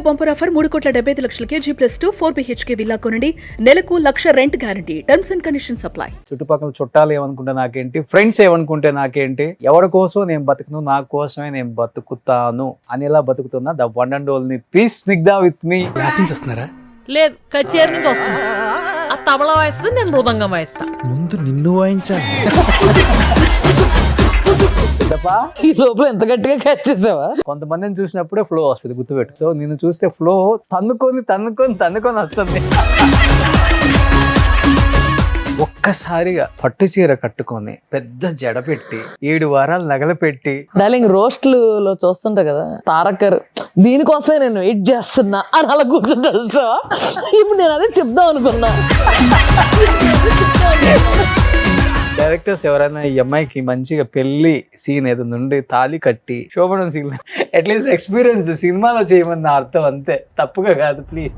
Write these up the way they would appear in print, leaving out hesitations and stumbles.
Bumper offer 3,75,00,000కి G+2 4 BHK villa కొనండి. నెలకు 1,00,000 rent guarantee. Terms and conditions apply. చుట్టుపక్కల చుట్టాలు ఏమనుకుంటే నాకేంటి, ఫ్రెండ్స్ ఏమనుకుంటే నాకేంటి, ఎవరి కోసం నేను బతుకును, నా కోసమే నేను బతుకుతాను అనేలా బతుకుతున్నా the one and only piece Snigdha with me. వస్తున్నారా? లేదు, కచేరి నుంచి వస్తుంది. ఆ తబలా వాయిస్తుంది, నేను మృదంగం వాయిస్తా. ముందు నిన్ను వాయించాలి. ఈ లోపల ఎంత గట్టిగా క్యాచ్ చేసావా? కొంతమందిని చూసినప్పుడే ఫ్లో వస్తుంది, గుర్తుపెట్టు. సో నిన్ను చూస్తే ఫ్లో తన్నుకొని వస్తుంది. ఒక్కసారిగా పట్టు చీర కట్టుకొని పెద్ద జడ పెట్టి 7 వారాలు నగలు పెట్టి డార్లింగ్ రోస్ట్లు చూస్తుంటా కదా తారక్ గారు, దీనికోసమే నేను వెయిట్ చేస్తున్నా అని అలా కూర్చుంటాడు. సో ఇప్పుడు నేను అదే చెప్దాం అనుకున్నా. డైరెక్టర్స్ ఎవరైనా ఈ అమ్మాయికి మంచిగా పెళ్లి సీన్ ఏదో నుండి తాళి కట్టి శోభనం సీన్ అట్లీస్ట్ ఎక్స్పీరియన్స్ సినిమాలో చేయమని నా అర్థం, అంతే, తప్పుగా కాదు ప్లీజ్.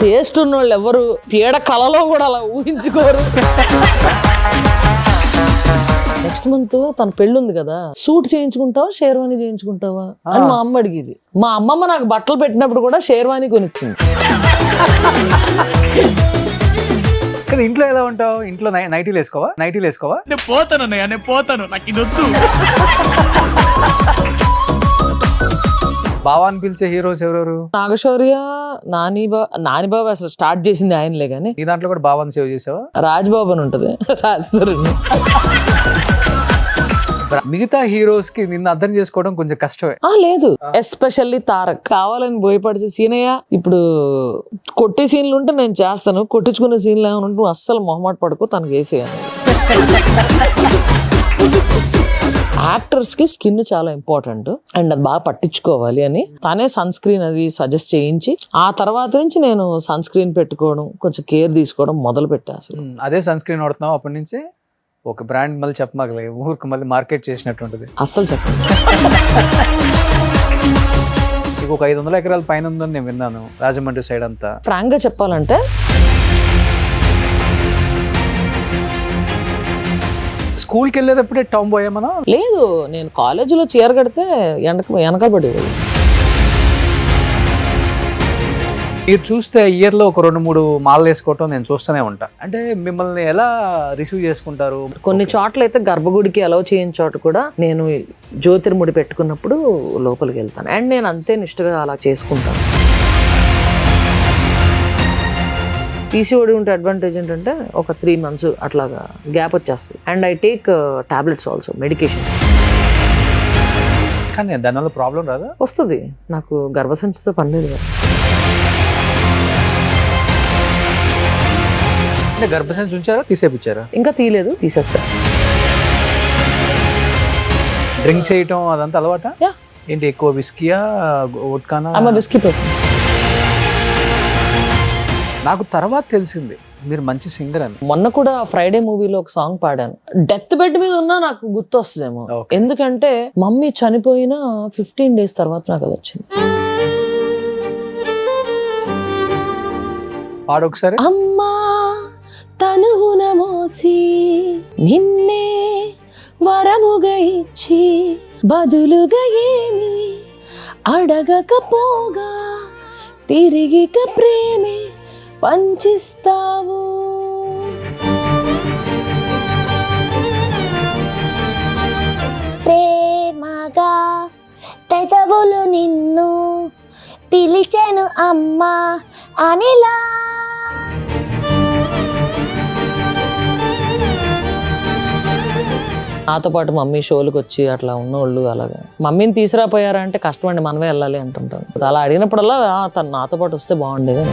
టేస్ట్ ఉన్న వాళ్ళు ఎవరు పీడ కళలో కూడా అలా ఊహించుకోరు. నెక్స్ట్ మంత్ తన పెళ్ళి ఉంది కదా, సూట్ చేయించుకుంటావా షేర్వాణి చేయించుకుంటావా అని మా అమ్మ అడిగేది. మా అమ్మమ్మ నాకు బట్టలు పెట్టినప్పుడు కూడా షేర్వాణి కొనిచ్చింది. ఇంట్లో ఎలా ఉంటావు? ఇంట్లో నైటీలు వేసుకోవా? నేను పోతాను నాకు ఇది వద్దు. బావా అని పిలిచే హీరోస్ ఎవరెవరు? నాగశౌర్య, నానిబాబు అసలు స్టార్ట్ చేసింది ఆయనలే గానీ. ఈ దాంట్లో కూడా బావాని సేవ్ చేసావా? రాజ్బాబు అని ఉంటది, రాస్తారు. మిగతా హీరోస్ కి నిన్ను అర్థం చేసుకోవడం కొంచెం కష్టమే. లేదు, ఎస్పెషల్లీ తారక్ కావాలని భయపడితే సీనయ్య ఇప్పుడు కొట్టే సీన్లు ఉంటే నేను చేస్తాను, కొట్టించుకునే సీన్లు ఏమైనా ఉంటే నువ్వు అస్సలు మొహమాట పడుకో, తనకు వేసేయాలి. యాక్టర్స్ కి స్కిన్ చాలా ఇంపార్టెంట్ అండ్ అది బాగా పట్టించుకోవాలి అని తనే సన్ స్క్రీన్ అది సజెస్ట్ చేయించి ఆ తర్వాత నుంచి నేను సన్ స్క్రీన్ పెట్టుకోవడం, కొంచెం కేర్ తీసుకోవడం మొదలు పెట్టా. అసలు అదే సన్ స్క్రీన్ వాడుతున్నావు అప్పటి నుంచి? ఒక బ్రాండ్ మళ్ళీ చెప్పమాగలే, ఊరికి మళ్ళీ మార్కెట్ చేసినట్టు ఉంటుంది. అస్సలు చెప్పండి. నీకు ఒక 500 ఎకరాల పైన ఉందని నేను విన్నాను, రాజమండ్రి సైడ్ అంతా. ఫ్రాంక్ గా చెప్పాలంటే స్కూల్కి వెళ్ళేటప్పుడే టౌన్ బాయ్ ఏమన్నా? లేదు, నేను కాలేజీలో చీర కడితే వెనకబడేది. మీరు చూస్తే ఇయర్లో ఒక 2-3 మాలలు వేసుకోవటం నేను చూస్తూనే ఉంటా. అంటే మిమ్మల్ని ఎలా రిసీవ్ చేసుకుంటారు? కొన్ని చోట్ల అయితే గర్భగుడికి అలౌ చేయని చోట కూడా నేను జ్యోతిర్ముడి పెట్టుకున్నప్పుడు లోపలికి వెళ్తాను అండ్ నేను అంతే నిష్ఠగా అలా చేసుకుంటాను. పీసీఓడి ఉంటే అడ్వాంటేజ్ ఏంటంటే ఒక 3 months అట్లాగా గ్యాప్ వచ్చేస్తుంది and I take tablets also, medication. కానీ దానివల్ల ప్రాబ్లం రాదా? వస్తుంది, నాకు గర్భసంచితో పని లేదు కదా. అంటే గర్భసంచి ఉంచారా, తీసేపిచ్చారా? ఇంకా తీయలేదు, తీసేస్తా. డ్రింక్ చేయటం అదంతా అలవాట? ఏంటి, ఎక్కువ విస్కీయా వోడ్కానా? Whisky person. నాకు తర్వాత తెలిసింది మీరు మంచి సింగర్ అని. మొన్న కూడా ఫ్రైడే మూవీలో ఒక సాంగ్ పాడాను. డెత్ బెడ్ మీద ఉన్నా నాకు గుర్తు వస్తుందేమో, ఎందుకంటే మమ్మీ చనిపోయిన 15 days తర్వాత నాకు అది వచ్చింది. పాడొకసారి. అమ్మా తనువున మోసి నిన్నే వరముగా ఇచ్చి బదులుగా ఏమి అడగకపోగా తిరిగిక ప్రేమే పంచిస్తావు. ప్రేమగా పెదవులు నిన్ను పిలిచెను అమ్మా అనిలా. నాతో పాటు మమ్మీ షోలకు వచ్చి అట్లా ఉన్నోళ్ళు అలాగా మమ్మీని తీసుకురాపోయారంటే కష్టం అండి, మనమే వెళ్ళాలి అంటుంటాను. అలా అడిగినప్పుడల్లా తను నాతో పాటు వస్తే బాగుండేది.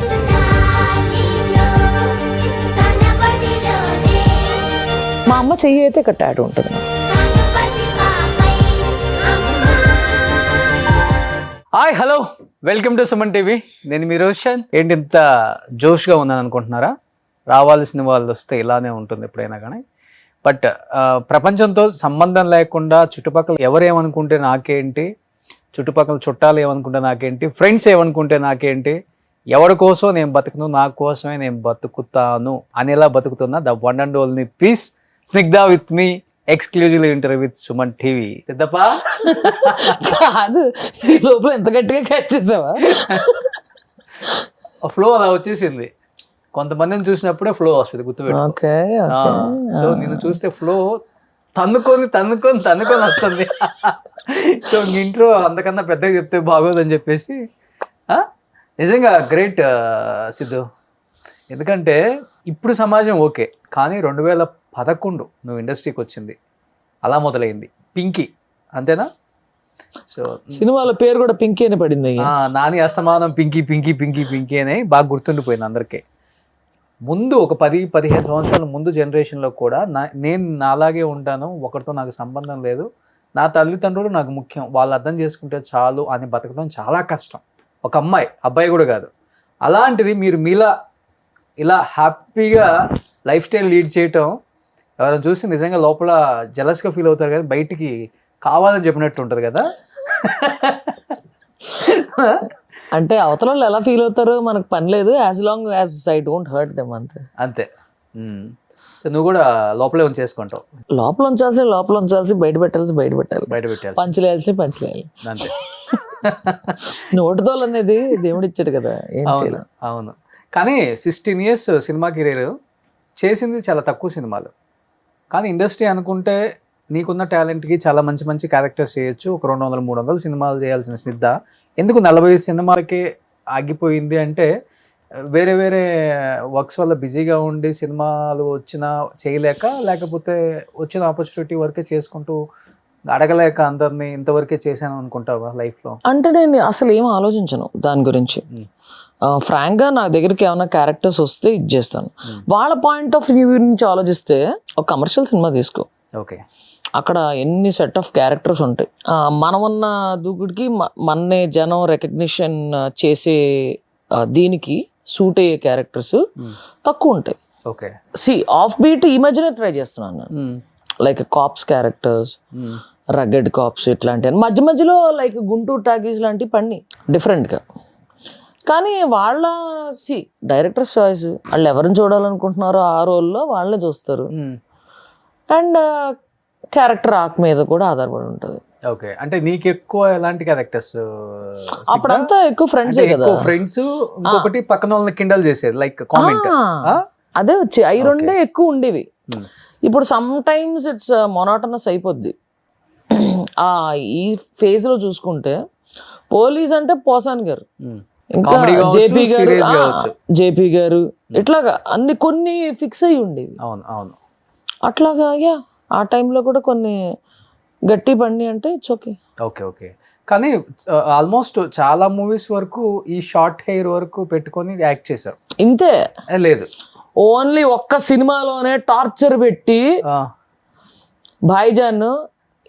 మా అమ్మ చెయ్యి అయితే ఇక్కడ టాటూ ఉంటుంది. Hi, hello, welcome to Suman TV. నేను మీ రోషన్. ఏంటి ఇంత జోష్గా ఉన్నాను అనుకుంటున్నారా? రావాల్సిన వాళ్ళు వస్తే ఇలానే ఉంటుంది ఎప్పుడైనా కానీ. బట్ ప్రపంచంతో సంబంధం లేకుండా చుట్టుపక్కల ఎవరేమనుకుంటే నాకేంటి, చుట్టుపక్కల చుట్టాలు ఏమనుకుంటే నాకేంటి, ఫ్రెండ్స్ ఏమనుకుంటే నాకేంటి, ఎవరి కోసం నేను బతుకును, నా కోసమే నేను బతుకుతాను అనేలా బతుకుతున్నా the one and only piece Snigdha with me exclusive interview with Suman TV. Siddappa కాదు, ఈ లోపల ఎంత గట్టిగా క్యాచ్ చేసావా? ఫ్లో అలా వచ్చేసింది. కొంతమందిని చూసినప్పుడే ఫ్లో వస్తుంది, గుర్తుపెట్టు. ఓకే. సో నిన్ను చూస్తే ఫ్లో తన్నుకొని వస్తుంది. సో ఇంట్లో అంతకన్నా పెద్దగా చెప్తే బాగోదని చెప్పేసి నిజంగా గ్రేట్ సిద్ధు. ఎందుకంటే ఇప్పుడు సమాజం ఓకే, కానీ 2011 నువ్వు ఇండస్ట్రీకి వచ్చింది అలా మొదలైంది పింకీ, అంతేనా? సో సినిమాలో పేరు కూడా పింకీ అని పడింది. నాని అస్తమానం పింకీ పింకీ పింకీ పింకీ అని బాగా గుర్తుండిపోయింది అందరికీ. ముందు ఒక 10-15 సంవత్సరాల ముందు జనరేషన్లో కూడా నేను నాలాగే ఉంటాను, ఒకరితో నాకు సంబంధం లేదు, నా తల్లిదండ్రులు నాకు ముఖ్యం, వాళ్ళు అర్థం చేసుకుంటే చాలు అని బతకడం చాలా కష్టం. ఒక అబ్బాయి కూడా కాదు. అలాంటిది మీరు మీలా ఇలా హ్యాపీగా లైఫ్ స్టైల్ లీడ్ చేయటం ఎవరైనా చూసి నిజంగా లోపల జెలస్గా ఫీల్ అవుతారు, కానీ బయటికి కావాలని చెప్పినట్టు ఉంటుంది కదా. అంటే అవతల వాళ్ళు ఎలా ఫీల్ అవుతారో మనకు పని లేదు, as long as I don't hurt them అంతే. సో నువ్వు కూడా లోపలే ఉంచేసుకుంటావు. లోపల ఉంచాల్సి బయట పెట్టాలి, పంచలేయాల్సి పంచలేయాలి అంతే. నోటితోలు అనేది దేవుడు ఇచ్చాడు కదా, ఏం చేయాలి. అవును. కానీ 16 years సినిమా కెరీర్ చేసింది చాలా తక్కువ సినిమాలు, కానీ ఇండస్ట్రీ అనుకుంటే నీకున్న టాలెంట్కి చాలా మంచి మంచి క్యారెక్టర్స్ చేయొచ్చు. ఒక 200-300 సినిమాలు చేయాల్సిన సిద్ధ ఎందుకు 40 సినిమాలకే ఆగిపోయింది అంటే, వేరే వేరే వర్క్స్ వల్ల బిజీగా ఉండి సినిమాలు వచ్చినా చేయలేక, లేకపోతే వచ్చిన ఆపర్చునిటీ వరకే చేసుకుంటూ అడగలేక అందరినీ ఇంతవరకే చేశాను అనుకుంటావా లైఫ్లో? అంటే నేను అసలు ఏం ఆలోచించను దాని గురించి. ఫ్రాంక్గా నా దగ్గరికి ఏమైనా క్యారెక్టర్స్ వస్తే ఇది చేస్తాను. వాళ్ళ పాయింట్ ఆఫ్ వ్యూ నుంచి ఆలోచిస్తే ఒక కమర్షియల్ సినిమా తీసుకో, ఓకే, అక్కడ ఎన్ని సెట్ ఆఫ్ క్యారెక్టర్స్ ఉంటాయి. మనమున్న దూకుడికి మన్నే జనం రికగ్నిషన్ చేసే దీనికి సూట్ అయ్యే క్యారెక్టర్స్ తక్కువ ఉంటాయి. ఓకే, ఆఫ్ బీట్ ఈ మధ్యనే ట్రై చేస్తున్నాను, like cops characters, rugged cops ఇట్లాంటి. మధ్య మధ్యలో లైక్ గుంటూరు టాకీస్ లాంటివి పడినాయి డిఫరెంట్గా. కానీ వాళ్ళ డైరెక్టర్స్ చాయిస్, వాళ్ళు ఎవరిని చూడాలనుకుంటున్నారో ఆ రోల్లో వాళ్ళనే చూస్తారు. అండ్ క్యారెక్టర్ ఆర్క్ మీద కూడా ఆధారపడి ఉంటుంది. ఓకే, అంటే నీకు ఎక్కువ ఎలాంటి క్యారెక్టర్స్? అప్పుడంతా ఎక్కువ ఫ్రెండ్స్ కదా, ఫ్రెండ్స్. ఇంకొకటి పక్కన వాళ్ళని కిండల్ చేసేది, లైక్ కామెంట్. అదే వచ్చి అవి రెండే ఎక్కువ ఉండేవి. ఇప్పుడు సమ్ టైమ్స్ ఇట్స్ మొనాటనస్ అయిపోద్ది. ఈ ఫేజ్ లో చూసుకుంటే పోలీస్ అంటే పోసాన్ గారు, ఇంకా జేపీ గారు, ఇట్లాగా అన్ని కొన్ని ఫిక్స్ అయ్యి ఉండేవి. అవును అవును, అట్లాగా ఆ టైంలో కూడా కొన్ని గట్టి బండి అంటే ఇట్స్ ఓకే. ఓకే ఓకే, కానీ ఆల్మోస్ట్ చాలా మూవీస్ వరకు ఈ షార్ట్ హెయిర్ వరకు పెట్టుకొని యాక్ట్ చేశారు. ఇంతే లేదు, ఓన్లీ ఒక్క సినిమాలోనే టార్చర్ పెట్టి భాయిజాన్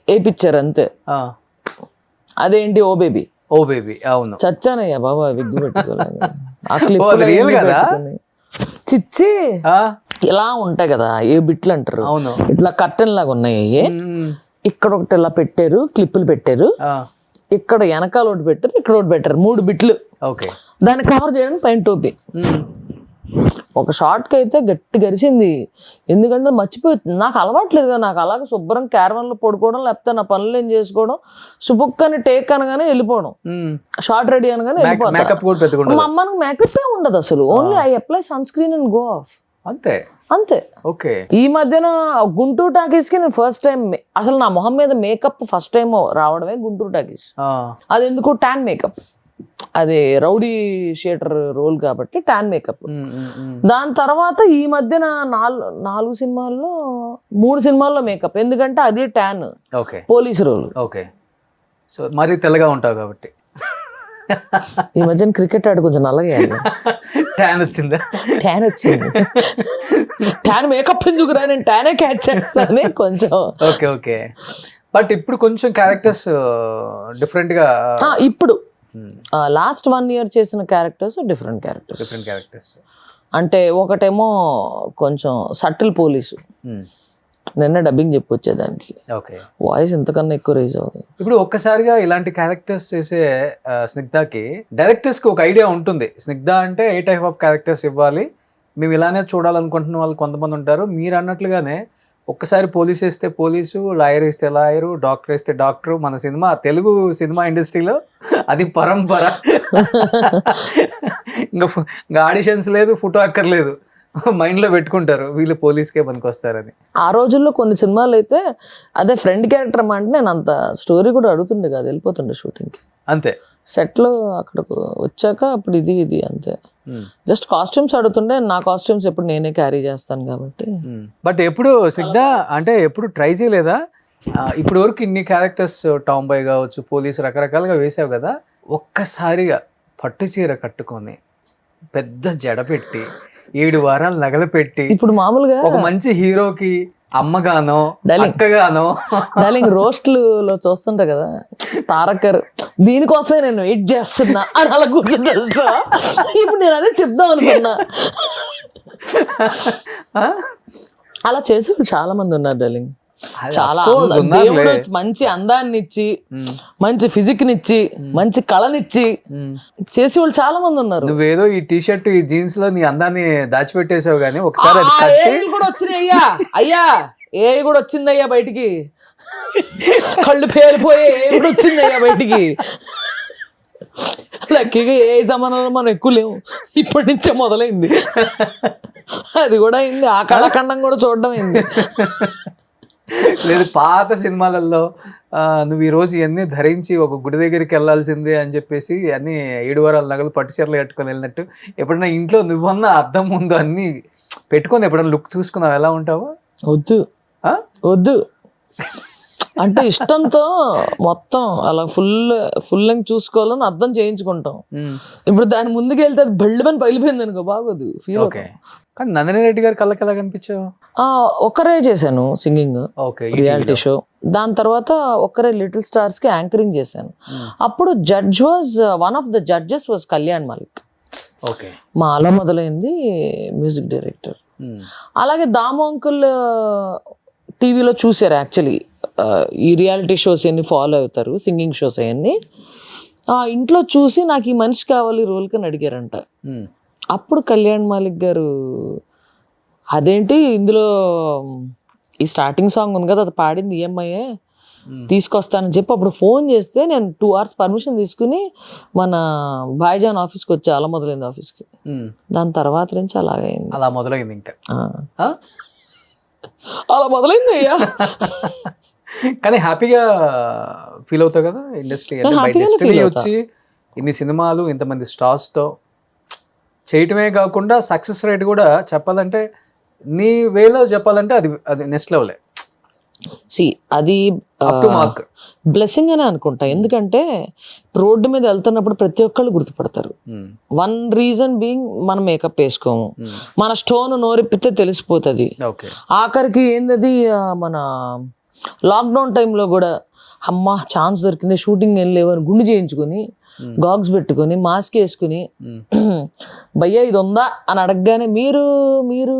వేయించారు అంతే. అదేంటి ఓ బేబీ. అవును, చచ్చానయ్యా బాబా విగ్గు పెట్టుకోలేదు. చిచ్చి ఇలా ఉంటాయి కదా ఏ బిట్లు అంటారు, ఇట్లా కర్టెన్ లాగా ఉన్నాయి. ఇక్కడ ఒకటి ఇలా పెట్టారు, క్లిప్పులు పెట్టారు, ఇక్కడ వెనకాల ఒకటి పెట్టారు, ఇక్కడ ఒకటి పెట్టారు, 3 బిట్లు. దాన్ని కవర్ చేయడానికి పైన టోపీ. ఒక షార్ట్కి అయితే గట్టి గరిచింది, ఎందుకంటే మర్చిపోతుంది. నాకు అలవాట్లేదు కదా, నాకు అలాగే శుభ్రం క్యారవన్లో పడుకోవడం, లేకపోతే నా పనులు ఏం చేసుకోవడం, సుబుక్కని టేక్ అనగానే వెళ్ళిపోవడం, షార్ట్ రెడీ అనగానే వెళ్ళిపోతాను. మా అమ్మకి మేకప్ ఉండదు అసలు, only I apply sunscreen and go off, అంతే. ఓకే, ఈ మధ్యన గుంటూరు టాకీస్ కి నేను ఫస్ట్ టైం అసలు నా మొహం మీద మేకప్ ఫస్ట్ టైం రావడమే గుంటూరు టాకీస్. అది ఎందుకు ట్యాన్ మేకప్, అది రౌడీ షీటర్ రోల్ కాబట్టి ట్యాన్ మేకప్. దాని తర్వాత ఈ మధ్యన 4 సినిమాల్లో 3 సినిమాల్లో మేకప్, ఎందుకంటే అది tan police role. Okay, so మరి తెల్లగా ఉంటావు కాబట్టి. ఈ మధ్యన క్రికెట్ ఆడి కొంచెం నల్లగా ట్యాన్ వచ్చింది. ట్యాన్ మేకప్ ఎందుకు రా, నేను ట్యానే క్యాచ్ చేస్తాను కొంచెం. ఓకే, బట్ ఇప్పుడు కొంచెం క్యారెక్టర్స్ డిఫరెంట్ గా. ఇప్పుడు లాస్ట్ 1 year చేసిన క్యారెక్టర్స్ డిఫరెంట్ క్యారెక్టర్స్. అంటే ఒకటేమో కొంచెం సటిల్ పోలీసు, నిన్న డబ్బింగ్ చెప్పొచ్చేదానికి వాయిస్ ఇంతకన్నా ఎక్కువ రేజ్ అవుతుంది. ఇప్పుడు ఒక్కసారిగా ఇలాంటి క్యారెక్టర్స్ చేసే స్నిగ్ధకి డైరెక్టర్స్కి ఒక ఐడియా ఉంటుంది, స్నిగ్ధ అంటే ఏ టైప్ ఆఫ్ క్యారెక్టర్స్ ఇవ్వాలి, మేము ఇలానే చూడాలనుకుంటున్న వాళ్ళు కొంతమంది ఉంటారు. మీరు అన్నట్లుగానే ఒక్కసారి పోలీస్ వేస్తే పోలీసు, లాయర్ వేస్తే లాయరు, డాక్టర్ వేస్తే డాక్టరు. మన సినిమా తెలుగు సినిమా ఇండస్ట్రీలో అది పరంపర. ఇంకా ఆడిషన్స్ లేదు, ఫోటో అక్కర్లేదు, మైండ్లో పెట్టుకుంటారు వీళ్ళు పోలీస్కే పనికొస్తారని. ఆ రోజుల్లో కొన్ని సినిమాలు అయితే అదే ఫ్రెండ్ క్యారెక్టర్ అంటే నేను అంత స్టోరీ కూడా అడుగుతుండే కాదు, వెళ్ళిపోతుండే షూటింగ్కి. అంతే సెట్లో అక్కడకు వచ్చాక అప్పుడు ఇది అంతే. జస్ట్ కాస్ట్యూమ్స్ అడుగుతుండే, నా కాస్ట్యూమ్స్ ఎప్పుడు నేనే క్యారీ చేస్తాను కాబట్టి. బట్ ఎప్పుడు సిగ్దా అంటే ఎప్పుడు ట్రై చేయలేదా? ఇప్పుడు వరకు ఇన్ని క్యారెక్టర్స్, టామ్ బాయ్ కావచ్చు, పోలీసు, రకరకాలుగా వేసావు కదా, ఒక్కసారిగా పట్టు చీర కట్టుకొని పెద్ద జడ పెట్టి 7 వారాలు నగలు పెట్టి ఇప్పుడు మామూలుగా ఒక మంచి హీరోకి అమ్మగానో డార్లింగ్. అక్కగానో డార్లింగ్ రోస్ట్లు చూస్తుంటా కదా, తారకర్ దీనికోసమే నేను వెయిట్ చేస్తున్నా అని అలా కూర్చుంటా. ఇప్పుడు నేను అదే చెప్దాం అనుకున్నా. అలా చేసేవాళ్ళు చాలా మంది ఉన్నారు డార్లింగ్. చాలా దేవుడు మంచి అందాన్ని ఇచ్చి, మంచి ఫిజిక్ నిచ్చి, మంచి కళనిచ్చి చేసేవాళ్ళు చాలా మంది ఉన్నారు. నువ్వేదో ఈ టీ షర్ట్, ఈ జీన్స్ లో నీ అందాన్ని దాచిపెట్టేసావు కానీ ఒకసారి అది ఆ కట్టి ఏఐ కూడా వచ్చినాయి అయ్యా ఏఐ కూడా వచ్చిందయ్యా బయటికి, కళ్ళు పేలిపోయే ఏఐ కూడా వచ్చిందయ్యా బయటికి. లక్కీగా ఏ సమానంలో మనం ఎక్కువ లేవు, ఇప్పటి నుంచే మొదలైంది. అది కూడా అయింది, ఆ కళాఖండం కూడా చూడడం అయింది. లేదు పాత సినిమాలలో నువ్వు ఈ రోజు ఇవన్నీ ధరించి ఒక గుడి దగ్గరికి వెళ్ళాల్సిందే అని చెప్పేసి అన్ని 7 వారాల నగలు పట్టు చీరలు కట్టుకొని వెళ్ళినట్టు ఎప్పుడైనా ఇంట్లో నువ్వన్న అద్దం ముందు అన్ని పెట్టుకొని ఎప్పుడైనా లుక్ చూసుకున్నావు? ఎలా ఉంటావు? వద్దు వద్దు అంటే ఇష్టంతో మొత్తం అలా ఫుల్ లెంగ్ చూసుకోవాలని అర్థం చేయించుకుంటాం. ఇప్పుడు దాని ముందుకు వెళ్తే అది బెళ్ళమని పగిలిపోయింది అనుకో, బాగోదు ఫీల్. ఓకే, కానీ నందిని రెడ్డి గారి కళ్ళకి ఎలా కనిపించావు? ఒక్కరే చేశాను సింగింగ్, రియాలిటీ షో. దాని తర్వాత ఒక్కరే లిటిల్ స్టార్స్ కి యాంకరింగ్ చేశాను. అప్పుడు one of the judges was Kalyan Malik. మా అలా మొదలైంది మ్యూజిక్ డైరెక్టర్. అలాగే దాము అంకుల్ టీవీలో చూసారు యాక్చువల్లీ, ఈ రియాలిటీ షోస్ అన్ని ఫాలో అవుతారు, సింగింగ్ షోస్ అవన్నీ. ఇంట్లో చూసి నాకు ఈ మనిషి కావాలి రోల్ కని అడిగారంట. అప్పుడు కళ్యాణ్ మాలిక్ గారు అదేంటి ఇందులో ఈ స్టార్టింగ్ సాంగ్ ఉంది కదా, అది పాడింది ఈఎంఐఏ, తీసుకొస్తానని చెప్పి అప్పుడు ఫోన్ చేస్తే నేను 2 hours పర్మిషన్ తీసుకుని మన భాయ్జాన్ ఆఫీస్కి వచ్చి, అలా మొదలైంది ఆఫీస్కి. దాని తర్వాత నుంచి అలాగైంది, అలా మొదలైంది. ఇంకా అలా మొదలైంది అయ్యా. కానీ హ్యాపీగా ఫీల్ అవుతావు కదా ఇండస్ట్రీ వచ్చి ఇన్ని సినిమాలు, ఇంతమంది స్టార్స్ తో చేయటమే కాకుండా సక్సెస్ రేట్ కూడా చెప్పాలంటే నీ వేలో చెప్పాలంటే అది నెక్స్ట్ లెవెల్. అది బ్లెస్సింగ్ అని అనుకుంటా. ఎందుకంటే రోడ్డు మీద వెళ్తున్నప్పుడు ప్రతి ఒక్కళ్ళు గుర్తుపడతారు. వన్ రీజన్ బీయింగ్ మనం మేకప్ వేసుకోము, మన స్టోన్ నోరిప్పితే తెలిసిపోతుంది. ఆఖరికి ఏంటది, మన లాక్డౌన్ టైంలో కూడా అమ్మా ఛాన్స్ దొరికింది, షూటింగ్ ఏం లేవని గుండు చేయించుకుని, గాగ్స్ పెట్టుకుని, మాస్క్ వేసుకుని, భయ్యా ఇది ఉందా అని అడగగానే మీరు మీరు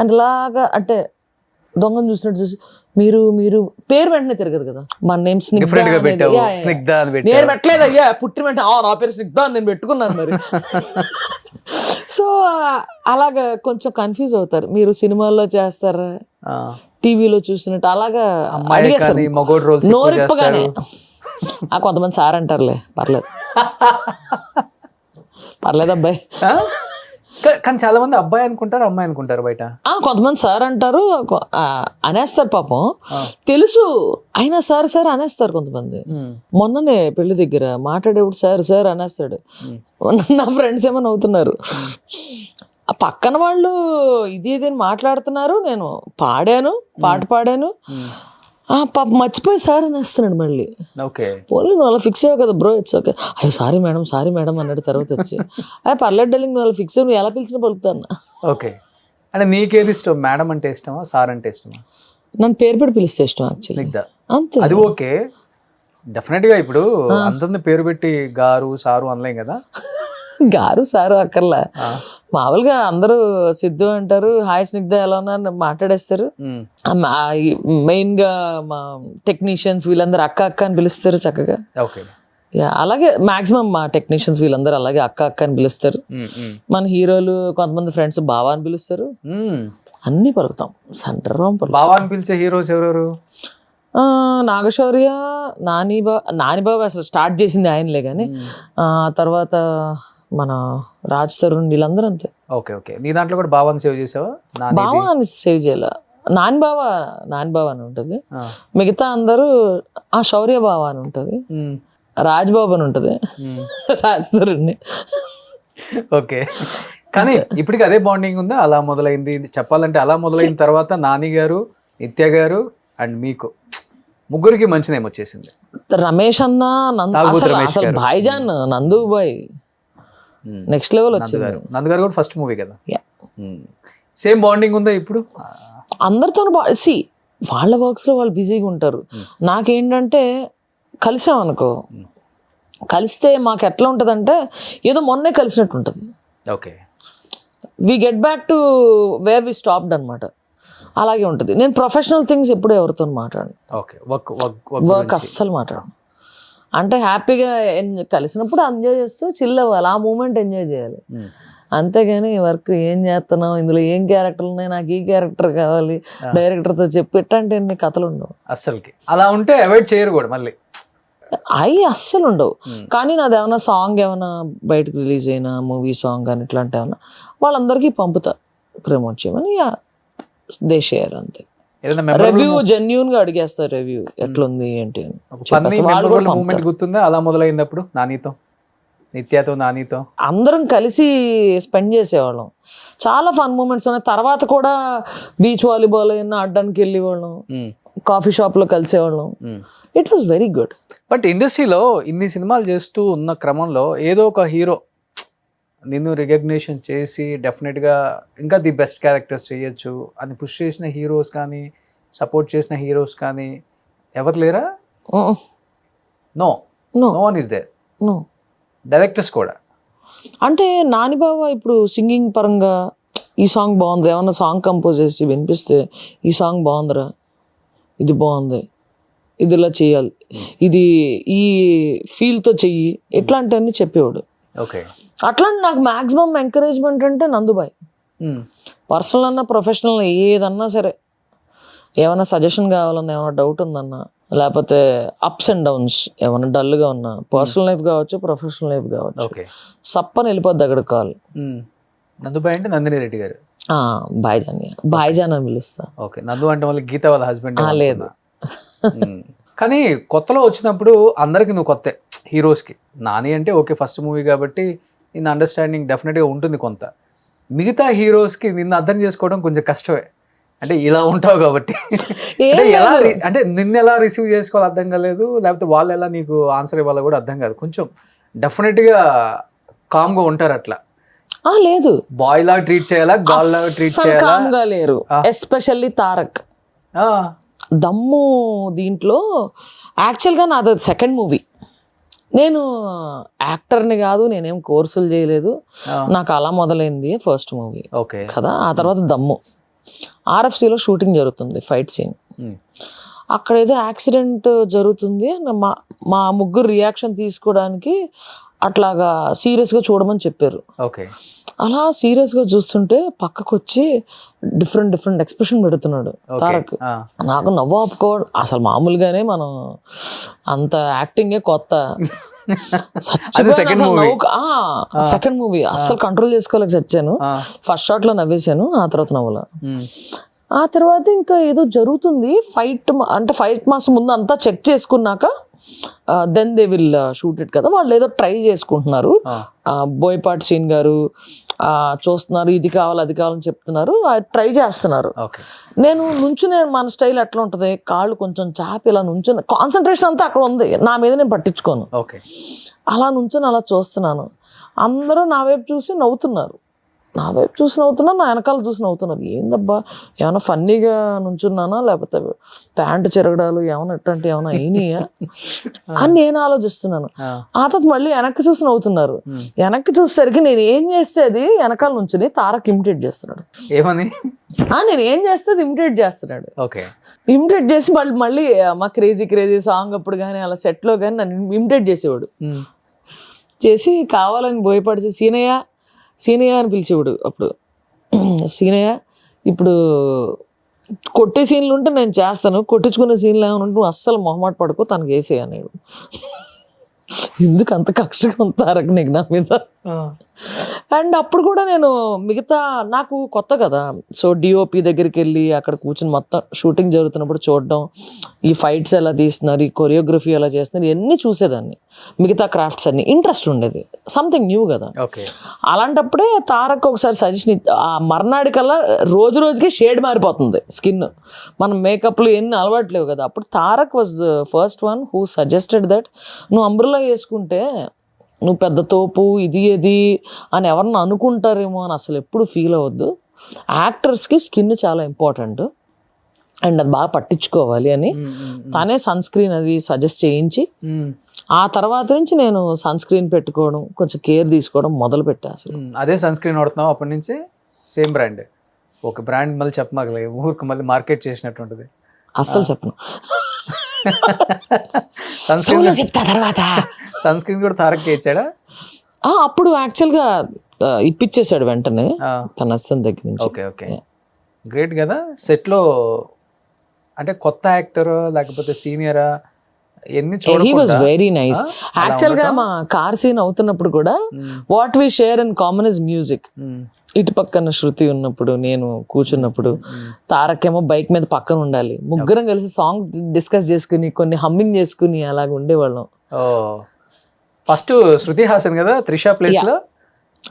అనిలాగా అంటే దొంగను చూసినట్టు చూసి మీరు మీరు పేరు వెంటనే తిరగదు కదా. మన నేమ్ స్నిగ్ధ, నేను పెట్టలేదు అయ్యా, పుట్టిన వెంటనే నా పేరు స్నిగ్ధ అని నేను పెట్టుకున్నాను మరి. సో అలాగా కొంచెం కన్ఫ్యూజ్ అవుతారు, మీరు సినిమాల్లో చేస్తారా, టీవీలో చూసినట్టు అలాగా అడిగేస్తారు నోరిప్పగానే. కొంతమంది సార్ అంటారులే, పర్లేదు పర్లేదు అబ్బాయి. కానీ చాలా మంది అబ్బాయి అనుకుంటారు, అమ్మాయి అనుకుంటారు బయట. కొంతమంది సార్ అంటారు, అనేస్తారు పాపం, తెలుసు అయినా సార్ సార్ అనేస్తారు కొంతమంది. మొన్ననే పెళ్లి దగ్గర మాట్లాడేప్పుడు సార్ సార్ అనేస్తాడు. నా ఫ్రెండ్స్ ఏమో నవ్వుతున్నారు, ఆ పక్కన వాళ్ళు ఇది అని మాట్లాడుతున్నారు, నేను పాడాను, పాట పాడాను, పాప మర్చిపోయి సార్ అనేస్తున్నాడు మళ్ళీ. పోనీ నువ్వు అలా ఫిక్స్ అయ్యావు కదా బ్రో, ఇట్స్ ఓకే. అయ్యో సారీ మేడం అన్నాడు తర్వాత వచ్చి. పర్లేదు డార్లింగ్, నువ్వు అలా ఫిక్స్ అయ్యి నువ్వు ఎలా పిలిచినా పలుకుతాను. ఓకే, అంటే నీకేది ఇష్టం, మేడం అంటే ఇష్టమా, సార్ అంటే ఇష్టమా? నన్ను పేరు పెట్టి పిలిస్తే ఇష్టం యాక్చువల్లీ, అంతే. అది ఓకే, డెఫినెట్ గా. ఇప్పుడు అందరిని పేరు పెట్టి గారు సారు అనలేం కదా. గారు సారు అక్కర్లా, మామూలుగా అందరూ సిద్ధు అంటారు, హాయ్ స్నిగ్ధ ఎలా ఉన్నా మాట్లాడేస్తారు. మెయిన్ గా మా టెక్నీషియన్స్ వీళ్ళందరూ అక్క అక్క అని పిలుస్తారు చక్కగా. అలాగే మాక్సిమం మా టెక్నీషియన్స్ వీళ్ళందరూ అలాగే అక్క అక్క అని పిలుస్తారు. మన హీరోలు కొంతమంది ఫ్రెండ్స్ బావా అని పిలుస్తారు. అన్నీ పలుకుతాం, సెంటర్ బావా అని పిలిచే హీరోస్ ఎవరెవరు? నాగశౌర్య, నానిబాబు అసలు స్టార్ట్ చేసింది ఆయనలే కానీ తర్వాత మన రాజ్ తరుణ్ వీళ్ళందరూ అంతే. ఓకే ఓకే, నీ దాంట్లో కూడా బావాని సేవ్ చేసావా? బావా అని సేవ్ చేయాల, నానిబాబా అని ఉంటుంది, మిగతా అందరూ శౌర్య బావా అని ఉంటుంది, రాజ్ బాబు అని ఉంటుంది, రాజ్ తరుణ్. ఓకే, కానీ ఇప్పటికి అదే బాండింగ్ ఉందా? అలా మొదలైంది చెప్పాలంటే, అలా మొదలైన తర్వాత నాని గారు, నిత్య గారు అండ్ మీకు ముగ్గురికి మంచి నేమ్ వచ్చేసింది. రమేష్ అన్న, అసలు భాయిజాన్ నందు బాయ్ నెక్స్ట్ లెవెల్ వచ్చింది. నందు గారు కూడా ఫస్ట్ మూవీ కదా, సేమ్ బాండింగ్ ఉందా ఇప్పుడు? అందరితో వాళ్ళ వర్క్స్ లో వాళ్ళు బిజీగా ఉంటారు. నాకేంటంటే కలిసామనుకో, కలిస్తే మాకు ఎట్లా ఉంటుందంటే ఏదో మొన్నే కలిసినట్టు ఉంటుంది. Okay, we get back to where we stopped అనమాట. అలాగే ఉంటుంది. నేను ప్రొఫెషనల్ థింగ్స్ ఎప్పుడు ఎవరితో మాట్లాడను. ఓకే, వర్క్ అస్సలు మాట్లాడను. అంటే హ్యాపీగా కలిసినప్పుడు ఎంజాయ్ చేస్తూ చిల్ అవ్వాలి, ఆ మూమెంట్ ఎంజాయ్ చేయాలి. అంతేగాని వర్క్ ఏం చేస్తున్నావు, ఇందులో ఏం క్యారెక్టర్లు ఉన్నాయి, నాకు ఈ క్యారెక్టర్ కావాలి, డైరెక్టర్తో చెప్పి ఎట్టంటే ఎన్ని కథలు ఉండవు అస్సలకి. అలా ఉంటే అవాయిడ్ చేయరు కూడా మళ్ళీ, అవి అస్సలు ఉండవు. కానీ నాది ఏమైనా సాంగ్ ఏమైనా బయటకు రిలీజ్ అయినా మూవీ సాంగ్ కానీ ఇట్లాంటి ఏమైనా వాళ్ళందరికీ పంపుతా ప్రమోట్ చేయమని, దే షేర్ అంతే. రివ్యూ జెన్యూన్ గా అడిగేస్తారు, రివ్యూ ఎట్లుంది ఏంటి అని. గుర్తుందా అలా మొదలైనప్పుడు నానితో, నిత్యతో, నానితో అందరం కలిసి స్పెండ్ చేసేవాళ్ళం. చాలా ఫన్ మూమెంట్స్ ఉన్నాయి. తర్వాత కూడా బీచ్ వాలీబాల్ అయినా ఆడడానికి వెళ్ళేవాళ్ళం, కాఫీ షాప్ లో కలిసేవాళ్ళం. It was very good. But ఇండస్ట్రీలో ఇన్ని సినిమాలు చేస్తూ ఉన్న క్రమంలో ఏదో ఒక హీరో నిన్ను రికగ్నిషన్ చేసి డెఫినెట్గా ఇంకా ది బెస్ట్ క్యారెక్టర్స్ చేయొచ్చు అని పుష్ చేసిన హీరోస్ కానీ, సపోర్ట్ చేసిన హీరోస్ కానీ ఎవరు లేరా? No one is there. Directors కూడా అంటే నానిబాబా ఇప్పుడు సింగింగ్ పరంగా ఈ సాంగ్ బాగుంది, ఏమన్నా సాంగ్ కంపోజ్ చేసి వినిపిస్తే ఈ సాంగ్ బాగుందిరా, ఇది బాగుంది, ఇది ఇలా చేయాలి, ఇది ఈ ఫీల్తో చెయ్యి, ఇట్లాంటివన్నీ చెప్పేవాడు. ఓకే, అట్లాంటి నాకు మ్యాక్సిమం ఎంకరేజ్మెంట్ అంటే నందుబాయ్. పర్సనల్ అన్నా ప్రొఫెషనల్ ఏదన్నా సరే, ఏమైనా సజెషన్ కావాలన్నా, ఏమైనా డౌట్ ఉందన్నా, లేకపోతే అప్స్ అండ్ డౌన్స్ ఏమైనా డల్గా ఉన్నా, పర్సనల్ లైఫ్ కావచ్చు ప్రొఫెషనల్ లైఫ్ కావచ్చు, సప్పని వెళ్ళిపోద్ది అక్కడ కాల్. నందుబాయ్ అంటే నందిని రెడ్డి గారు, భాయిజాన్ అని పిలుస్తా. ఓకే, నందు అంటే వాళ్ళ గీత వాళ్ళ హస్బెండ్ లేదు. కానీ కొత్తలో వచ్చినప్పుడు అందరికి నువ్వు కొత్త హీరోస్కి. నాని అంటే ఓకే ఫస్ట్ మూవీ కాబట్టి నిన్న అండర్స్టాండింగ్ డెఫినెట్గా ఉంటుంది కొంత. మిగతా హీరోస్కి నిన్ను అర్థం చేసుకోవడం కొంచెం కష్టమే, అంటే ఇలా ఉంటావు కాబట్టి. ఎలా అంటే నిన్ను ఎలా రిసీవ్ చేసుకోవాలో అర్థం కాలేదు, లేకపోతే వాళ్ళు ఎలా నీకు ఆన్సర్ ఇవ్వాలో కూడా అర్థం కాదు. కొంచెం డెఫినెట్గా కామ్గా ఉంటారు అట్లా. లేదు, బాయ్ లాగా ట్రీట్ చేయాలా, గర్ల్ లాగా ట్రీట్ చేయాలా? లేరు. ఎస్పెషల్లీ తారక్ దమ్ము దీంట్లో. యాక్చువల్గా నాది సెకండ్ మూవీ. నేను యాక్టర్ని కాదు, నేనేం కోర్సులు చేయలేదు, నాకు అలా మొదలైంది ఫస్ట్ మూవీ కదా. ఆ తర్వాత దమ్ము RFCలో షూటింగ్ జరుగుతుంది, ఫైట్ సీన్. అక్కడ ఏదో యాక్సిడెంట్ జరుగుతుంది, మా ముగ్గురు రియాక్షన్ తీసుకోవడానికి అట్లాగా సీరియస్గా చూడమని చెప్పారు. అలా సీరియస్గా చూస్తుంటే పక్కకు వచ్చి డిఫరెంట్ ఎక్స్ప్రెషన్ పెడుతున్నాడు తారక్. నాకు నవ్వు ఆపుకోవడం అసలు మామూలుగానే, మనం అంత యాక్టింగే కొత్త. సెకండ్ మూవీ అస్సలు కంట్రోల్ చేసుకోలేక చచ్చాను. ఫస్ట్ షాట్ లో నవ్వేశాను, ఆ తర్వాత నవ్వలా. ఆ తర్వాత ఇంకా ఏదో జరుగుతుంది ఫైట్, అంటే ఫైట్ మాసం ముందు అంతా చెక్ చేసుకున్నాక then they will shoot it కదా. వాళ్ళు ఏదో ట్రై చేసుకుంటున్నారు, బోయపాటి శ్రీన్ గారు చూస్తున్నారు, ఇది కావాలి అది కావాలని చెప్తున్నారు, ట్రై చేస్తున్నారు. నేను నుంచునే, మన స్టైల్ ఎట్లా ఉంటుంది, కాళ్ళు కొంచెం చాపి ఇలా నుంచుని, కాన్సన్ట్రేషన్ అంతా అక్కడ ఉంది, నా మీద నేను పట్టించుకోను. అలా నుంచుని అలా చూస్తున్నాను, అందరూ నా వైపు చూసి నవ్వుతున్నారు, నా వెనకాల చూసి నవ్వుతున్నారు. ఏందబ్బా, ఏమైనా ఫన్నీగా నుంచున్నానా, లేకపోతే ప్యాంటు చిరగడాలు ఏమైనా ఇట్లాంటి ఏమైనా అయినాయా అని నేను ఆలోచిస్తున్నాను. ఆ తర్వాత మళ్ళీ వెనక్కి చూసి నవ్వుతున్నారు. వెనక్కి చూసేసరికి నేను ఏం చేస్తే అది వెనకాల నుంచుని తారక్ ఇమిటేట్ చేస్తున్నాడు. నేను ఏం చేస్తే అది ఇమిటేట్ చేస్తున్నాడు. ఇమిటేట్ చేసి మళ్ళీ మా క్రేజీ సాంగ్ అప్పుడు కానీ అలా సెట్లో కానీ నన్ను ఇమిటేట్ చేసేవాడు. చేసి కావాలని భయపడిచి సీనయ్య అని పిలిచేవాడు. అప్పుడు సీనయ్య ఇప్పుడు కొట్టే సీన్లు ఉంటే నేను చేస్తాను, కొట్టించుకునే సీన్లు ఏమైనా ఉంటే నువ్వు అస్సలు మొహమాట పడుకో, తనకి వేసేయనేడు. ఎందుకు అంత కక్షగా ఉంటారక నీకు నా మీద. అండ్ అప్పుడు కూడా నేను మిగతా నాకు కొత్త కదా, సో డిఓపి దగ్గరికి వెళ్ళి అక్కడ కూర్చొని మొత్తం షూటింగ్ జరుగుతున్నప్పుడు చూడడం, ఈ ఫైట్స్ ఎలా తీస్తున్నారు, ఈ కొరియోగ్రఫీ ఎలా చేస్తున్నారు, ఇవన్నీ చూసేదాన్ని. మిగతా క్రాఫ్ట్స్ అన్ని ఇంట్రెస్ట్ ఉండేది, సంథింగ్ న్యూ కదా. అలాంటప్పుడే తారక్ ఒకసారి సజెషన్, ఆ మర్నాడి కల్లా రోజు రోజుకి షేడ్ మారిపోతుంది స్కిన్, మనం మేకప్లు ఎన్ని అలవాట్లేవు కదా. అప్పుడు Tarak was the first one who suggested that నువ్వు అంబ్రెల్లా వేసుకుంటే నువ్వు పెద్ద తోపు ఇది అని ఎవరన్నా అనుకుంటారేమో అని అసలు ఎప్పుడు ఫీల్ అవ్వద్దు. యాక్టర్స్కి స్కిన్ చాలా ఇంపార్టెంట్ అండ్ అది బాగా పట్టించుకోవాలి అని తనే సన్ స్క్రీన్ అది సజెస్ట్ చేయించి, ఆ తర్వాత నుంచి నేను సన్ స్క్రీన్ పెట్టుకోవడం, కొంచెం కేర్ తీసుకోవడం మొదలు పెట్టా. అసలు అదే సన్ స్క్రీన్ వాడుతున్నావు అప్పటి నుంచి? Same brand? ఒక బ్రాండ్ మళ్ళీ చెప్పమాగలే, ఊరికి మళ్ళీ మార్కెట్ చేసినట్టుంటది. అస్సలు చెప్పను, సన్ స్క్రీన్ చెప్తా తర్వాత. సన్ స్క్రీన్ కూడా తారక్ ఇచ్చాడా? అప్పుడు యాక్చువల్గా ఇప్పించేశాడు వెంటనే తన అస్సం దగ్గర నుంచి. ఓకే ఓకే, గ్రేట్ కదా. సెట్లో అంటే కొత్త యాక్టర్ లేకపోతే సీనియరా ఎన్ని హీ వాజ్ వెరీ నైస్. యాక్చువల్గా మా కార్ సీన్ అవుతున్నప్పుడు కూడా what we share in common is music. ఇటు పక్కన శృతి ఉన్నప్పుడు, నేను కూర్చున్నప్పుడు, తారక్ ఏమో బైక్ మీద పక్కన ఉండాలి, ముగ్గురం కలిసి సాంగ్స్ డిస్కస్ చేసుకుని కొన్ని హమ్మింగ్ చేసుకుని అలాగ ఉండేవాళ్ళం. ఫస్ట్ శృతి హాసన్ కదా త్రిష ప్లేస్ లో,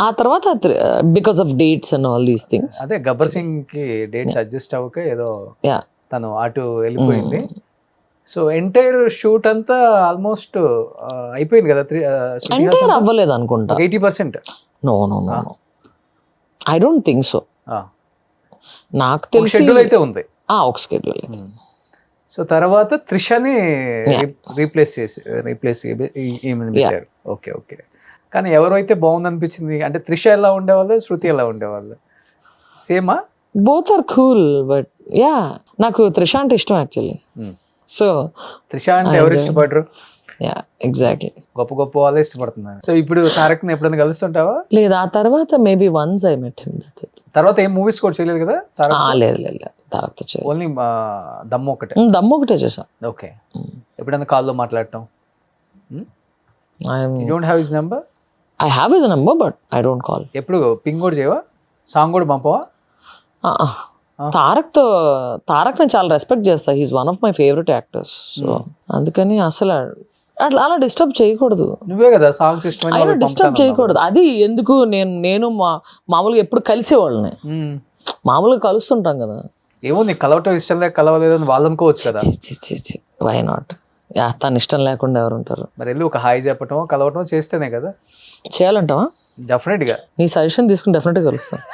ఆ తర్వాత because of dates and all these things. అదే గబ్బర్ సింగ్ కి డేట్స్ అడ్జస్ట్ అవ్వక ఏదో తను అటు వెళ్ళిపోయింది. సో ఎంటైర్ షూట్ అంతా ఆల్మోస్ట్ అయిపోయింది కదా? ఎంటైర్ అవ్వలేదు అనుకుంటా, 80%. No no no, I don't think so. నాకు తెలిసి షెడ్యూల్ అయితే ఉంది, ఒక షెడ్యూల్. సో తర్వాత త్రిషని రీప్లేస్ పెట్టారు. ఓకే ఓకే, కానీ ఎవరైతే బాగుంది అనిపించింది అంటే త్రిష ఎలా ఉండేవాళ్ళు, శృతి ఎలా ఉండేవాళ్ళు? సేమా? Both are cool, but yeah నాకు త్రిష అంటే ఇష్టం యాక్చువల్లీ. సో త్రిష అంటే ఎవరు ఇష్టపడరు? యా ఎగ్జాక్ట్లీ, గొప్ప గొప్ప వాళ్ళే ఇష్టపడుతున్నారు. సో ఇప్పుడు తారక్ ని ఎప్పుడైనా కలుస్తుంటావా? లేదు, ఆ తర్వాత maybe once I met him, that's it. తర్వాత ఏం మూవీస్ కూడా చేయలేదు కదా లేదు లేదు, తారక్తో చేయలేదు, ఓన్లీ దమ్ము ఒకటే. దమ్ము ఒకటే చేసా. ఓకే, ఎప్పుడైనా కాల్లో మాట్లాడటం? You don't have his number? I have his number but I don't call. ఎప్పుడు పింగ్ కూడా చేయవా, సాంగ్ కూడా పంపవా? తారక్ నేను చాలా రెస్పెక్ట్ చేస్తా, he's one of my favourite actors. So అందుకని అసలు అలా డిస్టర్బ్ చేయకూడదు. నువ్వే కదా సాంగ్స్ ఇష్టం, డిస్టర్బ్ చేయకూడదు. అది ఎందుకు, నేను మామూలుగా ఎప్పుడు కలిసేవాళ్ళని, మామూలుగా కలుస్తుంటాం కదా. ఏమో నీకు కలవటం ఇష్టం లేక కలవలేదని వాళ్ళు అనుకోవచ్చు కదా. Why not? తను ఇష్టం లేకుండా ఎవరు ఉంటారు? మరి వెళ్ళి ఒక హాయ్ చెప్పటం కలవటం చేస్తేనే కదా. చేయాలంటావా? డెఫినెట్ గా నీ సజెషన్ తీసుకుని డెఫినెట్ గా కలుస్తాను.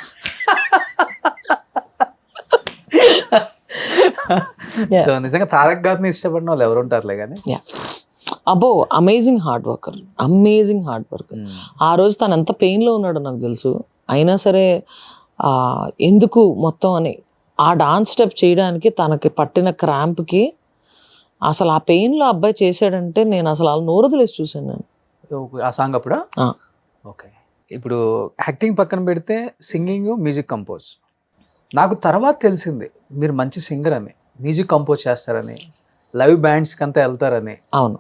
సో నిజంగా తారక్ గారిని ఇష్టపడిన వాళ్ళు ఎవరు ఉంటారులే కానీ. అబ్బో, amazing hard worker, amazing hard worker. ఆ రోజు తను ఎంత పెయిన్లో ఉన్నాడో నాకు తెలుసు, అయినా సరే ఎందుకు మొత్తం అని ఆ డాన్స్ స్టెప్ చేయడానికి తనకి పట్టిన క్రాంప్కి అసలు ఆ పెయిన్లో అబ్బాయి చేశాడంటే నేను అసలు వాళ్ళు నోరుదలేసి చూశాను నేను ఆ సాంగ్ అప్పుడా. ఓకే, ఇప్పుడు యాక్టింగ్ పక్కన పెడితే సింగింగ్, మ్యూజిక్ కంపోజ్. నాకు తర్వాత తెలిసింది మీరు మంచి సింగర్ అని, మ్యూజిక్ కంపోజ్ చేస్తారని, లైవ్ బ్యాండ్స్కి అంతా వెళ్తారని. అవును,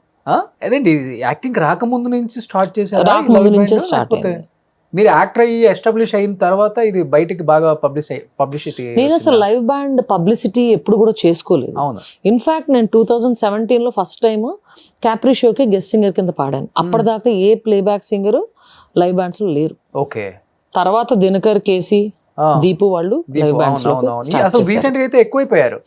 అదేంటి యాక్టింగ్ రాకముందు నుంచి స్టార్ట్ చేశారు? రాకముందు నుంచే స్టార్ట్ అయింది. మీరు యాక్టర్ అయ్యి ఎస్టాబ్లిష్ అయిన తర్వాత ఇది బయటికి బాగా పబ్లిసిటీ. నేను అసలు లైవ్ బ్యాండ్ పబ్లిసిటీ ఎప్పుడు కూడా చేసుకోలేదు. అవును, ఇన్ఫాక్ట్ నేను 2017లో ఫస్ట్ టైం క్యాప్రీ షోకి గెస్ట్ సింగర్ కింద పాడాను. అప్పటిదాకా ఏ ప్లేబ్యాక్ సింగర్ లైవ్ బ్యాండ్స్ లో లేరు. ఓకే, తర్వాత దినకర్, కేసీ, దీపు వాళ్ళు లైవ్ బ్యాండ్స్ లో రీసెంట్ గా అయితే ఎక్కువైపోయారు.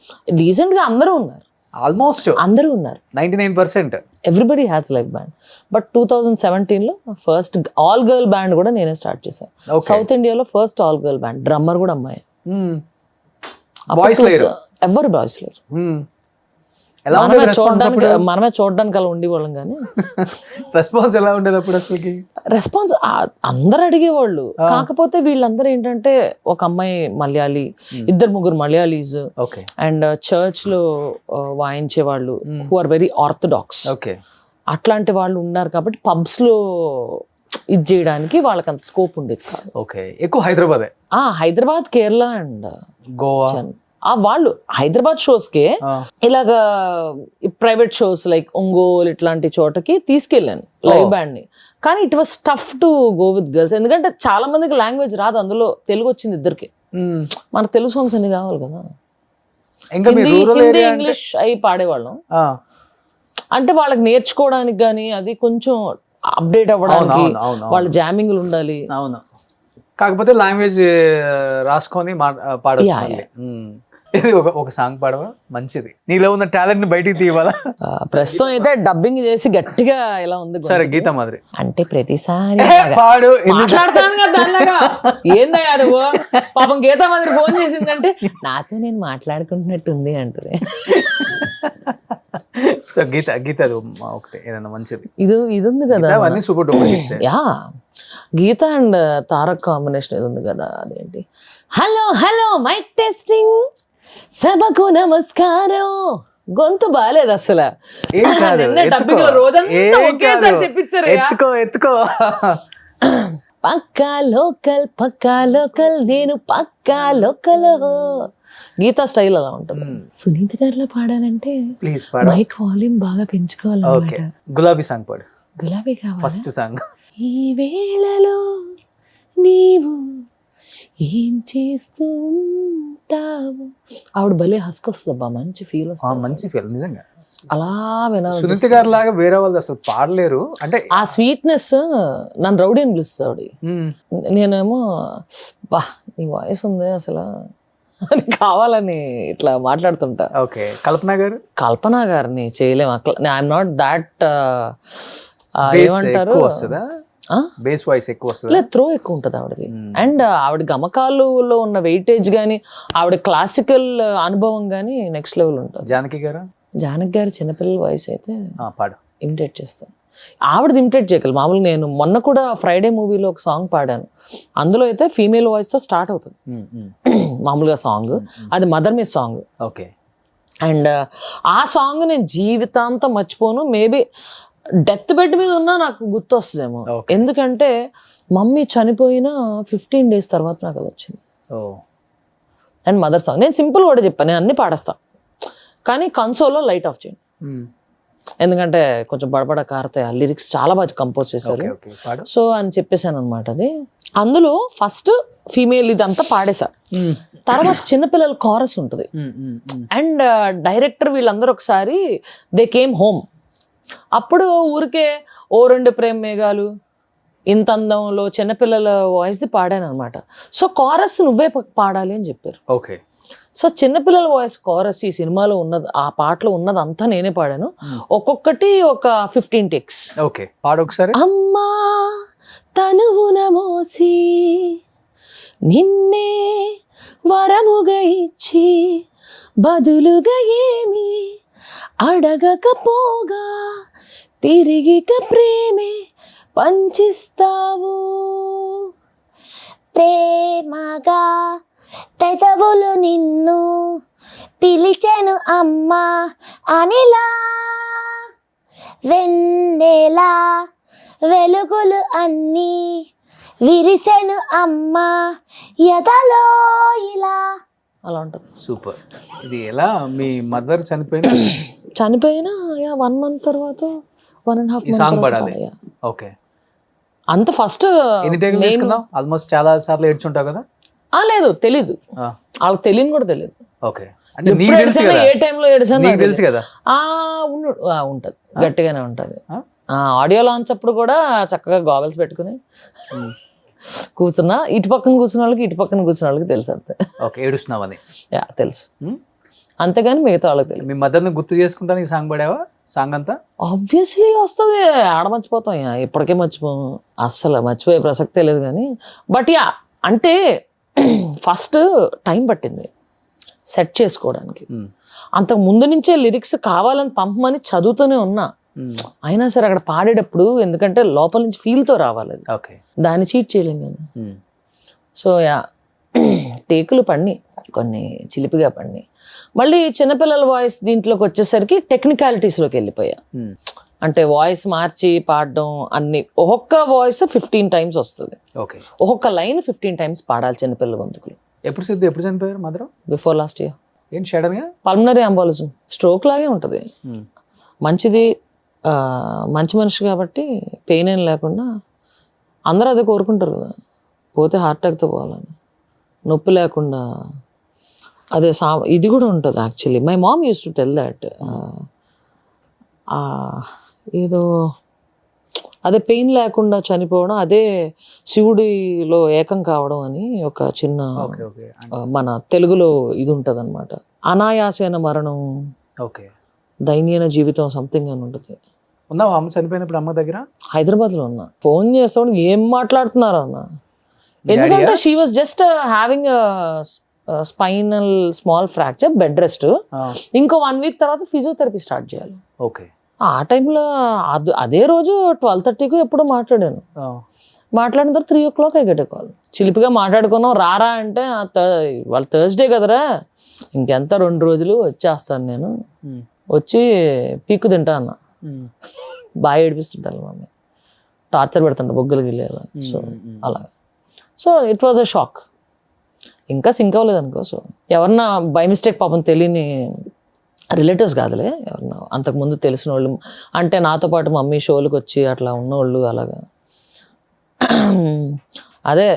రీసెంట్ గా అందరూ ఉన్నారు, ఆల్మోస్ట్ అందరూ ఉన్నారు, 99%. Everybody has live band. But 2017లో ఫస్ట్ ఆల్ గర్ల్ బ్యాండ్ కూడా నేనే స్టార్ట్ చేశాను. సౌత్ ఇండియాలో first all girl band, drummer కూడా అమ్మాయి, బాయ్స్ లేరు, ఎవరు బాయ్స్ లేరు. మనమే చూడడానికి అలా ఉండేవాళ్ళం కానీ రెస్పాన్స్ ఎలా ఉండేది అప్పుడు? అసలు రెస్పాన్స్ అందరు అడిగేవాళ్ళు, కాకపోతే వీళ్ళందరూ ఏంటంటే ఒక అమ్మాయి మలయాళీ, 2-3 మలయాళీస్, అండ్ చర్చ్ లో వాయించే వాళ్ళు హూ ఆర్ వెరీ ఆర్థడాక్స్, అట్లాంటి వాళ్ళు ఉన్నారు. కాబట్టి పబ్స్ లో ఇది చేయడానికి వాళ్ళకి అంత స్కోప్ ఉండేది కాదు. ఓకే, ఎక్కువ హైదరాబాదే. హైదరాబాద్, కేరళ అండ్ గోవా. వాళ్ళు హైదరాబాద్ షోస్కే ఇలాగా ప్రైవేట్ షోస్ లైక్ ఒంగోలు ఇట్లాంటి చోటకి తీసుకెళ్ళాను లైవ్ బ్యాండ్ ని. కానీ it was tough to go with girls, ఎందుకంటే చాలా మందికి లాంగ్వేజ్ రాదు, అందులో తెలుగు వచ్చింది ఇద్దరికి. మనకు తెలుగు సాంగ్స్ అన్ని కావాలి కదా, హిందీ ఇంగ్లీష్ అయి పాడేవాళ్ళం. అంటే వాళ్ళకి నేర్చుకోవడానికి కానీ అది కొంచెం అప్డేట్ అవ్వడానికి వాళ్ళ జామింగ్లు ఉండాలి. అవును, కాకపోతే లాంగ్వేజ్ రాసుకొని పాడవచ్చు. ఇది ఒక సాంగ్ పాడవా? మంచిది, నీలో ఉన్న టాలెంట్ ని బయటికి తీయాలా? ప్రస్తుతం అయితే డబ్బింగ్ చేసి గట్టిగా ఇలా ఉంది. సరే, గీతా మాదిరి అంటే ప్రతిసారి పాడు. ఏందయ్యా నువ్వు? పాపం గీతా మాదిరి ఫోన్ చేసిందంటే నాతో నేను మాట్లాడుకుంటున్నట్టుంది అంటది. సో గీత ఒకటి ఏదైనా మంచిది. ఇది ఉంది కదా, అవన్నీ super duper. Yeah, Geetha and Tarak combination ఇది ఉంది కదా, అదేంటి హలో హలో మైక్ టెస్టింగ్ సభకు నమస్కారం. గొంతు బాగాలేదు అసలు. రోజంతా ఒకేసారి చెప్పించారు. ఎత్తుకో పక్కా లోకల్ నేను పక్కా లోకల్. గీతా స్టైల్ అలా ఉంటుంది. సునీత గారిలో పాడాలంటే ప్లీజ్ మైక్ వాల్యూమ్ బాగా పెంచుకోవాలి. గులాబీ సాంగ్ పాడు. గులాబీ కావాలి ఫస్ట్ సాంగ్. ఈ వేళలో నీవు ఏం చేస్తూ ఉంటావు. ఆవిడ భలే హస్కొస్తుందబ్బా, మంచి ఫీల్ వస్తుంది. మంచి ఫీల్ నిజంగా. అలా వినాలి. సునీత గారి లాగా వేరే వాళ్ళు అసలు పాడలేరు. అంటే ఆ స్వీట్నెస్ నన్ను రౌడీ అని పిలుస్తాడు. నేనేమో బా నీ వాయిస్ ఉంది అసలు అని కావాలని ఇట్లా మాట్లాడుతుంటా. ఓకే, కల్పన గారిని చేయలేము అట్లా. ఐఎమ్ నాట్ దాట్ ఏమంటారు, బేస్ వాయిస్ ఎక్కువ వస్తుంది, లేదు త్రో ఎక్కువ ఉంటుంది ఆవిడది. అండ్ ఆవిడ గమకాలులో ఉన్న వెయిటేజ్ కానీ ఆవిడ క్లాసికల్ అనుభవం కానీ నెక్స్ట్ లెవెల్ ఉంటుంది. జానకి గారు చిన్నపిల్లల వాయిస్ అయితే పాడు, ఇమిటేట్ చేస్తాను. ఆవిడది ఇమిటేట్ చేయగలరు. మామూలుగా నేను మొన్న కూడా ఫ్రైడే మూవీలో ఒక సాంగ్ పాడాను, అందులో అయితే ఫీమేల్ వాయిస్ తో స్టార్ట్ అవుతుంది మామూలుగా సాంగ్. అది mother miss song. Okay, and ఆ సాంగ్ నేను జీవితాంతం మర్చిపోను. మేబీ డెత్ బెడ్ మీద ఉన్నా నాకు గుర్తు వస్తుందేమో, ఎందుకంటే మమ్మీ చనిపోయిన 15 days తర్వాత నాకు అది వచ్చింది. అండ్ మదర్ సాంగ్ నేను సింపుల్ కూడా చెప్పాను, నేను అన్ని పాడేస్తా, కానీ కన్సోల్లో లైట్ ఆఫ్ చేయండి, ఎందుకంటే కొంచెం బడబడ కారతాయి. ఆ లిరిక్స్ చాలా బాగా కంపోజ్ చేశారు. సో అని చెప్పేశాను అనమాట. అది అందులో ఫస్ట్ ఫీమేల్ ఇదంతా పాడేశా, తర్వాత చిన్నపిల్లల కారస్ ఉంటుంది. అండ్ డైరెక్టర్ వీళ్ళందరూ ఒకసారి దే కేమ్ హోమ్. అప్పుడు ఊరికే ఓ రెండు ప్రేమ మేఘాలు ఇంత అందంలో చిన్నపిల్లల వాయిస్ది పాడాను అనమాట. సో కారస్ నువ్వే పాడాలి అని చెప్పారు. ఓకే, సో చిన్నపిల్లల వాయిస్ కారస్ ఈ సినిమాలో ఉన్నది, ఆ పాటలో ఉన్నది అంతా నేనే పాడాను. ఒక్కొక్కటి ఒక 15 takes. ఓకే, పాడు ఒకసారి. అమ్మా తనువున మోసి నిన్నే వరముగా ఇచ్చి బదులుగా ఏమి అడగకపోగా తిరిగిక ప్రేమే పంచిస్తావు. ప్రేమగా పెదవులు నిన్ను పిలిచెను అమ్మా అనిలా, వెన్నెలా వెలుగులు అన్నీ విరిసెను అమ్మా ఎదలో ఇలా. అలా ఉంటుంది. సూపర్. ఇది ఎలా మీ మదర్ చనిపోయిన 1 month తర్వాత 1.5 months సాంగ్ పాడాలి. ఓకే, అంత ఫస్ట్ ఎన్ని టేకులు తీసుకున్నావు? ఆల్మోస్ట్ చాలా సార్లు ఏడ్చుంటావు కదా? లేదు, తెలీదు, వాళ్ళకి తెలియని కూడా తెలియదు. ఓకే, అంటే నీకు తెలుసు కదా ఏ టైంలో ఏడ్చాను నీకు తెలుసు కదా? ఉంటది, గట్టిగానే ఉంటది. ఆడియో లాంచ్ అప్పుడు కూడా చక్కగా గాగల్స్ పెట్టుకుని కూర్చున్నా, ఇటు పక్కన కూర్చున్న వాళ్ళకి ఇటు పక్కన కూర్చున్న వాళ్ళకి తెలుసు అంతే. ఓకే, ఏడుస్తున్నావని తెలుసు, అంతేగాని మిగతా వాళ్ళకి తెలియదు. మీ మదర్ని గుర్తు చేసుకుంటా ఈ సాంగ్ పాడావా? సాంగ్ అంతా ఆబ్వియస్లీ వస్తుంది, ఆడ మర్చిపోతాం, ఇప్పటికే మర్చిపోము, అస్సలు మర్చిపోయే ప్రసక్తే లేదు. కానీ బట్ అంటే ఫస్ట్ టైం పట్టింది సెట్ చేసుకోవడానికి. అంతకు ముందు నుంచే లిరిక్స్ కావాలని పంపమని చదువుతూనే ఉన్నా, అయినా సరే అక్కడ పాడేటప్పుడు ఎందుకంటే లోపల నుంచి ఫీల్తో రావాలి, దాన్ని చీట్ చేయలేం కదా. సో టేకులు పడినాయి, కొన్ని చిలిపిగా పడినాయి. మళ్ళీ చిన్నపిల్లల వాయిస్ దీంట్లోకి వచ్చేసరికి టెక్నికాలిటీస్లోకి వెళ్ళిపోయా. అంటే వాయిస్ మార్చి పాడడం అన్ని, ఒక్కొక్క వాయిస్ 15 times వస్తుంది, ఓకే. ఒక్కొక్క లైన్ 15 times పాడాలి చిన్నపిల్ల గొంతుకులు. ఎప్పుడు చనిపోయారు మదర్? Before last year. ఏంటి సడన్గా? పల్మనరీ అంబాలిజం, స్ట్రోక్ లాగే ఉంటుంది. మంచిది, మంచి మనిషి కాబట్టి పెయిన్ ఏం లేకుండా అందరూ అదే కోరుకుంటారు కదా, పోతే హార్ట్ అటాక్తో పోవాలని, నొప్పి లేకుండా. అదే ఇది కూడా ఉంటుంది actually. My mom use to tell that ఏదో అదే పెయిన్ లేకుండా చనిపోవడం అదే శివుడిలో ఏకం కావడం అని ఒక చిన్న మన తెలుగులో ఇది ఉంటుంది అనమాట. అనాయాసైన మరణం, ఓకే, దైన్యన జీవితం సంథింగ్ అని ఉంటుంది. ఉన్నావా అమ్మ చనిపోయినప్పుడు అమ్మ దగ్గర? హైదరాబాద్లో ఉన్నా. ఫోన్ చేస్తాడు, ఏం మాట్లాడుతున్నారు అన్న, ఎందుకంటే she was just having spinal small fracture, bed rest. ఇంకో 1 week తర్వాత ఫిజియోథెరపీ స్టార్ట్ చేయాలి. ఓకే. ఆ టైంలో అదే రోజు 12:30కు ఎప్పుడో మాట్లాడాను. మాట్లాడిన తర్వాత 3 o'clock I get a call. చిలిపిగా మాట్లాడుకున్నాం, రారా అంటే వాళ్ళు థర్స్డే కదరా, ఇంకెంత 2 రోజులు వచ్చేస్తాను నేను, వచ్చి పీక్కు తింటా అన్న. బాగా ఏడిపిస్తుంటాను మమ్మీ, టార్చర్ పెడుతుంటా బొగ్గలు గిల్లేలా. సో అలా, so it was a shock. ఇంకా సింక్ అవ్వలేదు అనుకో. సో ఎవరన్నా బై మిస్టేక్ పాపం తెలియని రిలేటివ్స్ కాదులే, ఎవరన్నా అంతకుముందు తెలిసిన వాళ్ళు, అంటే నాతో పాటు మమ్మీ షోలకు వచ్చి అట్లా ఉన్నోళ్ళు అలాగా. అదే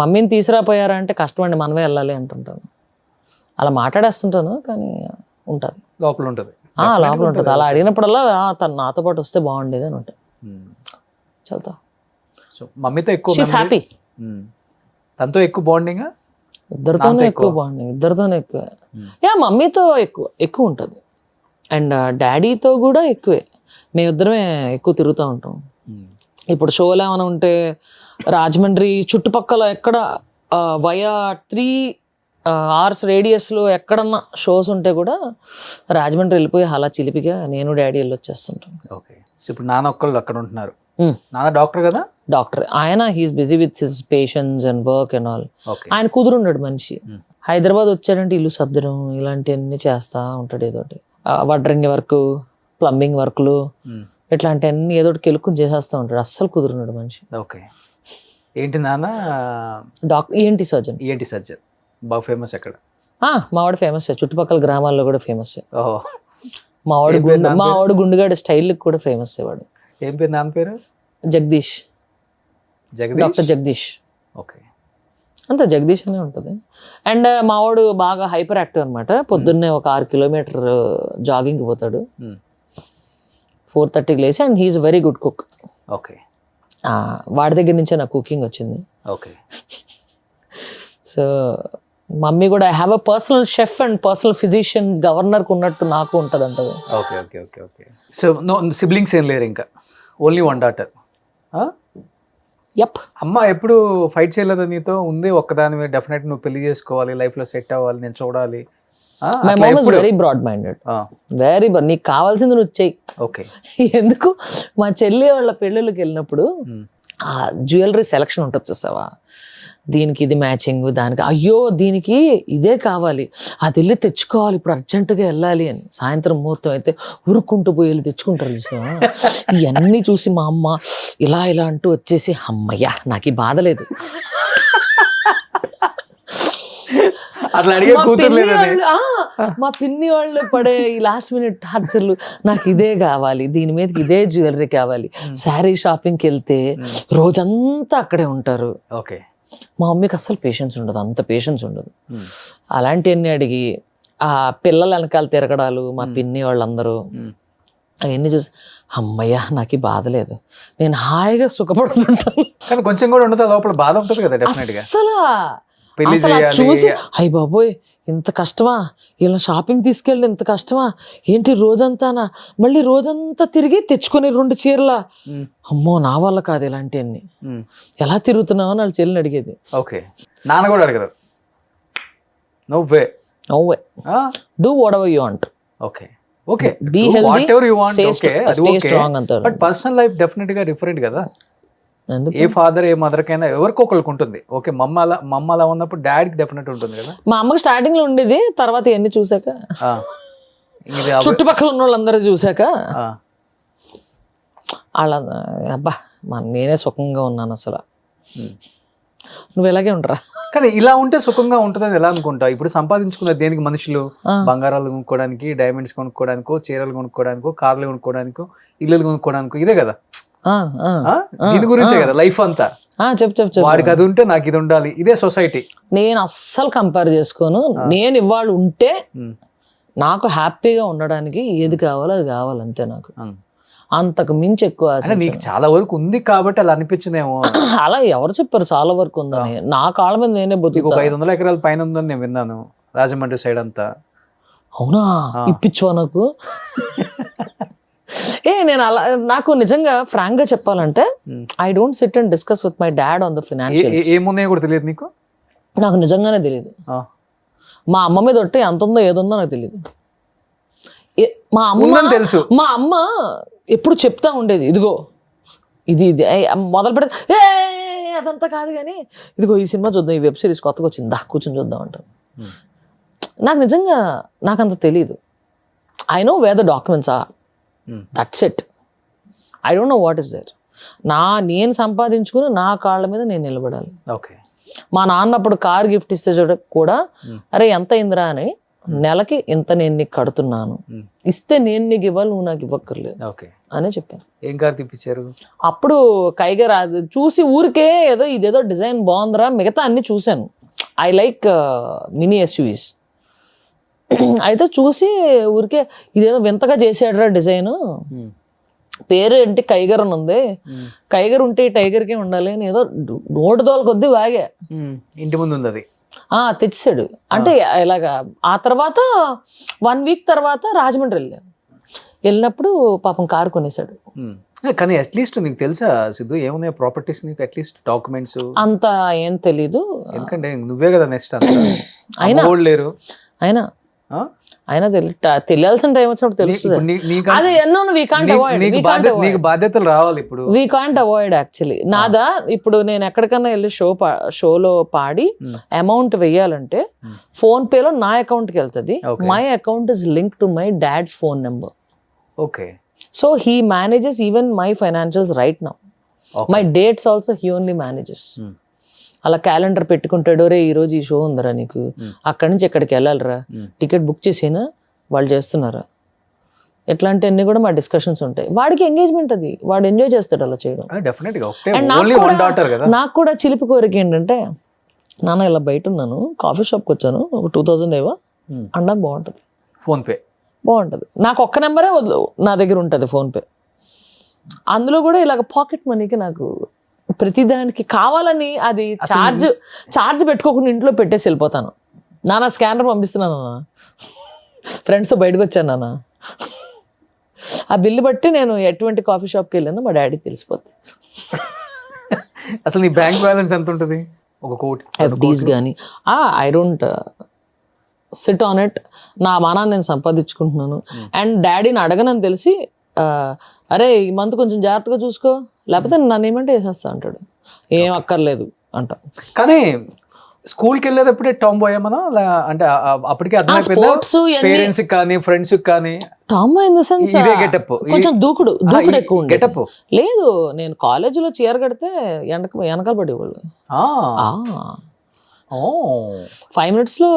మమ్మీని తీసుకురాపోయారంటే కష్టమండి, మనమే వెళ్ళాలి అంటుంటాను. అలా మాట్లాడేస్తుంటాను, కానీ ఉంటుంది లోపల ఉంటుంది, లోపల ఉంటుంది. అలా అడిగినప్పుడల్లా తను నాతో పాటు వస్తే బాగుండేది అని ఉంటుంది. చల్తా. సో మమ్మీతో ఎక్కువ హ్యాపీ, తనతో ఎక్కువ బాండింగ్, ఇద్దరితోనే ఎక్కువ బాండింగ్, ఇద్దరితోనే ఎక్కువ. మమ్మీతో ఎక్కువ ఉంటుంది, అండ్ డాడీతో కూడా ఎక్కువే. మేమిద్దరమే ఎక్కువ తిరుగుతూ ఉంటాం. ఇప్పుడు షోలు ఏమైనా ఉంటే రాజమండ్రి చుట్టుపక్కల ఎక్కడ వయా 3 hours రేడియస్లో ఎక్కడన్నా షోస్ ఉంటే కూడా రాజమండ్రి వెళ్ళిపోయి అలా చిలిపిగా నేను డాడీ వెళ్ళి వచ్చేస్తుంటాం. ఓకే. సో ఇప్పుడు నాన్న ఒక్కళ్ళు అక్కడ ఉంటున్నారు. నాన్న డాక్టర్ కదా? డాక్టర్ ఆయన. He's busy with his patients and work and all. ఆయన కుదురున్నాడు మనిషి. హైదరాబాద్ వచ్చాడంటే ఇల్లు సర్దడం ఇలాంటివన్నీ చేస్తా ఉంటాడు. ఏదోటి వడ్రంగి వర్క్, ప్లంబింగ్ వర్క్లు, ఇట్లాంటివన్నీ ఏదోటి కెలుక్కుని చేసేస్తూ ఉంటాడు. అస్సలు కుదురున్నాడు మనిషి. ఓకే. ఏంటి నాన్న? Doctor, ENT surgeon. ENT surgeon బాగా ఫేమస్ ఎక్కడ? మావాడు ఫేమస్, చుట్టుపక్కల గ్రామాల్లో కూడా ఫేమస్. ఓహో. మావాడు గుండుగాడు స్టైల్ కూడా ఫేమస్. వాడు ఏం పేరు? నాన్న పేరు? జగదీష్. డాక్టర్ జగదీష్. ఓకే. అంతే, జగదీష్ అనే ఉంటుంది. అండ్ మావాడు బాగా హైపర్ యాక్టివ్ అనమాట. పొద్దున్నే ఒక 6 kilometer జాగింగ్కి పోతాడు. 4:30కి లేచి. And he's very good cook. Okay. వాడి దగ్గర నుంచే నాకు కుకింగ్ వచ్చింది. ఓకే. సో మమ్మీ కూడా I have a personal chef and personal physician గవర్నర్కి ఉన్నట్టు నాకు ఉంటుంది అంటది. Okay okay okay okay. So no siblings ఏం లేరు ఇంకా? Only 1 daughter. యప్. అమ్మ ఎప్పుడు ఫైట్ చేయలేదు నీతో? ఉంది ఒక్కదాని డెఫినెట్ నువ్వు పెళ్లి చేసుకోవాలి, లైఫ్లో సెట్ అవ్వాలి, నేను చూడాలి. My mom is very broad minded. Very నీకు కావాల్సింది నువ్వు చెయ్యి. ఓకే. ఎందుకు మా చెల్లి వాళ్ళ పెళ్ళిళ్ళకి వెళ్ళినప్పుడు ఆ జ్యువెలరీ సెలక్షన్ ఉంటుంది చూసావా, దీనికి ఇది మ్యాచింగ్, దానికి అయ్యో దీనికి ఇదే కావాలి, అది వెళ్ళి తెచ్చుకోవాలి, ఇప్పుడు అర్జెంటుగా వెళ్ళాలి అని. సాయంత్రం ముహూర్తం అయితే ఉరుక్కుంటూ పోయి వెళ్ళి తెచ్చుకుంటారు చూసావా. ఇవన్నీ చూసి మా అమ్మ ఇలా అంటూ వచ్చేసి, అమ్మయ్యా నాకు ఈ బాధ లేదు. మా పిన్ని వాళ్ళు పడే ఈ లాస్ట్ మినిట్ టార్చర్లు, నాకు ఇదే కావాలి, దీని మీదకి ఇదే జ్యువెలరీ కావాలి. శారీ షాపింగ్కి వెళ్తే రోజంతా అక్కడే ఉంటారు. ఓకే. మా మమ్మీకి అస్సలు పేషెన్స్ ఉండదు, అంత పేషెన్స్ ఉండదు. అలాంటివన్నీ అడిగి ఆ పిల్లల వెనకాల తిరగడాలు, మా పిన్ని వాళ్ళందరూ అవన్నీ చూసి అమ్మయ్య నాకు ఈ బాధ లేదు, నేను హాయిగా సుఖపడుతుంటాను. కానీ కొంచెం కూడా ఉండదు లోపల, బాధ ఉంటుంది కదా డెఫినెట్గా. అసలు చూసి అయ్య బాబోయ్ ఇంత కష్టమా, ఇలా షాపింగ్ తీసుకెళ్ళి ఇంత కష్టమా ఏంటి రోజంతానా, మళ్ళీ రోజంతా తిరిగి తెచ్చుకొని 2 చీరలా, అమ్మో నా వల్ల కాదు ఇలాంటివన్నీ, ఎలా తిరుగుతున్నావు అని వాళ్ళ చెల్లిని అడిగేది. ఓకే. నాన్న కూడా అడగరు? No way. Do whatever you want. Okay okay. Be healthy, whatever you want. Okay, stay strong అంటారు. బట్ పర్సనల్ లైఫ్ డెఫినెట్ గా డిఫరెంట్ కదా. ఎందుకు? ఏ ఫాదర్ ఏ మదర్ కైనా ఎవరికొకరికి ఉంటుంది. ఓకే, మమ్మ అలా ఉన్నప్పుడు డాడీకి డెఫినెట్ ఉంటుంది కదా. మా అమ్మకి స్టార్టింగ్ లో ఉండేది, తర్వాత ఇవన్నీ చూసాక, చుట్టుపక్కల ఉన్న వాళ్ళందరూ చూసాక వాళ్ళ అబ్బా నేనే సుఖంగా ఉన్నాను అసలు. నువ్వు ఇలాగే ఉండరా? కానీ ఇలా ఉంటే సుఖంగా ఉంటుందని ఎలా అనుకుంటావు? ఇప్పుడు సంపాదించుకున్నది దేనికి? మనుషులు బంగారాలు కొనుక్కోవడానికి, డైమండ్స్ కొనుక్కోవడానికో, చీరలు కొనుక్కోవడానికో, కార్లు కొనుక్కోవడానికో, ఇల్లులు కొనుక్కోవడానికో, ఇదే కదా. దీని గురించే కదా లైఫ్ అంతా. చెప్పు. వాడికి అది ఉంటే నాకు ఇది ఉండాలి, ఇదే సొసైటీ. నేను అస్సలు కంపేర్ చేసుకోను. నేను ఇవాళ ఉంటే నాకు హ్యాపీగా ఉండడానికి ఏది కావాలో అది కావాలి అంతే. నాకు అంతకు మించి ఎక్కువ నీకు చాలా వరకు ఉంది కాబట్టి అలా అనిపించిందేమో. అలా ఎవరు చెప్పారు చాలా వరకు ఉందని? నా కాళ్ళ మీద నేనే బతుకు. 500 ఎకరాల పైన ఉందని నేను విన్నాను రాజమండ్రి సైడ్ అంతా. అవునా? ఇప్పించువా నాకు? నేను అలా, నాకు నిజంగా ఫ్రాంక్ గా చెప్పాలంటే I don't SIT and discuss with my dad on the financial. ఏమున్నాయో కూడా తెలియదు నీకు? నాకు నిజంగానే తెలియదు. మా అమ్మ మీద ఒట్టి ఎంత ఉందో ఏదుందో నాకు తెలియదు. మా అమ్మ తెలుసు. మా అమ్మ ఎప్పుడు చెప్తా ఉండేది, ఇదిగో ఇది మొదలు పెడితే అదంతా కాదు కానీ ఇదిగో ఈ సినిమా చూద్దాం, ఈ వెబ్ సిరీస్ కొత్తగా వచ్చింది, దా కూర్చొని చూద్దాం అంటారు. నాకు నిజంగా నాకంత తెలీదు. I know where the documents are, that's it. I don't know what is there. నేను సంపాదించుకుని నా కాళ్ళ మీద నేను నిలబడాలి. ఓకే. మా నాన్న అప్పుడు కార్ గిఫ్ట్ ఇస్తే చూడ కూడా, అరే ఎంత అయిందిరా అని, నెలకి ఇంత నేను నీకు కడుతున్నాను, ఇస్తే నేను నీకు ఇవ్వాలి, నువ్వు నాకు ఇవ్వక్కర్లేదు అనే చెప్పాను. ఏం కార్ తిప్పించారు అప్పుడు? కైగర్ చూసి ఊరికే ఏదో ఇదేదో డిజైన్ బాగుందిరా, మిగతా అన్ని చూశాను. I like mini SUVs. అయితే చూసి ఊరికే ఇదేదో వింతగా చేసాడురా డిజైన్, పేరు ఏంటి కైగర్ అని ఉంది, కైగర్ ఉంటే ఈ టైగర్కే ఉండాలి అని ఏదో నోటు దోల కొద్దీ వాగా. ఇంటి ముందు ఉంది అది. తెచ్చాడు. అంటే ఇలాగా. ఆ తర్వాత 1 వీక్ తర్వాత రాజమండ్రి వెళ్ళినప్పుడు పాపం కారు కొనేసాడు. కానీ అట్లీస్ట్ నీకు తెలుసా సిద్ధు ఏమున్నాయి ప్రాపర్టీస్ నీకు? అట్లీస్ట్ డాక్యుమెంట్స్ అంత ఏం తెలీదు. ఎందుకంటే నువ్వే కదా నెక్స్ట్. అయినా లేరు అయినా తెలియాల్సిన టైం వచ్చినప్పుడు తెలుస్తుంది. అదే ఎన్నో నీకు బాధ్యతలు రావాలి ఇప్పుడు. We can't avoid actually. నాదా ఇప్పుడు నేను ఎక్కడికన్నా వెళ్ళి షోలో పాడి అమౌంట్ వెయ్యాలంటే ఫోన్ పేలో నా అకౌంట్ కి వెళ్తుంది. My account is link to my dad's phone number. Okay. So he manages even my financials right now. My dates also he only manages. అలా క్యాలెండర్ పెట్టుకుంటాడు, రే ఈరోజు ఈ షో ఉందరా నీకు, అక్కడి నుంచి ఎక్కడికి వెళ్ళాలరా, టికెట్ బుక్ చేసేనా, వాళ్ళు చేస్తున్నారా, ఇట్లాంటివన్నీ కూడా మా డిస్కషన్స్ ఉంటాయి. వాడికి ఎంగేజ్మెంట్, అది వాడు ఎంజాయ్ చేస్తాడు అలా చేయడం. నాకు కూడా చిలిపి కోరిక ఏంటంటే, నాన్న ఇలా బయట ఉన్నాను, కాఫీ షాప్కి వచ్చాను, ఒక 2000 ఏవో అన్నా బాగుంటుంది, ఫోన్పే బాగుంటుంది. నాకు ఒక్క నెంబరే నా దగ్గర ఉంటుంది ఫోన్పే. అందులో కూడా ఇలాగ పాకెట్ మనీకి నాకు ప్రతిదానికి కావాలని అది ఛార్జ్ పెట్టుకోకుండా ఇంట్లో పెట్టేసి వెళ్ళిపోతాను. నాన్న స్కానర్ పంపిస్తున్నాను, ఫ్రెండ్స్తో బయటకు వచ్చాను నాన్న, ఆ బిల్లు బట్టి నేను ఎటువంటి కాఫీ షాప్కి వెళ్ళానో మా డాడీకి తెలిసిపోతుంది. అసలు నీ బ్యాంక్ బ్యాలెన్స్ ఎంత ఉంటుంది? 1 కోటి FDs కానీ. I don't SIT on it. నా మానాన్ని నేను సంపాదించుకుంటున్నాను. అండ్ డాడీని అడగనని తెలిసి, అరే ఈ మంత్ కొంచెం జాగ్రత్తగా చూసుకో, లేకపోతే నన్ను ఏమంటే వేసేస్తా అంటాడు. ఏం అక్కర్లేదు అంట. కానీ స్కూల్కి వెళ్ళేటప్పుడే టామ్ బాయ్ ఏమన్నా అంటే అప్పటికే పేరెంట్స్ కానీ ఫ్రెండ్స్ కానీ Tom boy in the sense కొంచెం దూకుడు ఎక్కువ గెటప్ లేదు. నేను కాలేజీలో చీర కడితే వెనకాల పడేవాళ్ళు. 5 minutes లో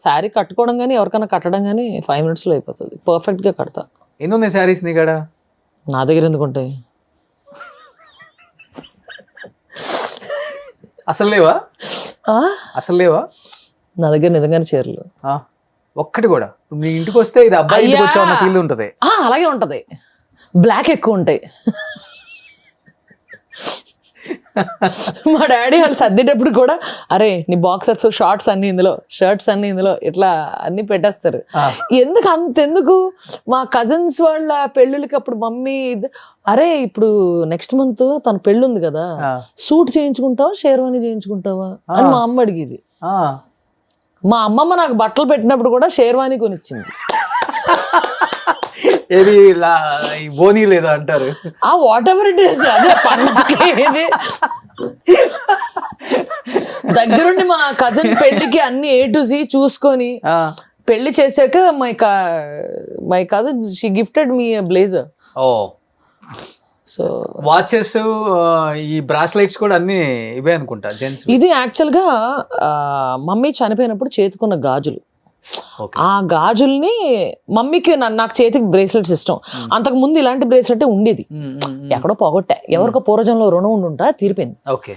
శారీ కట్టుకోవడం కానీ ఎవరికైనా కట్టడం కానీ 5 minutes లో అయిపోతుంది. పర్ఫెక్ట్ గా కడతా. ఎన్ని ఉన్నాయి శారీస్ నీ కాడ? నా దగ్గర ఎందుకు ఉంటాయి? అసలు లేవా? అసలు లేవా నా దగ్గర నిజంగానే చీరలు? ఒక్కటి కూడా. నీ ఇంటికి వస్తే ఇది అబ్బాయి ఇంటికి వచ్చావు అన్న ఫీల్ ఉంటుంది. అలాగే ఉంటది. బ్లాక్ ఎక్కువ ఉంటాయి. మా డాడీ వాళ్ళు సర్దేటప్పుడు కూడా, అరే నీ బాక్సర్స్ షార్ట్స్ అన్ని ఇందులో, షర్ట్స్ అన్ని ఇందులో, ఇట్లా అన్ని పెట్టేస్తారు. ఎందుకు అంతెందుకు? మా కజిన్స్ వాళ్ళ పెళ్ళిళ్ళకి అప్పుడు మమ్మీ, అరే ఇప్పుడు నెక్స్ట్ మంత్ తన పెళ్ళి ఉంది కదా, సూట్ చేయించుకుంటావా షేర్వాణి చేయించుకుంటావా అని మా అమ్మ అడిగేది. మా అమ్మమ్మ నాకు బట్టలు పెట్టినప్పుడు కూడా షేర్వాణి కొనిచ్చింది. ఏది బోనీ లేదా అంటారు, వాట్ ఎవర్ ఇట్ ఈస్. అదే పండగ దగ్గరుండి మా కజిన్ పెళ్లికి అన్ని A to Z చూసుకొని పెళ్లి చేశాక my cousin she gifted me blazer. So watches ఈ బ్రాస్లెట్స్ కూడా అన్ని ఇవే అనుకుంటా జెంట్స్. ఇది యాక్చువల్గా మమ్మీ చనిపోయినప్పుడు చేతికున్న గాజులు. ఓకే. ఆ గాజుల్ని మమ్మీకి నాకు చేతికి బ్రేస్లెట్స్ ఇష్టం. అంతకు ముందు ఇలాంటి బ్రేస్లెట్ ఉండేది, ఎక్కడో పోగొట్టా. ఎవరికో పూర్వజంలో రుణం ఉండుంటా, తీరిపోయింది. ఓకే.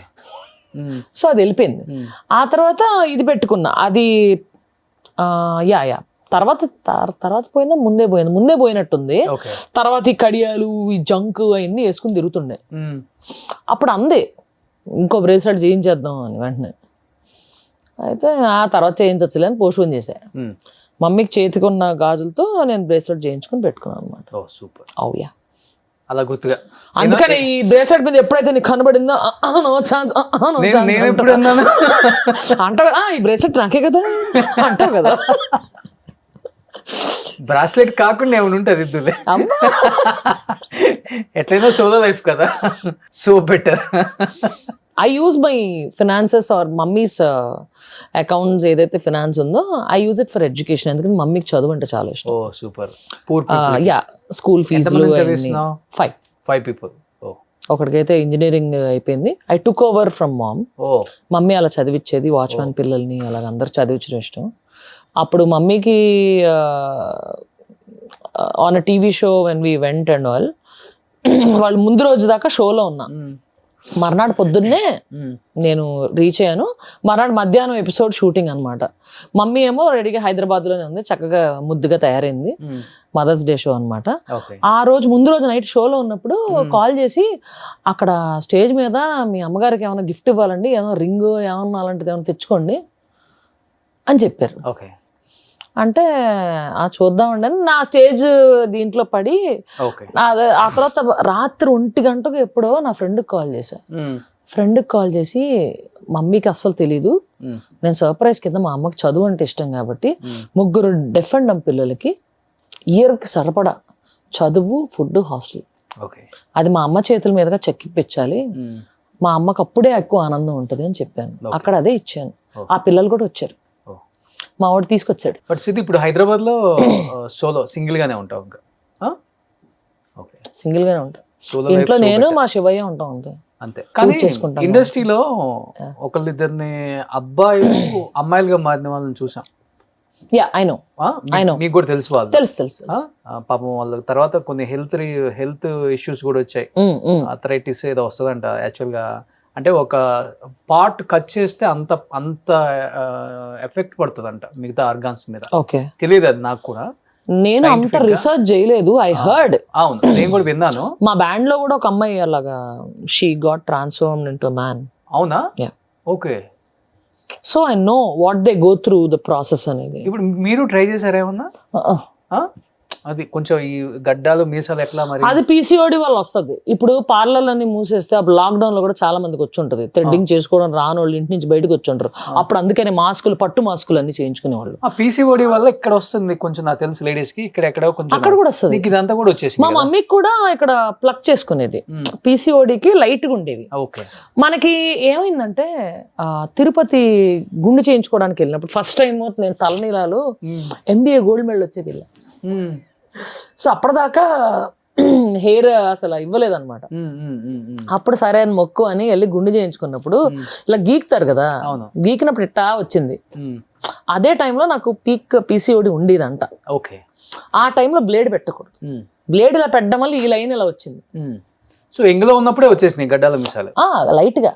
సో అది వెళ్ళిపోయింది. ఆ తర్వాత ఇది పెట్టుకున్నా, అది యా తర్వాత పోయిందా, ముందే పోయినట్టుంది. ఓకే. తర్వాత ఈ కడియాలు, ఈ జంక్ అవన్నీ వేసుకుని తిరుగుతుండే. అప్పుడు అందే ఇంకో బ్రేస్లెట్ చేయించేద్దాం అని వెంటనే. అయితే ఆ తర్వాత చేయించచ్చులే అని పోస్ట్పోన్ చేశా. మమ్మీకి చేతికున్న గాజులతో నేను బ్రేస్లెట్ చేయించుకుని పెట్టుకున్నాను అనమాట. ఓ సూపర్. అవుయా, అలా గుర్తుగా. అందుకని ఈ బ్రేస్లెట్ మీద ఎప్పుడైతే నీకు కనబడిందో నో ఛాన్స్ అంటావు కదా, ఈ బ్రేస్లెట్ నాకే కదా అంటావు కదా. బ్రాస్లెట్ కాకుండా ఏమైనా ఉంటుంది ఇద్దులే, ఎట్లయినా సోలో లైఫ్ కదా, so better. I use my finances or mummy's accounts, ఏదైతే ఫినాన్స్ ఉందో I use it for education. ఎందుకంటే మమ్మీకి చదువు అంటే చాలా ఇష్టం. Oh super. Poor yeah, school ఫీజులు 5 people. ఓ, ఒకటికైతే ఇంజనీరింగ్ అయిపోయింది. I took over from mom. Oh, mummy అలా చదివించేది, వాచ్మెన్ పిల్లల్ని అలాగ అందరు చదివించడం ఇష్టం. అప్పుడు మమ్మీకి on a TV show when we went and all, వాళ్ళు ముందు రోజు దాకా షోలో ఉన్నా. మర్నాడు పొద్దున్నే నేను రీచ్ అయ్యాను. మర్నాడు మధ్యాహ్నం ఎపిసోడ్ షూటింగ్ అనమాట. మమ్మీ ఏమో రెడీగా హైదరాబాద్లోనే ఉంది, చక్కగా ముద్దుగా తయారైంది. మదర్స్ డే షో అనమాట. ఆ రోజు ముందు రోజు నైట్ షోలో ఉన్నప్పుడు కాల్ చేసి, అక్కడ స్టేజ్ మీద మీ అమ్మగారికి ఏమైనా గిఫ్ట్ ఇవ్వాలండి, ఏమైనా రింగ్ ఏమన్నా అలాంటిది ఏమైనా తెచ్చుకోండి అని చెప్పారు. ఓకే. అంటే చూద్దామండి అని నా స్టేజ్ దీంట్లో పడి, ఆ తర్వాత రాత్రి 1 గంటకు ఎప్పుడో నా ఫ్రెండ్కి కాల్ చేశా. ఫ్రెండ్కి కాల్ చేసి, మమ్మీకి అస్సలు తెలీదు, నేను సర్ప్రైజ్ కింద మా అమ్మకి చదువు అంటే ఇష్టం కాబట్టి 3 డెఫ్ అండ్ డమ్ పిల్లలకి ఇయర్కి సరిపడా చదువు, ఫుడ్, హాస్టల్, అది మా అమ్మ చేతుల మీదుగా చెక్కిపించాలి, మా అమ్మకి అప్పుడే ఎక్కువ ఆనందం ఉంటుంది అని చెప్పాను. అక్కడ అదే ఇచ్చాను. ఆ పిల్లలు కూడా వచ్చారు, మా వాడు తీసుకొచ్చాడు. బట్ సిద్ధి ఇప్పుడు హైదరాబాద్ లో సోలో సింగిల్ గానే ఉంటావు ఇంకా? సింగిల్ గానే ఉంటా. ఇంట్లో నేను మా శివయ్య ఉంటాం అంతే. అంతే. కానీ ఇండస్ట్రీలో ఒకళ్ళిద్దరిని అబ్బాయిలు అమ్మాయిలుగా మారిన వాళ్ళని చూసాం. Yeah, I know. మీకు కూడా తెలుసు వాళ్ళు? తెలుసు. పాపం వాళ్ళ తర్వాత కొన్ని హెల్త్ ఇష్యూస్ కూడా వచ్చాయి. ఆర్థరైటిస్ ఏదో వస్తుందంట. యాక్చువల్ గా అంటే ఒక పార్ట్ కట్ చేస్తే అంత ఎఫెక్ట్ పడుతుందంట మిగతా ఆర్గాన్స్ మీద. ఓకే, తెలియదు అది నాకు కూడా. నేను అంత రీసెర్చ్ చేయలేదు, ఐ హర్డ్. అవును, నేను కూడా విన్నాను. మా బ్యాండ్ లో కూడా ఒక అమ్మాయి అలాగా she got transformed into man. అవునా? Okay. So I know what they go through the process అనేది. ఇప్పుడు మీరు ట్రై చేశారేమన్నా? అది కొంచెం ఈ గడ్డాలు మీసాలు ఎట్లా మరి? అది పీసీఓడి వల్ల వస్తుంది. ఇప్పుడు పార్లర్లన్నీ మూసేస్తే అప్పుడు లాక్డౌన్ లో కూడా చాలా మందికి వచ్చి ఉంటుంది, థ్రెడ్డింగ్ చేసుకోవడం రాని వాళ్ళు ఇంటి నుంచి బయటకు వచ్చి ఉంటారు. అప్పుడు అందుకని మాస్కులు, పట్టు మాస్కులు అన్ని చేయించుకునేవాళ్ళు. ఆ పీసీఓడి వల్ల ఇక్కడ వస్తుంది కొంచెం, నాకు తెలుసు లేడీస్ కి ఇక్కడ ఎక్కడో కొంచెం అక్కడ కూడా వస్తుంది. ఇదంతా కూడా వచ్చేసి మా మమ్మీకి కూడా ఇక్కడ ప్లగ్ చేసుకునేది, పీసీఓడికి లైట్ గా ఉండేవి. మనకి ఏమైందంటే తిరుపతి గుండు చేయించుకోవడానికి వెళ్ళినప్పుడు ఫస్ట్ టైం నేను తలనీలాలు MBA గోల్డ్ మెడల్ వచ్చేది ఇలా. సో అప్పటిదాకా హెయిర్ అసలు ఇవ్వలేదన్నమాట. అప్పుడు సరే అని మొక్కు అని వెళ్ళి గుండు చేయించుకున్నప్పుడు ఇలా గీకుతారు కదా, గీకినప్పుడు ఇట్టా వచ్చింది. అదే టైంలో నాకు పీసీఓడి ఉండేదంట. ఆ టైంలో బ్లేడ్ పెట్టకూడదు, బ్లేడ్ ఇలా పెట్టడం వల్ల ఈ లైన్ ఇలా వచ్చింది. సో ఎంగులో ఉన్నప్పుడే వచ్చేసినాయి గడ్డాల మిసాలు లైట్ గా.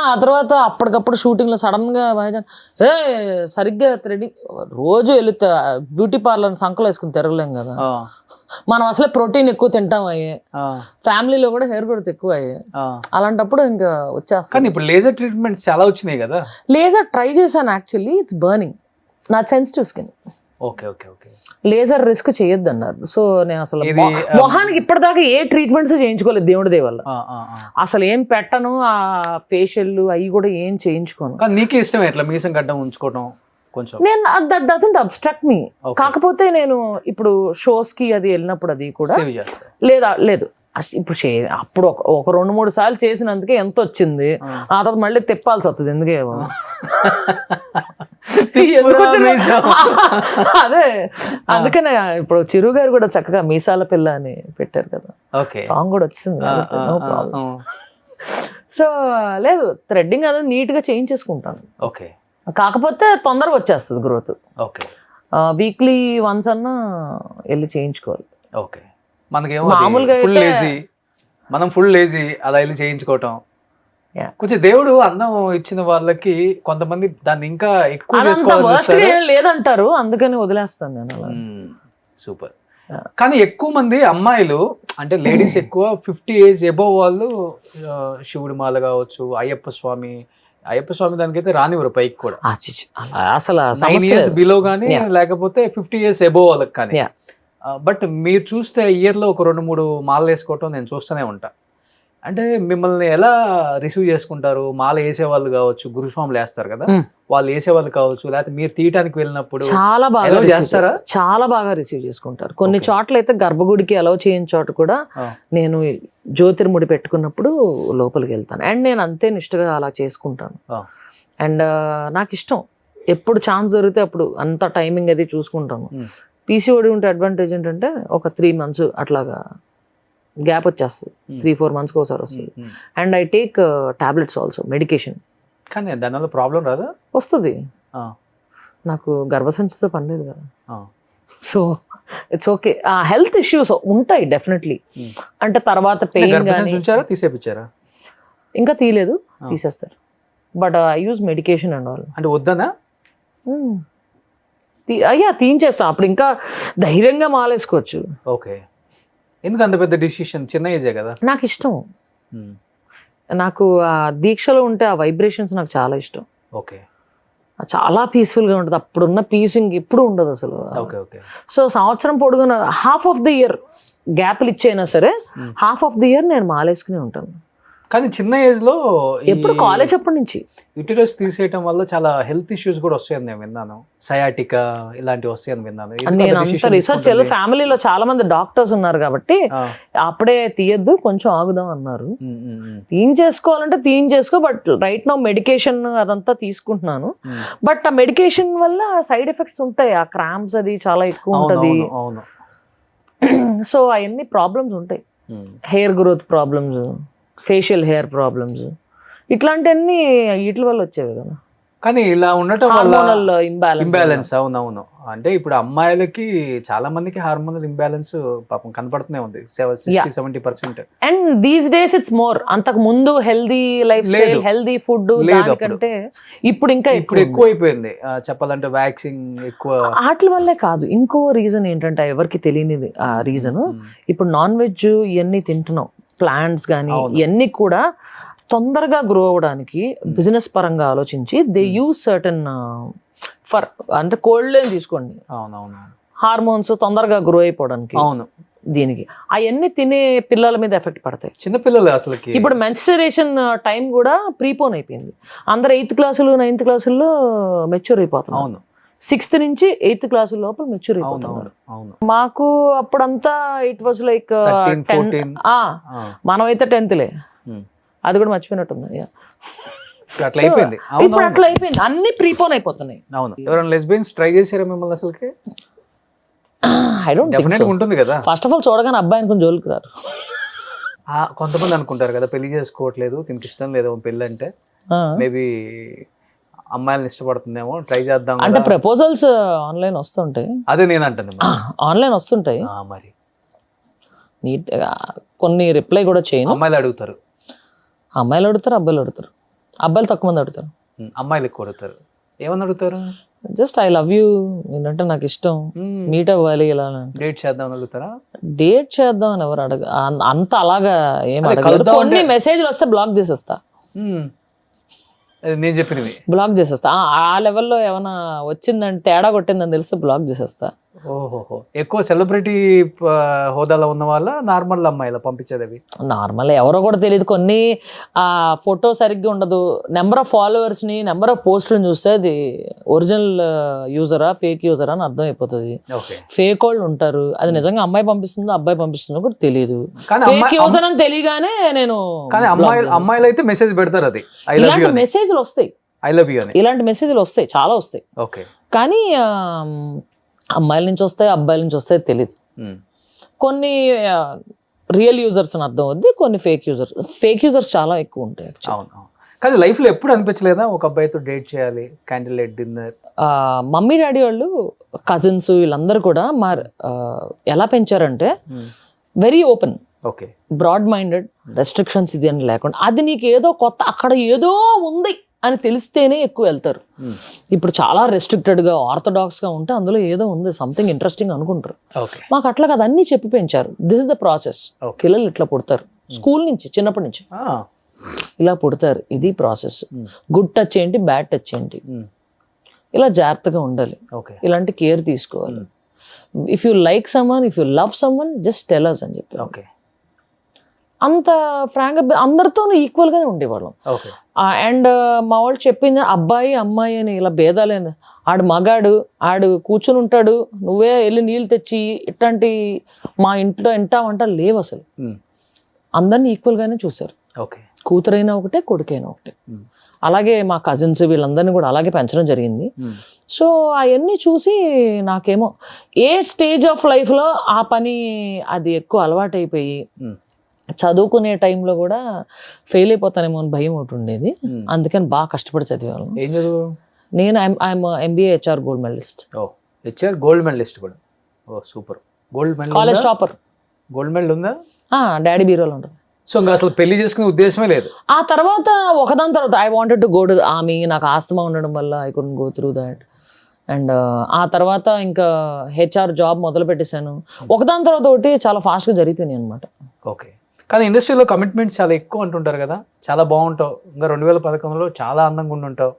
ఆ తర్వాత అప్పటికప్పుడు షూటింగ్ లో సడన్ గా సరిగ్గా థ్రెడింగ్, రోజు వెళ్ళి బ్యూటీ పార్లర్ సంకలు వేసుకుని తిరగలేం కదా మనం. అసలే ప్రోటీన్ ఎక్కువ తింటాం అయ్యే, ఫ్యామిలీలో కూడా హెయిర్ గ్రోత్ ఎక్కువ అయ్యే. అలాంటప్పుడు ఇంకా వచ్చేస్తాను. కానీ ఇప్పుడు లేజర్ ట్రీట్మెంట్ చాలా వచ్చినాయి కదా. లేజర్ ట్రై చేశాను, యాక్చువల్లీ ఇట్స్ బర్నింగ్. నా సెన్సిటివ్ స్కిన్. లేజర్ రిస్క్ చేయొద్దు అన్నారు. సో నేను అసలు మొహానికి ఇప్పటిదాకా ఏ ట్రీట్మెంట్స్ చేయించుకోలేదు దేవుడి దయ వల్ల. అసలు ఏం పెట్టను, ఆ ఫేషియల్ అవి కూడా ఏం చేయించుకోను. నీకే ఇష్టం ఎట్లా మీసం గడ్డం ఉంచుకోవడం కొంచెం? నేను దట్ డజంట్ అబ్స్ట్రాక్ట్ మీ. కాకపోతే నేను ఇప్పుడు షోస్ కి అది వెళ్ళినప్పుడు అది కూడా లేదు ఇప్పుడు అప్పుడు ఒక 2-3 సార్లు చేసినందుకే ఎంత వచ్చింది, ఆ తర్వాత మళ్ళీ తిప్పాల్సి వస్తుంది. ఎందుకే అదే అందుకనే ఇప్పుడు చిరు గారు కూడా చక్కగా మీసాల పిల్ల అని పెట్టారు కదా. ఓకే. సాంగ్ కూడా వచ్చింది నో ప్రాబ్లం. సో లేదు, థ్రెడ్డింగ్ అనేది నీట్ గా చేయించేసుకుంటాను. ఓకే కాకపోతే తొందరగా వచ్చేస్తుంది గ్రోత్. ఓకే వీక్లీ వన్స్ అన్నా వెళ్ళి చేయించుకోవాలి. ఓకే. మనకేమో మామూలుగా ఫుల్ అయితే- లేజీ, మనం ఫుల్ లేజీ అలా వెళ్ళి చేయించుకోవటం. Yeah. కొంచెం దేవుడు అన్నం ఇచ్చిన వాళ్ళకి కొంతమంది దాన్ని ఇంకా ఎక్కువ అదంతా చేసుకోవాలని worst గా చూస్తారు. ఏం లేదంటారు, అందుకని వదిలేస్తాను నేను అలా. సూపర్. Yeah. కానీ ఎక్కువ మంది అమ్మాయిలు అంటే లేడీస్ ఎక్కువ 50 ఏజ్ ఎబోవ్ వాళ్ళు శివుడి మాల కావచ్చు, అయ్యప్ప స్వామి దానికైతే రానివ్వరు పైకి కూడా. అలా అసలు 9 ఇయర్స్ బిలో కానీ Yeah. లేకపోతే 50 ఇయర్స్ ఎబోవ్ వాళ్ళకి కానీ. Yeah. బట్ మీరు చూస్తే ఇయర్లో ఒక 2-3 మాలలు వేసుకోవటం నేను చూస్తూనే ఉంటా. అంటే మిమ్మల్ని ఎలా రిసీవ్ చేసుకుంటారు? మాల వేసేవాళ్ళు కావచ్చు, గురుస్వాములు వేస్తారు కదా, వాళ్ళు వేసేవాళ్ళు కావచ్చు, లేకపోతే మీరు తీయటానికి వెళ్ళినప్పుడు చాలా బాగా allow receive చేస్తారా? చాలా బాగా రిసీవ్ చేసుకుంటారు. కొన్ని Okay. చోట్ల అయితే గర్భగుడికి అలౌ చేయని చోట కూడా నేను జ్యోతిర్ముడి పెట్టుకున్నప్పుడు లోపలికి వెళ్తాను. అండ్ నేను అంతే నిష్ఠగా అలా చేసుకుంటాను. Oh. అండ్ నాకు ఇష్టం, ఎప్పుడు ఛాన్స్ దొరికితే అప్పుడు అంత టైమింగ్ అది చూసుకుంటాను. పీసీఓడి ఉంటే అడ్వాంటేజ్ ఏంటంటే ఒక 3 months అట్లాగా గ్యాప్ వచ్చేస్తుంది, 3-4 months ఒకసారి వస్తుంది. And I take tablets also, medication. కానీ దానివల్ల ప్రాబ్లం రాదా? వస్తుంది, Ah. నాకు గర్భసంచితో పని లేదు కదా. Ah. So it's okay. Health issues ఉంటాయి డెఫినెట్లీ. అంటే తర్వాత పెయిన్ కానీ ఉంచారా, తీసేపిచ్చారా? ఇంకా తీయలేదు, Ah. తీసేస్తారు. But I use medication and all. అంటే వద్దనా? అయ్యా తీయించేస్తాం, అప్పుడు ఇంకా ధైర్యంగా మాలేసుకోవచ్చు. ఓకే. ఎందుకు అంత పెద్ద డిసిషన్? చిన్న ఏజే కదా. నాకు ఇష్టం, నాకు ఆ దీక్షలో ఉంటే ఆ వైబ్రేషన్స్ నాకు చాలా ఇష్టం. ఓకే చాలా పీస్ఫుల్గా ఉంటుంది. అప్పుడున్న పీస్ ఇంక ఇప్పుడు ఉండదు అసలు. Okay okay. సో సంవత్సరం పొడుగున హాఫ్ ఆఫ్ ది ఇయర్ గ్యాప్లు ఇచ్చైనా సరే హాఫ్ ఆఫ్ ది ఇయర్ నేను మాలేసుకుని ఉంటాను. కానీ చిన్న ఏజ్ లో ఎప్పుడు కాలేజ్ అప్పటి నుంచి యూటిరస్ తీసేయటం వల్ల చాలా హెల్త్ ఇష్యూస్ కూడా వస్తాయని నేను విన్నాను. సయాటికా ఇలాంటివి వస్తాయని విన్నాను. నేను అంత రీసెర్చ్ ఫ్యామిలీలో చాలా మంది డాక్టర్స్ ఉన్నారు కాబట్టి అప్పుడే తీయద్దు, కొంచెం ఆగుదాం అన్నారు. తీయించేసుకోవాలంటే తీయించేసుకో, బట్ రైట్ నౌ మెడికేషన్ అదంతా తీసుకుంటున్నాను. బట్ ఆ మెడికేషన్ వల్ల సైడ్ ఎఫెక్ట్స్ ఉంటాయి, ఆ క్రాంప్స్ అది చాలా ఎక్కువ ఉంటది. అవును. సో అవన్నీ ప్రాబ్లమ్స్ ఉంటాయి, hair growth problems, facial hair problems, ఇట్లాంటివన్నీ వీటి వల్ల వచ్చేవి కదా. కానీ ఇలా ఉండటం వల్ల హార్మోనల్ ఇంబ్యాలెన్స్. అవునవును. అంటే ఇప్పుడు అమ్మాయిలకి చాలా మందికి హార్మోనల్ ఇంబ్యాలెన్స్ పాపం కనపడుతూనే ఉంది, 60-70%. And these days it's more. అంతకు ముందు healthy life style, healthy food, దానికంటే ఇప్పుడు ఇంకా ఇప్పుడు ఎక్కువ అయిపోయింది చెప్పాలంటే. వ్యాక్సిన్ ఎక్కువ. వాటి వల్లే కాదు, ఇంకో రీజన్ ఏంటంటే ఎవరికి తెలియనిది ఆ రీజన్. ఇప్పుడు నాన్ వెజ్ ఇవన్నీ తింటున్నాం, ప్లాంట్స్ కానీ ఇవన్నీ కూడా తొందరగా గ్రో అవ్వడానికి బిజినెస్ పరంగా ఆలోచించి దే యూజ్ సర్టన్ ఫర్, అంటే కోల్డ్ తీసుకోండి, అవునవును, హార్మోన్స్ తొందరగా గ్రో అయిపోవడానికి. అవును. దీనికి అవన్నీ తినే పిల్లల మీద ఎఫెక్ట్ పడతాయి. చిన్నపిల్లలు అసలుకి ఇప్పుడు మెన్స్టరేషన్ టైం కూడా ప్రీపోన్ అయిపోయింది. అందరు 8th క్లాసులు 9th క్లాసుల్లో మెచ్యూర్ అయిపోతున్నారు. అవును. 6th నుంచి 8th క్లాసు లోపల మెచ్యూర్ అయిపోతున్నారు. మాకు అప్పుడంతా ఇట్ వాజ్ లైక్ 13-14. మనమైతే 10thలే, అది కూడా మర్చిపోయినట్టుంది. అట్లా అయిపోయింది. ఇప్పుడు అట్లా అయిపోయింది, అన్ని ప్రీపోన్ అయిపోతున్నాయి. అవును. ఎవరైనా లెస్బియన్స్ ట్రై చేశారా మిమ్మల్ని అసలుకి? I don't think so. ఉంటుంది కదా. ఫస్ట్ ఆఫ్ ఆల్ చూడగానే అబ్బాయి అనుకుని జోలికి రారు. కొంతమంది అనుకుంటారు కదా పెళ్లి చేసుకోవట్లేదు, దీనికి ఇష్టం లేదు పెళ్లి అంటే, మేబీ అమ్మాయిలను ఇష్టపడుతుందేమో, ట్రై చేద్దాం అంటే ప్రపోజల్స్ ఆన్లైన్ వస్తుంటాయి. అదే నేను అంటాను, ఆన్లైన్ వస్తుంటాయి. మరి నీట్ కొన్ని రిప్లై కూడా చేయను. అమ్మాయిలు అడుగుతారు, అమ్మాయిలు అడుగుతారు, అబ్బాయిలు అడుగుతారు. అబ్బాయిలు తక్కువ మంది అడుగుతారు, అమ్మాయిలు ఎక్కువ అడుగుతారు. ఏమని అడుగుతారు? జస్ట్ ఐ లవ్ యూ, ఏంటంటే నాకు ఇష్టం, మీట్ అవ్వాలి, ఇలా డేట్ చేద్దాం అడుగుతారా? డేట్ చేద్దాం అని ఎవరు అంత అలాగా ఏం అడగరు. కొన్ని మెసేజ్లు వస్తే బ్లాక్ చేసేస్తా, నేను చెప్పినవి బ్లాక్ చేసేస్తా. ఆ లెవెల్లో ఏమైనా వచ్చిందంటే తేడా కొట్టిందని తెలిస్తే బ్లాక్ చేసేస్తా. ఓహోహో. ఎక్కువ సెలబ్రిటీ హోదాలో ఉన్న వాళ్ళ నార్మల్ అమ్మాయిలా పంపించేది అవి? నార్మల్ ఎవరో కూడా తెలియదు. కొన్ని ఆ ఫోటో సరిగ్గా ఉండదు, నెంబర్ ఆఫ్ ఫాలోవర్స్ ని, నెంబర్ ఆఫ్ పోస్టులను చూస్తే అది ఒరిజినల్ యూజరా ఫేక్ యూజరా అని అర్థం అయిపోతుంది. ఫేక్ వాళ్ళు ఉంటారు, అది నిజంగా అమ్మాయి పంపిస్తుందో అబ్బాయి పంపిస్తుందో కూడా తెలియదు. ఫేక్ యూజర్ అని తెలియగానే నేను. కానీ అమ్మాయిలు అయితే మెసేజ్ పెడతారు, అది ఇలాంటి మెసేజ్లు వస్తాయి, ఐ లవ్ యూ అని. ఇలాంటి మెసేజ్లు వస్తాయి, చాలా వస్తాయి. ఓకే. కానీ అమ్మాయిల నుంచి వస్తాయి, అబ్బాయిల నుంచి వస్తాయి తెలియదు. కొన్ని రియల్ యూజర్స్ అని అర్థం అవుద్ది, కొన్ని ఫేక్ యూజర్స్ చాలా ఎక్కువ ఉంటాయి actually. అవును అవును. కానీ లైఫ్లో ఎప్పుడు అనిపించలేదా ఒక అబ్బాయితో డేట్ చేయాలి, candle light dinner? Mummy daddy వాళ్ళు కజిన్స్ వీళ్ళందరూ కూడా ఎలా పెంచారంటే very open, okay, broad minded, restrictions ఇది అని లేకుండా, అది నీకు ఏదో కొత్త అక్కడ ఏదో ఉంది అని తెలిస్తేనే ఎక్కువ వెళ్తారు. ఇప్పుడు చాలా రెస్ట్రిక్టెడ్గా ఆర్థడాక్స్గా ఉంటే అందులో ఏదో ఉంది, సంథింగ్ ఇంట్రెస్టింగ్ అనుకుంటారు. ఓకే, మాకు అట్లా కాదు, అన్నీ చెప్పి పెంచారు. This is the process. Okay. పిల్లలు ఇట్లా పుడతారు స్కూల్ నుంచి, చిన్నప్పటి నుంచి ఇలా పుడతారు, ఇది ప్రాసెస్. గుడ్ టచ్ ఏంటి, బ్యాడ్ టచ్ ఏంటి, ఇలా జాగ్రత్తగా ఉండాలి, ఓకే, ఇలాంటి కేర్ తీసుకోవాలి. If you like someone, if you love someone, just tell us అని చెప్పి ఓకే, అంత ఫ్రాంక్గా అందరితోనూ ఈక్వల్గానే ఉండేవాళ్ళం. ఓకే. అండ్ మా వాళ్ళు చెప్పింది అబ్బాయి అమ్మాయి అని ఇలా భేదాలేదు. ఆడు మగాడు, ఆడు కూర్చుని ఉంటాడు, నువ్వే వెళ్ళి నీళ్ళు తెచ్చి ఇట్లాంటి మా ఇంట్లో ఎంటా వంట లేవు అసలు. అందరినీ ఈక్వల్గానే చూశారు. ఓకే, కూతురైనా ఒకటే, కొడుకైనా ఒకటే. అలాగే మా కజిన్స్ వీళ్ళందరినీ కూడా అలాగే పెంచడం జరిగింది. సో అవన్నీ చూసి నాకేమో ఏ స్టేజ్ ఆఫ్ లైఫ్లో ఆ పని అది ఎక్కువ అలవాటైపోయి చదువుకునే టైంలో కూడా ఫెయిల్ అయిపోతానేమో అని భయం ఒకటి ఉండేది. అందుకని బాగా కష్టపడి చదివాను. ఏం చదువు? నేను I'm MBA HR gold medalist. Oh, HR gold medalist కూడా. Oh super. Gold medal, college topper. Gold medal ఉందా? డాడీ బీరోలో ఉంటుంది. సో ఇంకా అసలు పెళ్లి చేసుకునే ఉద్దేశమే లేదు. ఆ తర్వాత ఒకదాని తర్వాత I wanted to go to army. నాకు ఆస్తమా ఉండడం వల్ల I couldn't go through that. And ఆ తర్వాత ఇంకా HR జాబ్ మొదలు పెట్టేశాను. ఒకదాని తర్వాత ఒకటి చాలా ఫాస్ట్గా జరిగిపోయినాయి అనమాట. ఓకే. కానీ ఇండస్ట్రీలో కమిట్మెంట్స్ చాలా ఎక్కువ అంటుంటారు కదా, చాలా బాగుంటావు, ఇంకా 2011లో చాలా అందంగా ఉండుంటావు.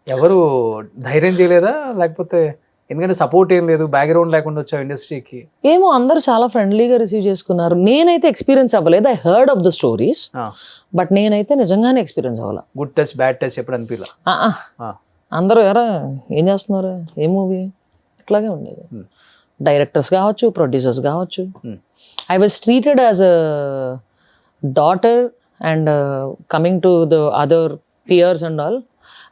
ఎవరు ధైర్యం చేయలేదా? లేకపోతే ఎందుకంటే సపోర్ట్ ఏం లేదు, బ్యాక్గ్రౌండ్ లేకుండా వచ్చావు ఇండస్ట్రీకి? ఏమో అందరూ చాలా ఫ్రెండ్లీగా రిసీవ్ చేసుకున్నారు. నేనైతే ఎక్స్పీరియన్స్ అవ్వలేదు. I heard of the stories, but నేనైతే నిజంగానే ఎక్స్పీరియన్స్ అవ్వాలి. గుడ్ టచ్ బ్యాడ్ టచ్ ఎప్పుడు అనిపించలా? అందరూ ఎరా ఏం చేస్తున్నారు, ఏ మూవీ, ఇట్లాగే ఉండేది. డైరెక్టర్స్ కావచ్చు, ప్రొడ్యూసర్స్ కావచ్చు. I was treated as a daughter and coming to the other peers and all,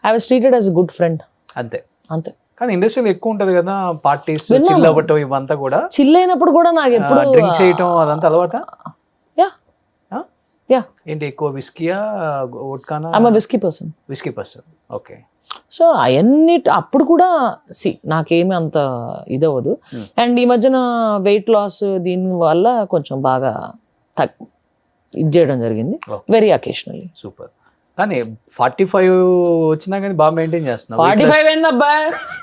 I was treated as a good friend. అంతే అంతే. కానీ ఇండస్ట్రీలో ఎక్కువ ఉంటది కదా పార్టీస్, చిల్ అవ్వటం, ఇవంతా కూడా. చిల్ అయినప్పుడు కూడా నాకు ఎప్పుడు డ్రింక్ చేయటం అదంతా అలవాటా? యా. ఏంటి ఎక్కువ విస్కీయా, వోడ్కానా? I'm a whisky person. Whisky person, okay. So అవన్నీ అప్పుడు కూడా నాకేమి అంత ఇదవ్వదు. అండ్ ఈ మధ్యన వెయిట్ లాస్ దీని వల్ల కొంచెం బాగా ఇది చేయడం జరిగింది, వెరీ అకేషనల్లీ. సూపర్. కానీ 45 వచ్చినా కానీ బాగా మెయింటైన్ చేస్తున్నావు. 45 ఏంది అబ్బా,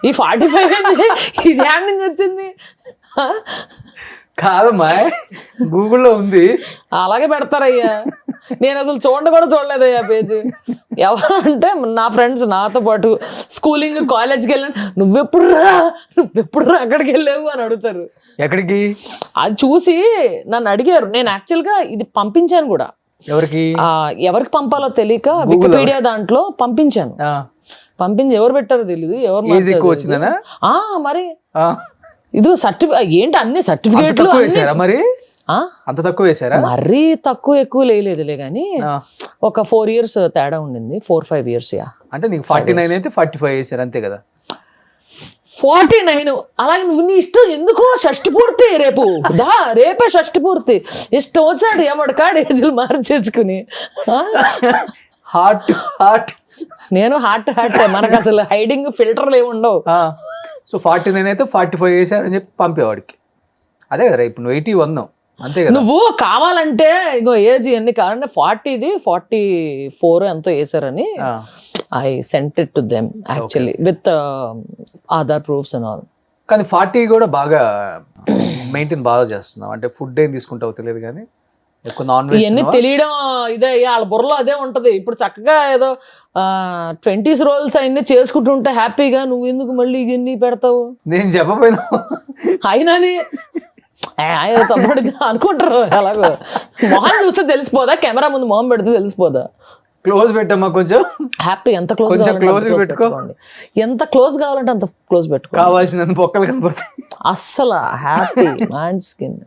ఈ 45 ఏంది, ఇది హ్యాండ్ నుంచి వచ్చింది? కాదమ్మా, గూగుల్లో ఉంది. అలాగే పెడతారయ్యా, నేను అసలు కూడా చూడలేదయ్యా పేజ్. ఎవరంటే నా ఫ్రెండ్స్ నాతో పాటు స్కూలింగ్ కాలేజ్కి వెళ్ళాను, నువ్వెప్పుడు రా అక్కడికి వెళ్ళావు అని అడుగుతారు. ఎక్కడికి? అది చూసి నన్ను అడిగారు. నేను యాక్చువల్గా ఇది పంపించాను కూడా. ఎవరికి పంపాలో తెలియక వికీపీడియా దాంట్లో పంపించాను. పంపించి ఎవరు పెట్టారో తెలియదు, ఎవరు మరి ఇది ఏంటి అన్ని సర్టిఫికేట్లు మరి అంత తక్కువ వేసారా? మరీ తక్కువ ఎక్కువ లేదులే కానీ ఒక 4 years తేడా ఉండింది, 4-5 years. అంటే నీకు 49 అయితే 45 వేసారు అంతే కదా? 49. అలాగే నువ్వు నీ ఇష్టం, ఎందుకో షష్టి పూర్తి రేపు రేపే షష్టి పూర్తి, ఇష్టం వచ్చాడు ఎవడు కాడు ఏజులు మార్చేసుకుని. నేను హార్ట్ మనకు అసలు హైడింగ్ ఫిల్టర్లు ఏమి ఉండవు. సో 49 అయితే 45 వేసారు అని చెప్పి పంపేవాడికి. అదే కదా, ఇప్పుడు నువ్వు 81 అంతే కదా? నువ్వు కావాలంటే ఇంకో ఏజ్ ఎన్ని కావాలంటే 40ది 44 ఎంతో వేసారని I sent it to them actually with Aadhaar proofs and all. కానీ 40 కూడా బాగా మెయింటైన్ బాగా చేస్తున్నావు. అంటే ఫుడ్ ఏం తీసుకుంటావో తెలియదు కానీ ఎక్కువ నాన్ వెజ్ ఇవన్నీ తెలియడం ఇదే, వాళ్ళ బుర్రలో అదే ఉంటది. ఇప్పుడు చక్కగా ఏదో 20s రోల్స్ అవన్నీ చేసుకుంటుంటే హ్యాపీగా, నువ్వు ఎందుకు మళ్ళీ ఇవన్నీ పెడతావు? నేను చెప్పపోయినా అయినాని తమ్ముడు అనుకుంటారు. అలాగో మొహం చూస్తే తెలిసిపోదా, కెమెరా ముందు మొహం పెడితే తెలిసిపోదా? క్లోజ్ పెట్టమ్మా కొంచెం, హ్యాపీ. ఎంత క్లోజ్ పెట్టుకోండి, ఎంత క్లోజ్ కావాలంటే అంత క్లోజ్ పెట్టుకో. కావాల్సిన పొక్కలు కనపడతాయి అస్సలు హ్యాపీ మ్యాన్ స్కిన్.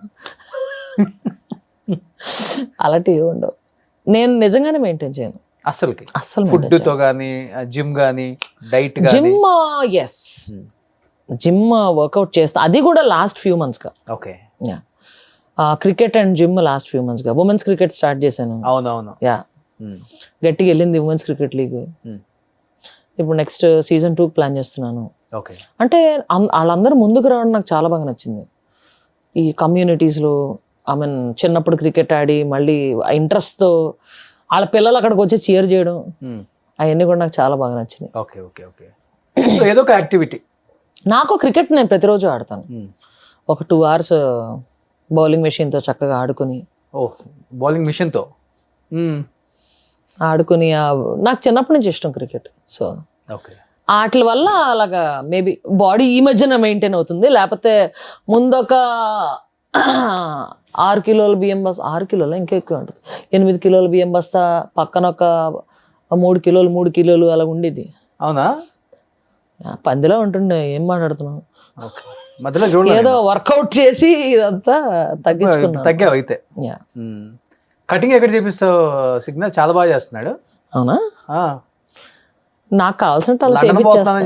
అలాంటివి ఉండవు. నేను నిజంగానే మెయింటైన్ చేయను అస్సలు. ఫుడ్ తో గానీ, జిమ్ గానీ, డైట్ జిమ్ జిమ్ వర్కౌట్ చేస్తా, అది కూడా లాస్ట్ few months గా. Okay. Cricket and gym last few మంత్స్గా. ఉమెన్స్ క్రికెట్ స్టార్ట్ చేశాను. అవునవును. యా, గట్టిగా వెళ్ళింది ఉమెన్స్ క్రికెట్ లీగ్. ఇప్పుడు నెక్స్ట్ సీజన్ 2 ప్లాన్ చేస్తున్నాను. ఓకే. అంటే వాళ్ళందరూ ముందుకు రావడం నాకు చాలా బాగా నచ్చింది. ఈ కమ్యూనిటీస్లో చిన్నప్పుడు క్రికెట్ ఆడి మళ్ళీ ఆ ఇంట్రెస్ట్తో వాళ్ళ పిల్లలు అక్కడికి వచ్చి చీర్ చేయడం, అవన్నీ కూడా నాకు చాలా బాగా నచ్చినాయి. Okay okay okay. సో ఏదో ఒక యాక్టివిటీ. నాకు క్రికెట్ నేను ప్రతిరోజు ఆడతాను. ఒక 2 hours బౌలింగ్ మెషిన్తో చక్కగా ఆడుకుని. ఓ, బౌలింగ్ మిషన్తో ఆడుకుని నాకు చిన్నప్పటి నుంచి ఇష్టం క్రికెట్. సో ఓకే, వాటి వల్ల అలాగా మేబీ బాడీ ఈ మధ్యన మెయింటైన్ అవుతుంది. లేకపోతే ముందొక 6 కిలోల బియ్యం బస్తా, 6 కిలోల ఇంకా ఎక్కువ ఉంటుంది, 8 కిలోల బియ్యం బస్తా, పక్కన ఒక 3 కిలోలు అలా ఉండేది. అవునా? పందిలో ఉంటుండే. ఏం మాట్లాడుతున్నావు? ఓకే, మధ్యలో చూడలేదు. ఏదో వర్కౌట్ చేసి ఇదంతా తగ్గించుకున్నా. తగ్గావు అయితే. కటింగ్ ఎక్కడ చేపిస్తావు? సిగ్నల్ చాలా బాగా చేస్తున్నాడు. అవునా? నాకు కావాల్సిన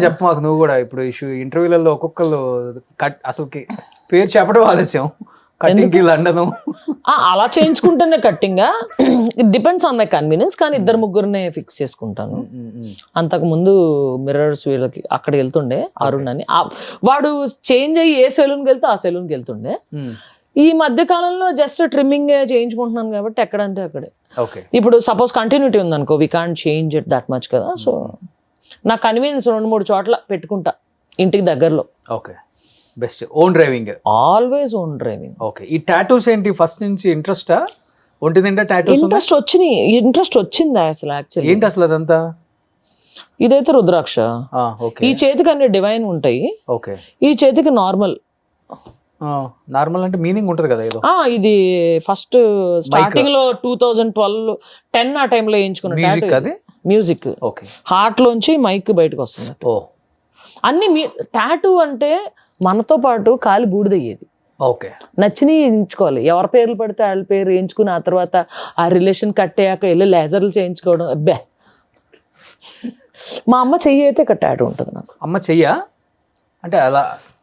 చెప్పు మాకు నువ్వు కూడా. ఇప్పుడు ఇంటర్వ్యూలలో ఒక్కొక్కరు అసలుకి పేరు చెప్పడం ఆలస్యం. కటింగ్ లండన్ అలా చేయించుకుంటేనే cutting. It depends on my convenience. కానీ 2-3 ఫిక్స్ చేసుకుంటాను. అంతకు ముందు మిర్రర్స్ వీళ్ళకి అక్కడ వెళ్తుండే అరుణ్ అని. వాడు చేంజ్ అయ్యి ఏ సెలూన్కి వెళ్తే ఆ సెలూన్కి వెళ్తుండే. ఈ మధ్య కాలంలో జస్ట్ ట్రిమ్మింగ్ చేయించుకుంటున్నాను కాబట్టి ఎక్కడంటే అక్కడే. ఇప్పుడు సపోజ్ కంటిన్యూటీ ఉందనుకో, we can't change it that much కదా. సో నా కన్వీనియన్స్ 2-3 చోట్ల పెట్టుకుంటా ఇంటికి దగ్గరలో. Okay, best. Own driving, always own driving. Okay. ఈ టాటూస్ ఏంటి ఫస్ట్ నుంచి ఇంట్రెస్టా? ఒంటి నిండా టాటూస్ ఇంట్రెస్ట్ వచ్చింది అసలు. యాక్చువల్లీ ఏంటి అసలు అదంతా? ఇదైతే రుద్రాక్ష. ఈ చేతికి అన్ని డివైన్ ఉంటాయి. ఓకే. ఈ చేతికి నార్మల్. నార్మల్ అంటే మీనింగ్ ఉంటది కదా ఏదో. ఇది ఫస్ట్ స్టార్టింగ్ లో 2012-10 ఆ టైంలో వేయించుకున్న మ్యూజిక్. ఓకే. హార్ట్ లోంచి మైక్ బయటకు వస్తుంది. ఓ, అన్ని టాటూ అంటే మనతో పాటు కాలి బూడిదయ్యేది. ఓకే. నచ్చినవి ఎంచుకోవాలి. ఎవరి పేర్లు పడితే వాళ్ళ పేరు వేయించుకుని ఆ తర్వాత ఆ రిలేషన్ కట్టేయాక వెళ్ళి లేజర్లు చేయించుకోవడం. అబ్బే, మా అమ్మ చెయ్యి అయితే ఇక్కడ టాటూ ఉంటుంది నాకు. అమ్మ చెయ్యా? అంటే అలా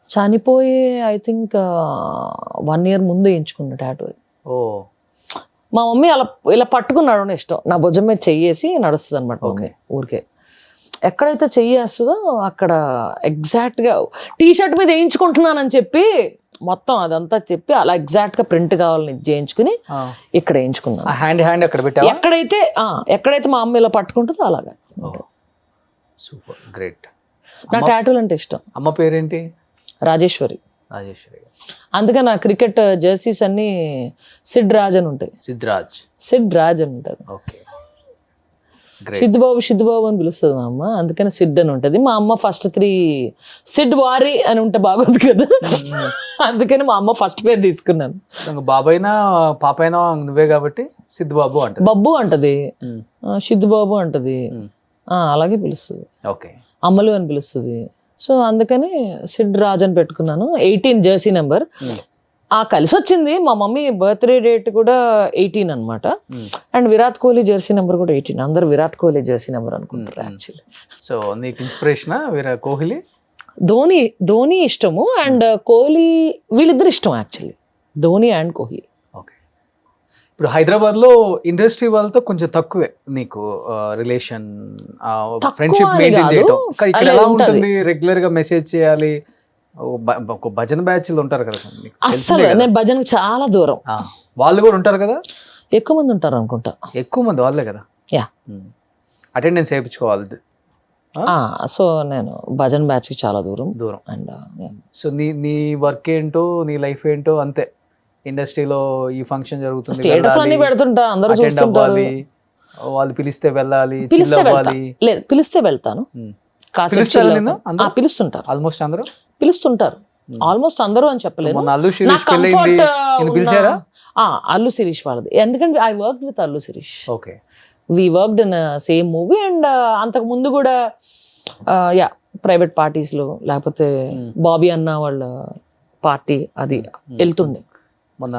చనిపోయే ఐ థింక్ 1 year ముందు వేయించుకున్న టాటూ. ఓ, మా మమ్మీ అలా ఇలా పట్టుకున్నాడు ఇష్టం. నా భుజం మీద చెయ్యేసి నడుస్తుంది అనమాట. ఓకే. ఊరికే ఎక్కడైతే చెయ్యేస్తుందో అక్కడ ఎగ్జాక్ట్గా టీషర్ట్ మీద వేయించుకుంటున్నానని చెప్పి మొత్తం అదంతా చెప్పి అలా ఎగ్జాక్ట్గా ప్రింట్ కావాలని చేయించుకుని ఇక్కడ వేయించుకున్నాను. హ్యాండ్ అక్కడ పెట్టా. ఎక్కడైతే మా అమ్మ ఇలా పట్టుకుంటుందో అలాగా. Super, great. నా టాటూలు అంటే ఇష్టం. అమ్మ పేరేంటి? రాజేశ్వరి. రాజేశ్వరి. అందుకే నా క్రికెట్ జెర్సీస్ అన్ని సిడ్ రాజ్ అని ఉంటాయి. సిడ్ రాజ్ అని ఉంటుంది. సిద్ధుబాబు అని పిలుస్తుంది మా అమ్మ. అందుకని సిడ్ అని ఉంటుంది. మా అమ్మ ఫస్ట్ 3 సిడ్ వారి అని ఉంటే బాగోదు కదా. అందుకని మా అమ్మ ఫస్ట్ పేరు తీసుకున్నాను. బాబాయినా పాపైనా నువ్వే కాబట్టి సిద్ధుబాబు అంటే బబ్బు అంటది, సిద్ధుబాబు అంటది. అలాగే పిలుస్తుంది. ఓకే. అమ్మలు అని పిలుస్తుంది. సో అందుకని సిడ్ రాజ్ అని పెట్టుకున్నాను. 18 జెర్సీ నెంబర్. కలిసి వచ్చింది. మా మమ్మీ బర్త్డే డేట్ కూడా 18 అనమాట. And Virat Kohli Jersey number కూడా 18. అందరు విరాట్ కోహ్లీ జెర్సీ నెంబర్ అనుకుంటారు యాక్చువల్లీ. సో నీకు ఇన్స్పిరేషనా విరాట్ కోహ్లీ? ధోని ఇష్టము అండ్ కోహ్లీ, వీళ్ళిద్దరు ఇష్టం actually, Dhoni and Kohli. Okay. ఇప్పుడు హైదరాబాద్ లో ఇండస్ట్రీ వాళ్ళతో కొంచెం తక్కువే నీకు రిలేషన్, ఫ్రెండ్షిప్ మెయింటైన్ చేయడం. ఇక్కడ ఎలా ఉంటుంది? రెగ్యులర్ గా మెసేజ్ చేయాలి. ఒక భజన బ్యాచ్లు ఉంటారు కదా. అస్సలు నేను భజనకు చాలా దూరం. వాళ్ళు కూడా ఉంటారు కదా. ఎక్కువ మంది ఉంటారు అనుకుంటా. ఎక్కువ మంది వాళ్ళే కదా. యా, అటెండెన్స్ వేయించుకోవాలి. సో నేను భజన్ బ్యాచ్ కి చాలా దూరం. అండ్ సో నీ వర్క్ ఏంటో, నీ లైఫ్ ఏంటో అంతే. ఇండస్ట్రీలో ఈ ఫంక్షన్ జరుగుతుంది, స్టేటస్ అన్ని పెడుతుంటా, అందరూ చూస్తుంటారు. వాళ్ళు పిలిస్తే వెళ్ళాలి, లేదు పిలిస్తే వెళ్తాను. పిలుస్తుంటారు. ఆల్మోస్ట్ అందరూ పిలుస్తుంటారు. ఆల్మోస్ట్ అందరూ అని చెప్పలేదు. అల్లు శిరీష్ వాళ్ళది. ఎందుకంటే I work with Allu Sirish. Okay. We worked in same movie. And అంతకు ముందు కూడా ప్రైవేట్ పార్టీస్ లో లేకపోతే బాబీ అన్న వాళ్ళ పార్టీ అది వెళ్తుండే. మొన్న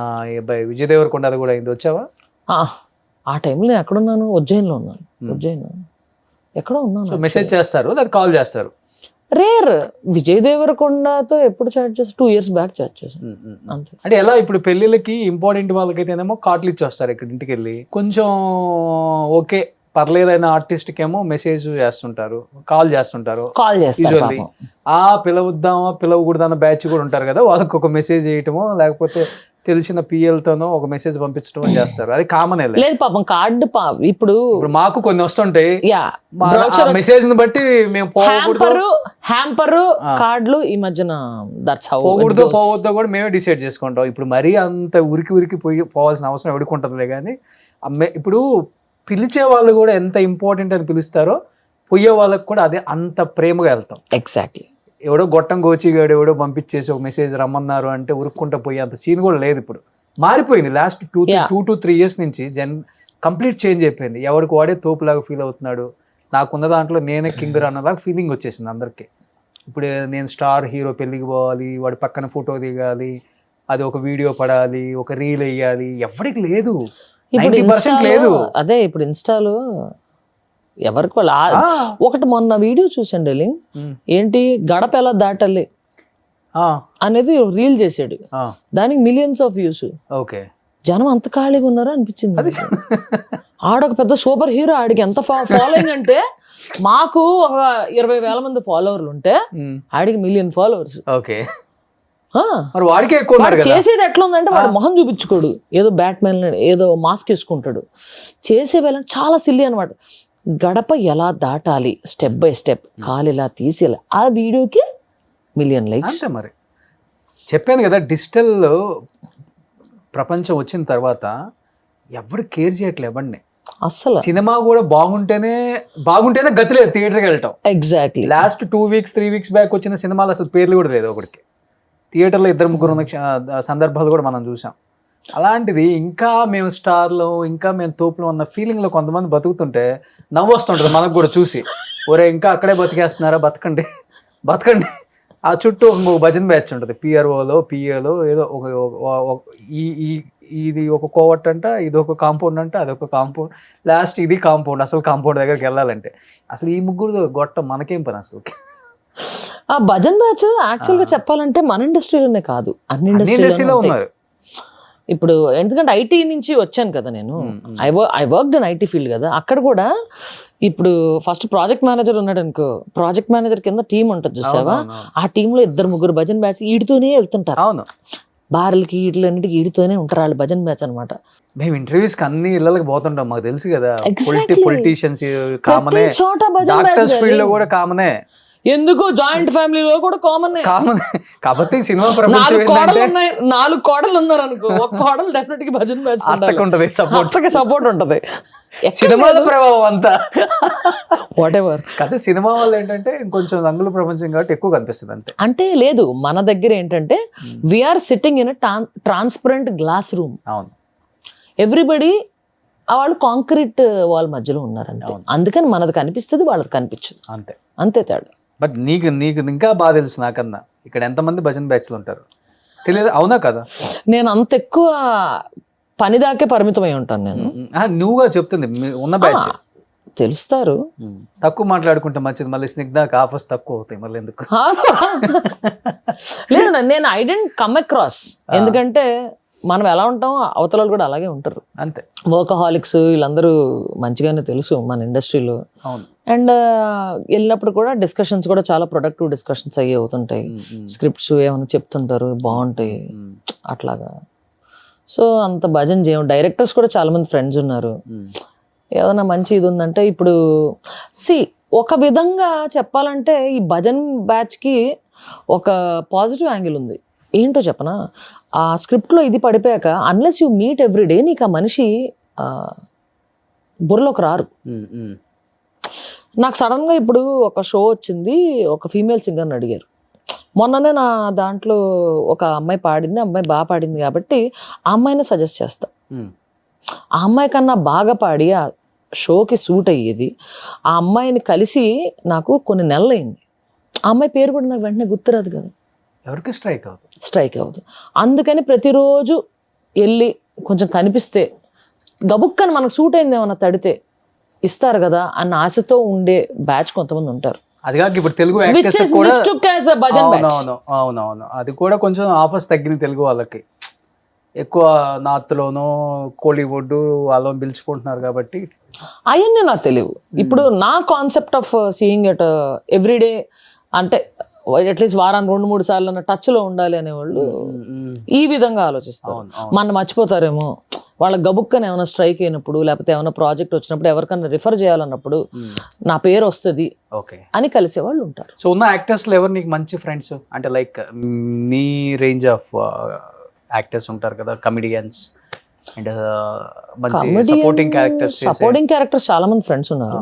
విజయ్ దేవరకొండ అది కూడా అయింది, వచ్చావా? ఆ టైంలో ఎక్కడున్నాను? ఉజ్జయిన్లో ఉన్నాను. ఎక్కడో ఉన్నాను. మెసేజ్ చేస్తారు, కాల్ చేస్తారు. రేర్. విజయ్ దేవరకొండతో ఎప్పుడు చాట్ చేసి 2 years బ్యాక్ చాట్ చేశాను అంతే. అంటే ఎలా ఇప్పుడు పెళ్ళిళ్ళకి ఇంపార్టెంట్ వాళ్ళకైతేనేమో కార్డులు ఇచ్చేస్తారు ఇక్కడ ఇంటికి వెళ్ళి, కొంచెం ఓకే పర్లేదైన ఆర్టిస్ట్కి ఏమో మెసేజ్ చేస్తుంటారు, కాల్ చేస్తుంటారు. కాల్ చేస్తారు యూజువల్లీ ఆ పిలవద్దామా పిలవకూడదన్న బ్యాచ్ కూడా ఉంటారు కదా, వాళ్ళకి ఒక మెసేజ్ చేయటమో లేకపోతే తెలిసిన పిఎల్తోనో ఒక మెసేజ్ పంపించడం చేస్తారు, అది కామన్. లేదు పాపం కార్డు ఇప్పుడు మాకు కొన్ని వస్తుంటాయి యా మెసేజ్ ని బట్టి మేము పోకూడదు హ్యాంపరు కార్డులు ఈ మధ్యన దట్స్ హౌ పోకూడదు పోవద్దో కూడా మేమే డిసైడ్ చేసుకుంటాం. ఇప్పుడు మరీ అంత ఉరికి పోవాల్సిన అవసరం ఎవరికి కానీ ఇప్పుడు పిలిచే వాళ్ళు కూడా ఎంత ఇంపార్టెంట్ అని పిలుస్తారో పోయే వాళ్ళకి కూడా అదే అంత ప్రేమగా వెళ్తాం. ఎగ్జాక్ట్లీ. ఎవడో గొట్టం గోచిగాడు ఎవడో పంపించేసి ఒక మెసేజ్ రమ్మన్నారు అంటే ఉరుక్కుంటా పోయే అంత సీన్ కూడా లేదు. ఇప్పుడు మారిపోయింది. లాస్ట్ 2 to 3 years నుంచి కంప్లీట్ చేంజ్ అయిపోయింది. ఎవరికి వాడే తోపులాగా ఫీల్ అవుతున్నాడు, నాకున్న దాంట్లో నేనే కింగ్ అన్నలాగా ఫీలింగ్ వచ్చేసింది అందరికి. ఇప్పుడు నేను స్టార్ హీరో పెళ్ళికి పోవాలి, వాడి పక్కన ఫోటో దిగాలి, అది ఒక వీడియో పడాలి, ఒక రీల్ వేయాలి, ఎవరికి లేదు. ఇప్పుడు 90% లేదు. అదే ఇప్పుడు ఇన్స్టాలో ఎవరికి వాళ్ళు ఒకటి మొన్న వీడియో చూసాను డార్లింగ్, ఏంటి గడప ఎలా దాటాలి అనేది రీల్ చేసాడు, దానికి millions of views. ఓకే, జనం అంత ఖాళీగా ఉన్నారా అనిపించింది. ఆడొక పెద్ద సూపర్ హీరో, ఆడికి ఎంత ఫాలోయింగ్ అంటే మాకు ఒక 20,000 మంది ఫాలోవర్లు ఉంటే ఆడికి 1 million followers. ఓకే, వాడికి ఎక్కువ చేసేది ఎట్లా ఉందంటే వాడు మొహం చూపించుకోడు, ఏదో బ్యాట్మెన్ ఏదో మాస్క్ వేసుకుంటాడు, చేసేవేళ చాలా సిల్లీ అనమాట. గడప ఎలా దాటాలి స్టెప్ బై స్టెప్, కాలు ఇలా తీసేయాలి, ఆ వీడియోకి 1 million likes. అంతే మరి, చెప్పాను కదా డిజిటల్ ప్రపంచం వచ్చిన తర్వాత ఎవరు కేర్ చేయట్లే ఎవరిని అస్సలు. సినిమా కూడా బాగుంటేనే గతి లేదు థియేటర్కి వెళ్ళటం. Exactly. Last 2 weeks 3 weeks back వచ్చిన సినిమాలు అసలు పేర్లు కూడా లేదు ఒకటికి. థియేటర్లో 2-3 ఉన్న సందర్భాలు కూడా మనం చూసాం. అలాంటిది ఇంకా మేము స్టార్లో ఇంకా మేము తోపులో ఉన్న ఫీలింగ్లో కొంతమంది బతుకుతుంటే నవ్వు వస్తుంటుంది మనకు కూడా చూసి, ఒరే ఇంకా అక్కడే బతికేస్తున్నారా, బతకండి. ఆ చుట్టూ ఒక భజన బ్యాచ్ ఉంటుంది, పిఆర్ఓలో పిఏలో ఏదో ఒక ఇది ఒక కోవట్ అంట, ఇది ఒక కాంపౌండ్ అంట, అదొక కాంపౌండ్, లాస్ట్ ఇది కాంపౌండ్, అసలు కాంపౌండ్ దగ్గరికి వెళ్ళాలంటే అసలు ఈ ముగ్గురు గొట్టం మనకేం పని అసలు. ఆ భజన్ బ్యాచ్ యాక్చువల్గా చెప్పాలంటే మన ఇండస్ట్రీలోనే కాదు, అన్ని ఇండస్ట్రీలో ఉన్నారు. ఇప్పుడు ఎందుకంటే ఐటీ నుంచి వచ్చాను కదా నేను, I worked in IT field కదా, అక్కడ కూడా ఇప్పుడు ఫస్ట్ ప్రాజెక్ట్ మేనేజర్ ఉన్నాడు అనుకో, ప్రాజెక్ట్ మేనేజర్ కింద టీం ఉంటుంది చూసావా, ఆ టీంలో 2-3 భజన్ బ్యాచ్ ఈడుతూనే వెళ్తుంటారు. అవును, బార్లకి వీటిలన్నిటికి ఈడుతూనే ఉంటారు వాళ్ళు, భజన్ బ్యాచ్ అనమాట. మేము ఇంటర్వ్యూస్ కి అన్ని ఇళ్ళకి పోతుంటాం, మాకు తెలుసు కదా. పొలిటీషియన్స్ కామనే, చోట డాక్టర్స్ ఫీల్డ్ లో కూడా కామనే, ఎందుకు జాయింట్ ఫ్యామిలీలో కూడా కామన్. కాబట్టి సినిమా 4 కోడలు ఉన్నారు అనుకో, ఒక కోడలు డెఫినెట్ గా భజన్ బ్యాచ్ సపోర్ట్ ఉంటది. సినిమాల ప్రభావం అంతా వాట్ ఎవర్. కానీ సినిమా వల్ల ఏంటంటే ఇంకొంచెం రంగుల ప్రపంచం కాబట్టి ఎక్కువ కనిపిస్తుంది అంతే. అంటే లేదు, మన దగ్గర ఏంటంటే we're sitting in transparent glass room. అవును, ఎవ్రీబడి వాళ్ళు కాంక్రీట్ వాల్ మధ్యలో ఉన్నారు అంతే. అందుకని మనది కనిపిస్తుంది, వాళ్ళది కనిపించదు, అంతే తేడా. బట్ నీకు ఇంకా బాగా తెలుసు నాకన్నా, ఇక్కడ ఎంతమంది భజన్ బ్యాచ్లు ఉంటారు తెలియదు, అవునా కదా? నేను అంత ఎక్కువ పని దాకే పరిమితమై ఉంటాను నేను. నువ్వుగా చెప్తుంది ఉన్న బ్యాచ్ తెలుస్తారు. తక్కువ మాట్లాడుకుంటే మంచిది, మళ్ళీ స్నిగ్ధ ఆఫర్స్ తక్కువ అవుతాయి మళ్ళీ ఎందుకు. లేదు, నేను ఐ డెంట్ కమ్ అక్రాస్, ఎందుకంటే మనం ఎలా ఉంటాం అవతల కూడా అలాగే ఉంటారు అంతే. వర్కహాలిక్స్ వీళ్ళందరూ మంచిగానే తెలుసు మన ఇండస్ట్రీలో. అండ్ వెళ్ళినప్పుడు కూడా డిస్కషన్స్ కూడా చాలా ప్రొడక్టివ్ డిస్కషన్స్ అయ్యి అవుతుంటాయి, స్క్రిప్ట్స్ ఏమైనా చెప్తుంటారు బాగుంటాయి అట్లాగా. సో అంత భజన్ చేయం. డైరెక్టర్స్ కూడా చాలా మంది ఫ్రెండ్స్ ఉన్నారు, ఏదైనా మంచి ఇది ఉందంటే. ఇప్పుడు ఒక విధంగా చెప్పాలంటే ఈ భజన్ బ్యాచ్కి ఒక పాజిటివ్ యాంగిల్ ఉంది. ఏంటో చెప్పనా, ఆ స్క్రిప్ట్లో ఇది పడిపోయాక అన్లెస్ యూ మీట్ ఎవ్రీడే నీకు ఆ మనిషి బుర్రలోకి రారు. నాకు సడన్గా ఇప్పుడు ఒక షో వచ్చింది, ఒక ఫీమేల్ సింగర్ని అడిగారు. మొన్ననే నా దాంట్లో ఒక అమ్మాయి పాడింది, అమ్మాయి బాగా పాడింది కాబట్టి ఆ అమ్మాయిని సజెస్ట్ చేస్తా. ఆ అమ్మాయి కన్నా బాగా పాడి ఆ షోకి సూట్ అయ్యేది ఆ అమ్మాయిని కలిసి నాకు కొన్ని నెలలు అయింది. ఆ అమ్మాయి పేరు కూడా నాకు వెంటనే గుర్తురాదు కదా, ఎవరికి స్ట్రైక్ అవ్వదు. అందుకని ప్రతిరోజు వెళ్ళి కొంచెం కనిపిస్తే గబుక్కని మనకు సూట్ అయింది ఏమన్నా తడితే ఇస్తారు కదా అన్న ఆశతో ఉండే బ్యాచ్ కొంతమంది ఉంటారు. అది కాక ఇప్పుడు తెలుగు విచ్ యాక్టర్స్ ఇస్ కూడా మిస్టుక్ యాజ్ అ భజన్ బ్యాచ్. అవునవును అది కూడా కొంచెం ఆఫర్స్ తగ్గింది తెలుగు వాళ్ళకి. ఎక్కువ నార్త్లోనో కోలీవుడ్ వాళ్ళని పిలుచుకుంటున్నారు కాబట్టి అవన్నీ నాకు తెలియదు. ఇప్పుడు నా concept of seeing it everyday అంటే అట్లీస్ట్ వారానికి 2-3 సార్లు అన్న టచ్లో ఉండాలి అనేవాళ్ళు ఈ విధంగా ఆలోచిస్తారు. అవును, అవును. మన మర్చిపోతారేమో, వాళ్ళ గబుక్కని ఏమైనా స్ట్రైక్ అయినప్పుడు లేకపోతే ఏమైనా ప్రాజెక్ట్ వచ్చినప్పుడు ఎవరికైనా రిఫర్ చేయాలన్నప్పుడు నా పేరు వస్తుంది ఓకే అని కలిసే వాళ్ళు ఉంటారు. సో ఉన్న యాక్టర్స్లో ఎవరు నీకు మంచి ఫ్రెండ్స్ అంటే లైక్ నీ రేంజ్ ఆఫ్ యాక్టర్స్ ఉంటారు కదా, కమిడియన్స్ అండ్ మంచి సపోర్టింగ్ క్యారెక్టర్స్ చాలా మంది ఫ్రెండ్స్ ఉన్నారు.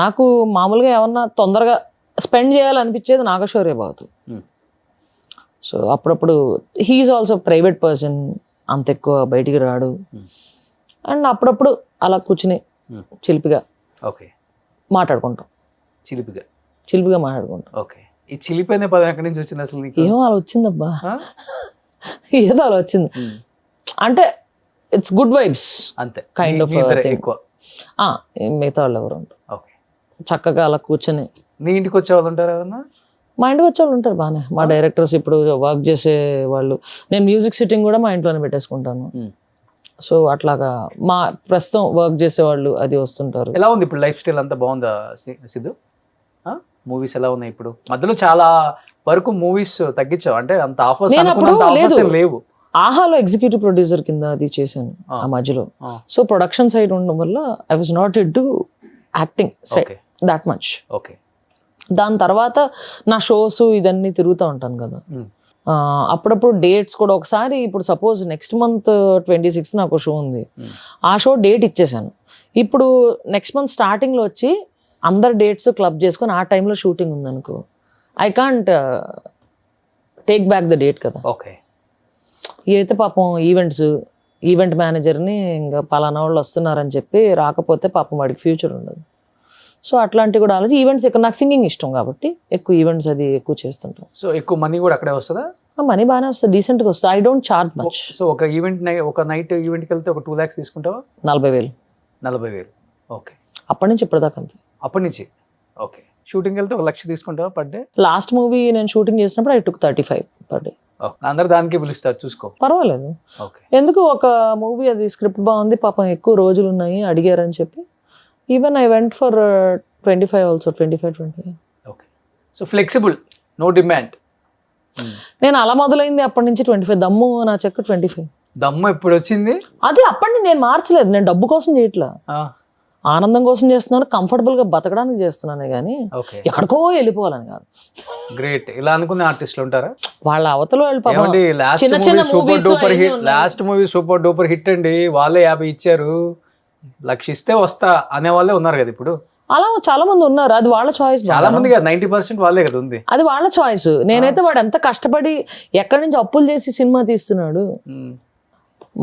నాకు మామూలుగా ఏమన్నా తొందరగా స్పెండ్ చేయాలనిపించేది నాగశౌర్య బాబు. సో అప్పుడప్పుడు హీఈస్ ఆల్సో ప్రైవేట్ పర్సన్, అంత ఎక్కువ బయటికి రాడు. అండ్ అప్పుడప్పుడు అలా కూర్చుని చిలిపిగా ఓకే మాట్లాడుకుంటాం. చిలిపిగా మాట్లాడుకుంటాం. ఓకే, ఈ చిలిపోయిన పదం ఎక్కడి నుంచి వచ్చింది అసలు నీకు? ఏమో అలా వచ్చిందబ్బా, ఏదో అలా వచ్చింది. అంటే ఇట్స్ గుడ్ వైబ్స్ అంతే, కైండ్ ఆఫ్ ఎక్కువ. మిగతా వాళ్ళు ఎవరు ఉంటారు ఓకే, చక్కగా అలా కూర్చొని. నీ ఇంటికి వచ్చే వాళ్ళు ఉంటారు ఎవరన్నా? మా ఇంటికి వచ్చే వాళ్ళు ఉంటారు బాగానే. మా డైరెక్టర్స్ ఇప్పుడు వర్క్ చేసే వాళ్ళు, నేను మ్యూజిక్ సిట్టింగ్ కూడా మా ఇంట్లోనే పెట్టేసుకుంటాను. సో అట్లాగా మా ప్రస్తుతం వర్క్ చేసేవాళ్ళు అది వస్తుంటారు. ఎలా ఉంది ఇప్పుడు లైఫ్ స్టైల్? అంతా బాగుందా సిద్ధు? మూవీస్ ఎలా ఉన్నాయి ఇప్పుడు? మధ్యలో చాలా వరకు మూవీస్ తగ్గించావు అంటే అంత ఆఫర్స్ లేవు. ఆహాలో ఎగ్జిక్యూటివ్ ప్రొడ్యూసర్ కింద అది చేశాను ఆ మధ్యలో. సో ప్రొడక్షన్ సైడ్ ఉండడం వల్ల I was not in to acting side that much. Okay, దాని తర్వాత నా షోస్ ఇదన్నీ తిరుగుతూ ఉంటాను కదా, అప్పుడప్పుడు డేట్స్ కూడా. ఒకసారి ఇప్పుడు సపోజ్ నెక్స్ట్ మంత్ 26 నాకు షో ఉంది, ఆ షో డేట్ ఇచ్చేసాను. ఇప్పుడు నెక్స్ట్ మంత్ స్టార్టింగ్లో వచ్చి అందరు డేట్స్ క్లబ్ చేసుకొని ఆ టైంలో షూటింగ్ ఉందనుకో, I can't take back the date కదా. ఓకే, అయితే పాపం ఈవెంట్ మేనేజర్ని ఇంకా పలానా వాళ్ళు వస్తున్నారని చెప్పి రాకపోతే పాపం వాడికి ఫ్యూచర్ ఉండదు. సో అట్లాంటివి కూడా ఆలోచి ఈవెంట్స్ ఎక్కువ, నాకు సింగింగ్ ఇష్టం కాబట్టి ఎక్కువ ఈవెంట్స్ అది ఎక్కువ చేస్తుంటాం. సో ఎక్కువ మనీ కూడా అక్కడే వస్తుందా? మనీ బాగానే వస్తుంది, డీసెంట్గా వస్తుంది. I don't charge much. So ఒక నైట్ ఈవెంట్కి వెళ్తే ఒక 2 lakhs తీసుకుంటావా? 40,000. ఓకే, అప్పటి నుంచి ఇప్పటిదాకా అంతే. అప్పటి నుంచి ఓకే. షూటింగ్ వెళ్తే 1 lakh తీసుకుంటావా పర్ డే? లాస్ట్ మూవీ నేను షూటింగ్ చేసినప్పుడు I took 35 per day. అందరు దానికి పిలుస్తారు, చూసుకో పర్వాలేదు. ఎందుకు ఒక మూవీ అది స్క్రిప్ట్ బాగుంది, పాపం ఎక్కువ రోజులు ఉన్నాయి అడిగారని చెప్పి even I went for 25 also, 25. Okay, so flexible, no demand. నేను అలా మొదలైంది అప్పటి నుంచి 25. దమ్ము నా చెక్ 25. దమ్ము ఎప్పుడు వచ్చింది? అది అప్పటి నుంచి నేను మార్చలేదు. నేను డబ్బు కోసం చేయట్లా, ఆనందం కోసం చేస్తున్నాను, కంఫర్టబుల్ గా బతకడానికి చేస్తున్నానే కానీ ఎక్కడికో వెళ్ళిపోవాలని కాదు. గ్రేట్, ఇలా అనుకునే ఆర్టిస్టులు ఉంటారా? వాళ్ళ అవతల last movie super duper hit అండి, వాళ్ళే 50 ఇచ్చారు, 1,00,000 ఇస్తే వస్తా అనే వాళ్ళే ఉన్నారు కదా ఇప్పుడు. అలా చాలా మంది ఉన్నారు, అది వాళ్ళ చాయిస్. చాలా మంది 90% వాళ్ళే కదా ఉంది, అది వాళ్ళ చాయిస్. నేనైతే వాడు ఎంత కష్టపడి ఎక్కడి నుంచి అప్పులు చేసి సినిమా తీస్తున్నాడు,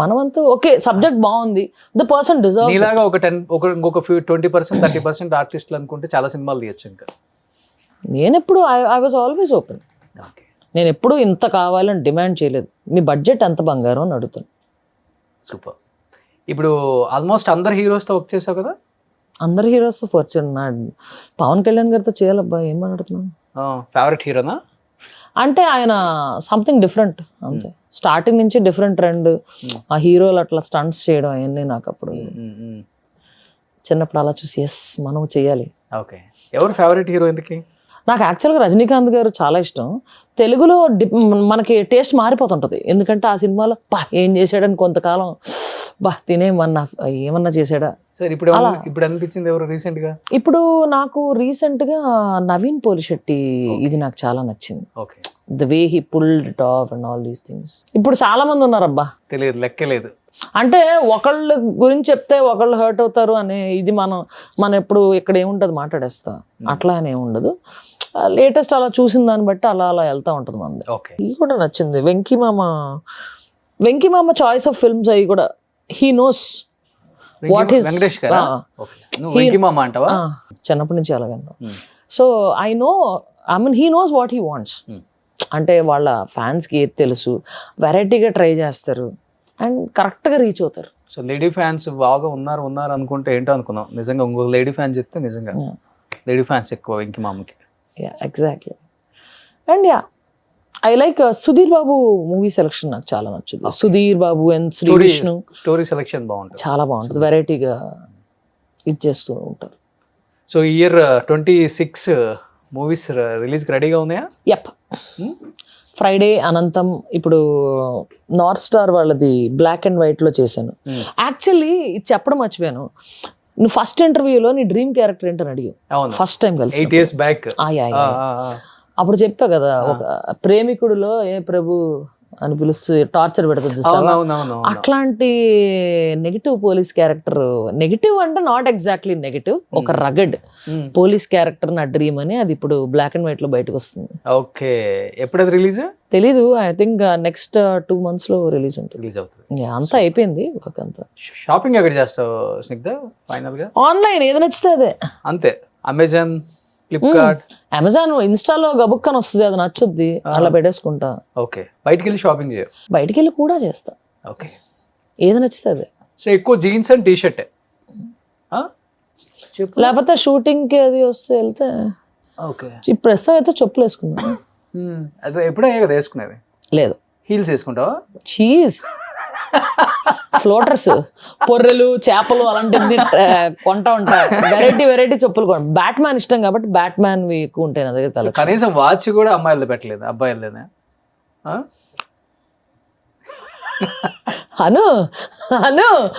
మనమంతా ఓకే సబ్జెక్ట్ బాగుంది, ద పర్సన్ డిజర్వ్స్. నీలాగా ఒక 20% 30% ఆర్టిస్టులు అనుకుంటే చాలా సినిమాలు తీయచ్చు. ఇంకా నేను ఎప్పుడు ఐ వాజ్ ఆల్వేస్ ఓపెన్. నేను ఎప్పుడు ఇంత కావాలని డిమాండ్ చేయలేదు. మీ బడ్జెట్ ఎంత బంగారం అని అడుగుతాను. సూపర్. ఇప్పుడు ఆల్మోస్ట్ అందరు హీరోస్తో వర్క్ చేసావు కదా? అందరు హీరోస్తో ఫస్ట్ పవన్ కళ్యాణ్ గారితో చేయాలబ్బా, ఏం మాట్లాడుతున్నాను. ఫేవరెట్ హీరోనా? అంటే ఆయన సంథింగ్ డిఫరెంట్ అంతే, స్టార్టింగ్ నుంచి డిఫరెంట్ ట్రెండ్. ఆ హీరోలు అట్లా స్టంట్స్ చేయడం అవన్నీ నాకు అప్పుడు చిన్నప్పుడు అలా చూసి ఎస్ మనం చెయ్యాలి. ఓకే, ఎవరు ఫేవరెట్ హీరో ఎందుకు? నాకు యాక్చువల్గా రజనీకాంత్ గారు చాలా ఇష్టం. తెలుగులో మనకి టేస్ట్ మారిపోతుంటుంది, ఎందుకంటే ఆ సినిమాలో ఏం చేశాడని కొంతకాలం ఏమన్నా చేశాడా. సరే, ఇప్పుడు అనిపించింది ఎవరు రీసెంట్ గా? ఇప్పుడు నాకు రీసెంట్ గా నవీన్ పోలిశెట్టి, ఇది నాకు చాలా నచ్చింది. Okay, the way he pulled it of and all these things. ఇప్పుడు చాలా మంది ఉన్నారబ్బా, తెలియదు, లెక్కలేదు. అంటే ఒకళ్ళ గురించి చెప్తే ఒకళ్ళు హర్ట్ అవుతారు అనే ఇది మనం ఎప్పుడు ఇక్కడ ఏముంటుంది మాట్లాడేస్తా, అట్లా అని ఏముండదు. లేటెస్ట్ అలా చూసిన దాన్ని బట్టి అలా వెళ్తా ఉంటుంది మనది. ఇది కూడా నచ్చింది. వెంకీ మామ చాయిస్ ఆఫ్ ఫిల్మ్స్ అవి కూడా హీ నోస్ వాట్ ఈస్. చిన్నప్పటి నుంచి అలాగే. So I mean he knows what he wants. అంటే వాళ్ళ ఫ్యాన్స్కి ఏది తెలుసు, వెరైటీగా ట్రై చేస్తారు అండ్ కరెక్ట్గా రీచ్ అవుతారు. సో లేడీ ఫ్యాన్స్ బాగా ఉన్నారు అనుకుంటే ఏంటో అనుకున్నాం, నిజంగా ఇంకొక లేడీ ఫ్యాన్ చెప్తే నిజంగా లేడీ ఫ్యాన్స్ ఎక్కువ వెంకి మామకి. Exactly. And I like Sudheer Babu movie selection నాకు చాలా నచ్చుతుంది. Sudheer Babu and Sri Vishnu story selection బాగుంటుంది, చాలా బాగుంటుంది, వెరైటీగా ఇది చేస్తూ ఉంటారు. సో ఈ ఇయర్ 26 మూవీస్ రిలీజ్కి రెడీగా ఉన్నాయా? యప్. ఫ్రైడే అనంతం, ఇప్పుడు నార్త్ స్టార్ వాళ్ళది బ్లాక్ అండ్ వైట్ లో చేశాను. యాక్చువల్లీ ఇది చెప్పడం మర్చిపోయాను, నువ్వు ఫస్ట్ ఇంటర్వ్యూలో నీ డ్రీమ్ క్యారెక్టర్ ఏంటని అడిగావు అవును, ఫస్ట్ టైం కలిసి 8 years బ్యాక్. అప్పుడు చెప్పా కదా, ఒక ప్రేమికుడిలో ఏ ప్రభు అని పిలుస్తూ టార్చర్ పెడుతుంది చూసావా? అట్లాంటి నెగిటివ్ పోలీస్ క్యారెక్టర్, నెగిటివ్ అంటే నాట్ ఎగ్జాక్ట్లీ నెగిటివ్, ఒక రగడ్ పోలీస్ క్యారెక్టర్ నా డ్రీమ్ అని. అది ఇప్పుడు బ్లాక్ అండ్ వైట్ లో బయటకు వస్తుంది. ఓకే, ఎప్పుడు రిలీజ్ తెలీదు, ఐ థింక్ నెక్స్ట్ 2 months లో రిలీజ్ ఉంటుంది. రిలీజ్ అవుతుంది. అంతా అయిపోయింది వర్క్ అంతా. షాపింగ్ ఎక్కడ చేస్తావు స్నిగ్ధ ఫైనల్ గా? ఆన్లైన్ ఏది నచ్చితే అదే. అంతే, అమెజాన్, ఫ్లిప్కార్ట్, అమెజాన్, ఇన్స్టాలో గబుక్కని వస్తుంది, అది నచ్చుద్ది, అలా పెట్టేసుకుంటా. ఓకే, బయటికి వెళ్ళి షాపింగ్ చేయవు? బయటికి వెళ్ళి కూడా చేస్తా. ఓకే, ఏది నచ్చితే అదే. సో ఎక్కువ జీన్స్ అండ్ టీ షర్టే, లేకపోతే షూటింగ్ కి అది వస్తే వెళ్తే. ఓకే, ఈ ప్రస్తుతం అయితే చెప్పులు వేసుకున్నా. అదే ఎప్పుడే కదా వేసుకునేది? లేదు, హీల్స్ వేసుకుంటావా? చీజ్, ఫ్లోటర్స్, పొర్రెలు, చేపలు అలాంటివి కొంటా ఉంటా. వెరైటీ చెప్పులు కొంటా. బ్యాట్ మ్యాన్ ఇష్టం కాబట్టి బ్యాట్ మ్యాన్ ఎక్కువ ఉంటాయి నా దగ్గర. కనీసం వాచ్ కూడా అమ్మాయిలు పెట్టలేదు, అబ్బాయిలేనా? అను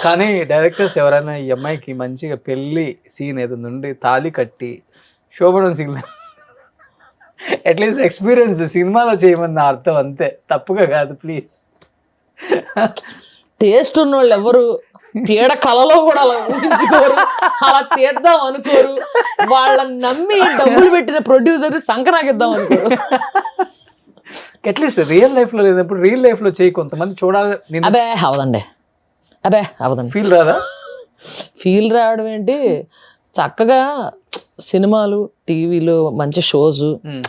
కానీ డైరెక్టర్స్ ఎవరైనా ఈ అమ్మాయికి మంచిగా పెళ్లి సీన్ ఏదైనా ఉండి తాళి కట్టి శోభనం సీన్ అట్లీస్ట్ ఎక్స్పీరియన్స్ సినిమాలో చేయమని నా అర్థం, అంతే, తప్పుగా కాదు ప్లీజ్. టేస్ట్ ఉన్న వాళ్ళు ఎవరు పీడ కళలో కూడా అలా ఊహించుకోరు, అలా తీద్దాం అనుకోరు. వాళ్ళని నమ్మి డబ్బులు పెట్టిన ప్రొడ్యూసర్ సంకనాకిద్దాం అనుకోరు. అట్లీస్ట్ రియల్ లైఫ్ లో లేనప్పుడు రియల్ లైఫ్ లో చేయి, కొంతమంది చూడాలి. అబే అవదండి, ఫీల్ రాదా? ఫీల్ రావడం ఏంటి, చక్కగా సినిమాలు, టీవీలో మంచి షోస్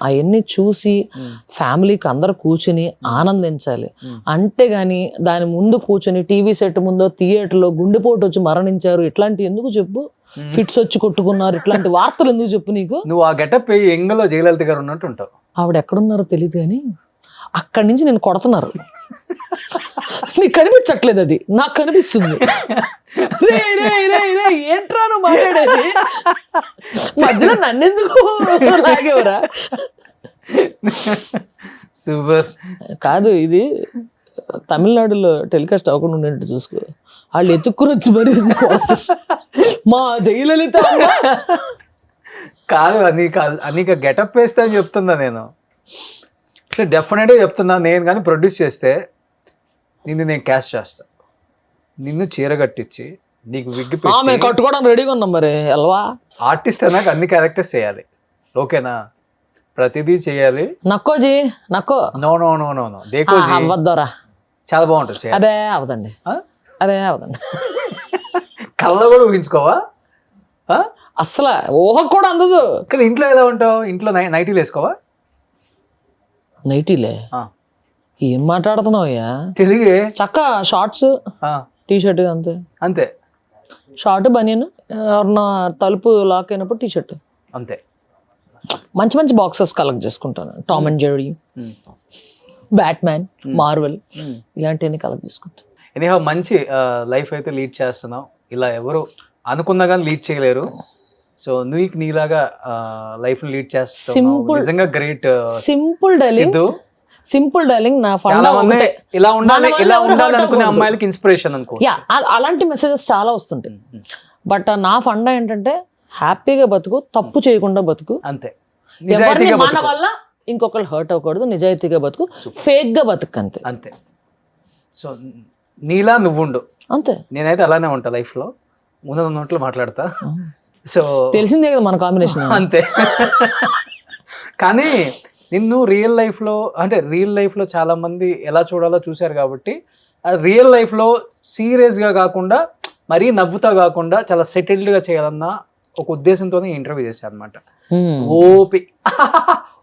అవన్నీ చూసి ఫ్యామిలీకి అందరు కూర్చుని ఆనందించాలి. అంతేగాని దాని ముందు కూర్చొని టీవీ సెట్ ముందో థియేటర్లో గుండెపోటు వచ్చి మరణించారు ఇట్లాంటి ఎందుకు చెప్పు, ఫిట్స్ వచ్చి కొట్టుకున్నారు ఇట్లాంటి వార్తలు ఎందుకు చెప్పు నీకు? నువ్వు ఆ గెటప్ ఎంగలో జయలలిత గారు ఉన్నట్టు ఉంటావు. ఆవిడ ఎక్కడున్నారో తెలియదు కానీ అక్కడి నుంచి నేను కొడుతున్నారు. నీకు కనిపించట్లేదు, అది నాకు కనిపిస్తుంది. ఏంట్రా నువ్వు మాట్లాడేది, మధ్యలో నన్నెందుకు లాగేవరా? సూపర్. కాదు, ఇది తమిళనాడులో టెలికాస్ట్ అవ్వకుండా ఉండేట్టు చూసుకో. వాళ్ళు ఎత్తుక్కుని వచ్చి మరి మా జయలలిత కాదు, నీకు గెటప్ వేస్తే అని చెప్తున్నా నేను. డెఫినెట్గా చెప్తున్నా, నేను కానీ ప్రొడ్యూస్ చేస్తే నేను క్యాస్ట్ చేస్తా, నిన్ను చీర కట్టించి నీకు విగ్గి మేము కట్టుకోవడం రెడీగా ఉన్నాం. మరి ఎల్వా ఆర్టిస్ట్ అన్నాక అన్ని క్యారెక్టర్స్ చేయాలి, ఓకేనా? ప్రతిదీ చేయాలి. నక్కోజీ నక్కో no no no no no దేకోజీ అవ్వద్దోరా, చాలా బాగుంటుంది. అదే అవదండి, అదే అవదండి. కళ్ళ కూడా ఊహించుకోవా? అసలు ఊహ కూడా అందదు. కానీ ఇంట్లో ఎలా ఉంటావు? ఇంట్లో నైటీలు వేసుకోవా? నైటీలే? ఏం మాట్లాడుతున్నావయ్యా? తెలుగే. చక్క షార్ట్స్, టీ షర్ట్, అంతే అంతే. షార్ట్ బనియన్, ఎవరన్నా తలుపు లాక్ అయినప్పుడు టీ షర్ట్, అంతే. మంచి మంచి బాక్సెస్ కలెక్ట్ చేసుకుంటాను. Tom and Jerry, bat man, Marvel ఇలాంటివన్నీ కలెక్ట్ చేసుకుంటాను. ఎనీహౌ మంచి లైఫ్ అయితే లీడ్ చేస్తున్నావు. ఇలా ఎవరు అనుకున్నా కానీ లీడ్ చేయలేరు. సో నువ్వు నీలాగా లైఫ్ లీడ్ చేస్తావు, నిజంగా గ్రేట్. సింపుల్ డార్లింగ్, నా ఫండా ఇలా ఉండాలి, ఇలా ఉండాలి అనుకునే అమ్మాయిలకి ఇన్స్పిరేషన్ అనుకో. అలాంటి మెసేజెస్ చాలా వస్తుంటాయి. బట్ నా ఫండా ఏంటంటే హ్యాపీగా బతుకు, తప్పు చేయకుండా బతుకు, అంతే. మన వల్ల ఇంకొకరు హర్ట్ అవ్వకూడదు, నిజాయితీగా బతుకు, ఫేక్ గా బతుకు, అంతే అంతే. సో నీలా నువ్వు ఉండు, అంతే. నేనైతే అలానే ఉంటా లైఫ్ లో, ఉన్నట్లు మాట్లాడతా. సో తెలిసిందే కదా మన కాంబినేషన్, అంతే. కానీ నిన్ను రియల్ లైఫ్లో చాలా మంది ఎలా చూడాలో చూశారు కాబట్టి రియల్ లైఫ్లో సీరియస్గా కాకుండా, మరీ నవ్వుతా కాకుండా చాలా సెటిల్డ్గా చేయాలన్న ఒక ఉద్దేశంతోనే ఇంటర్వ్యూ చేశాను అనమాట.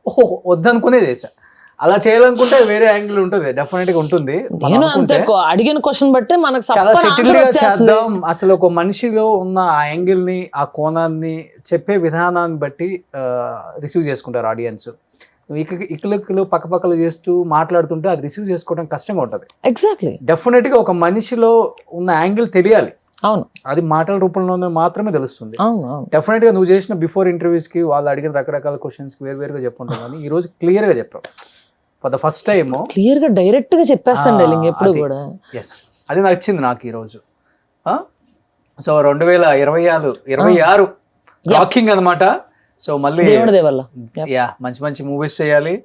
ఓహో వద్దనుకునే చేశా. అలా చేయాలనుకుంటే వేరే యాంగిల్ ఉంటుంది, డెఫినెట్ గా ఉంటుంది. మనం నేను అంతే అనుకుంటే అడిగిన క్వశ్చన్ బట్టి మనకు చాలా సప్పని సెటిల్ answer గా వచ్చేస్తుంది. చేద్దాం. అసలు ఒక మనిషిలో ఉన్న ఆ యాంగిల్ ని, ఆ కోణాన్ని చెప్పే విధానాన్ని బట్టి రిసీవ్ చేసుకుంటారు ఆడియన్స్. ఇక్కలు పక్కపక్కలు చేస్తూ మాట్లాడుతుంటే అది రిసీవ్ చేసుకోవడం కష్టంగా ఉంటుంది. ఎగ్జాక్ట్లీ. డెఫినెట్ గా ఒక మనిషిలో ఉన్న యాంగిల్ తెలియాలి, అవును అది మాటల రూపంలోనే మాత్రమే తెలుస్తుంది. అవును అవును. డెఫినెట్ గా నువ్వు చేసిన బిఫోర్ ఇంటర్వ్యూస్ కి వాళ్ళు అడిగిన రకరకాల క్వశ్చన్స్ వేరువేరుగా చెప్పుంటాం, కానీ ఈ రోజు క్లియర్ గా చెప్పావు for the first time. Clear గా డైరెక్ట్ గా చెప్పేస్తాను డైలింగ్ ఎప్పుడు అది. కూడా. ఎస్, అది నచ్చింది నాకు ఈరోజు. సో 2026 రాకింగ్ అనమాట. సో మళ్ళీ దేవుడి దేవల్ల యా మంచి మంచి మూవీస్ చేయాలి.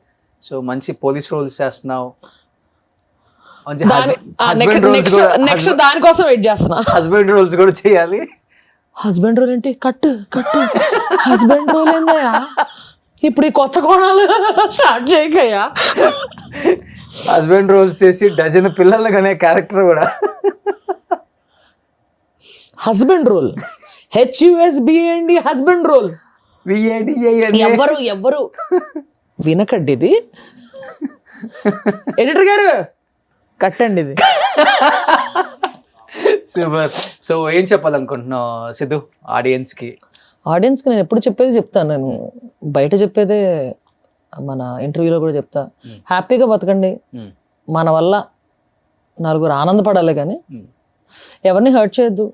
సో మంచి పోలీస్ రోల్స్ చేస్తున్నావు, మంచి నెక్స్ట్ దానికోసం వెయిట్ చేస్తున్నా. హస్బెండ్ రోల్స్ కూడా చేయాలి. హస్బెండ్ రోల్ ఏంటి? కట్టు కట్టు హస్బెండ్ రోల్ ఏందయ్యా? ఇప్పుడు ఈ కొత్త కోణాలు స్టార్ట్ చేయకయ్యా. హస్బెండ్ రోల్స్ చేసి డజన్ పిల్లలు కనే క్యారెక్టర్ కూడా. Husband role HUSBAND husband role. ఎవ్వరు వినకండి, ఇది ఎడిటర్ గారు కట్టండి ఇది. సూపర్. సో ఏం చెప్పాలనుకుంటున్నావు సిద్ధు ఆడియన్స్ కి? ఆడియన్స్కి నేను ఎప్పుడు చెప్పేది చెప్తాను, నేను బయట చెప్పేదే మన ఇంటర్వ్యూలో కూడా చెప్తా. హ్యాపీగా బతకండి, మన వల్ల నలుగురు ఆనందపడాలి, కానీ ఎవరిని హర్ట్ చేయొద్దు.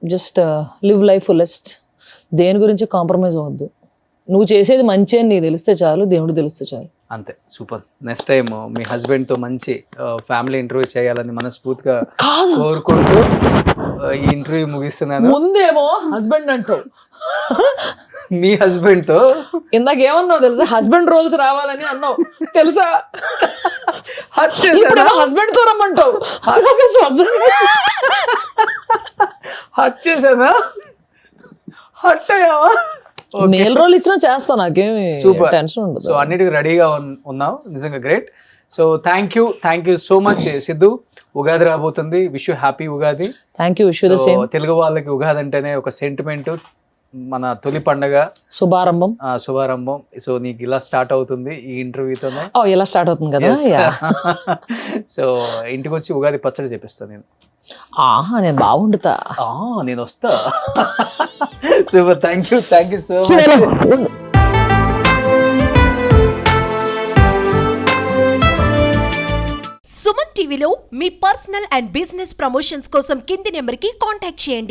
Just live life fullest. దేని గురించి కాంప్రమైజ్ అవ్వద్దు. నువ్వు చేసేది మంచి అని నీకు తెలిస్తే చాలు, దేవుడు తెలిస్తే చాలు. అంతే. సూపర్. నెక్స్ట్ టైం మీ హస్బెండ్ తో మంచి ఫ్యామిలీ ఇంటర్వ్యూ చేయాలని మనస్ఫూర్తిగా కోరుకుంటూ ఈ ఇంటర్వ్యూ ముగిస్తున్నాను. ముందేమో హస్బెండ్ అంటావు, మీ హస్బెండ్ తో ఇందాక ఏమన్నావు తెలుసా? హస్బెండ్ రోల్స్ రావాలని అన్నావు తెలుసా? హస్బెండ్ తో రమ్మంటావు. హట్ చేశానా? హట్ అయ్యావా? మేల్ రోల్ ఇచ్చినా చేస్తా, నాకేమి సూపర్ టెన్షన్ ఉండదు. సో అన్నిటికీ రెడీగా ఉన్నావు, నిజంగా great. So thank you so much Siddhu. Ugadi రాబోతుంది, wish you happy Ugadi. Thank you, wish you the same. Telugu వాళ్ళకి ఉగాది అంటేనే ఒక సెంటిమెంట్, మన తొలి పండగ, శుభారంభం. సో నీకు ఇలా స్టార్ట్ అవుతుంది ఈ ఇంటర్వ్యూతోనే. ఇలా స్టార్ట్ అవుతుంది కదా. సో ఇంటికి వచ్చి ఉగాది పచ్చడి చెప్పిస్తాను నేను. నేను బాగుండుతా. నేను వస్తా. Super. Thank you so much. Suman టీవీలో మీ పర్సనల్ అండ్ బిజినెస్ ప్రమోషన్స్ కోసం కింది నెంబర్కి కాంటాక్ట్ చేయండి.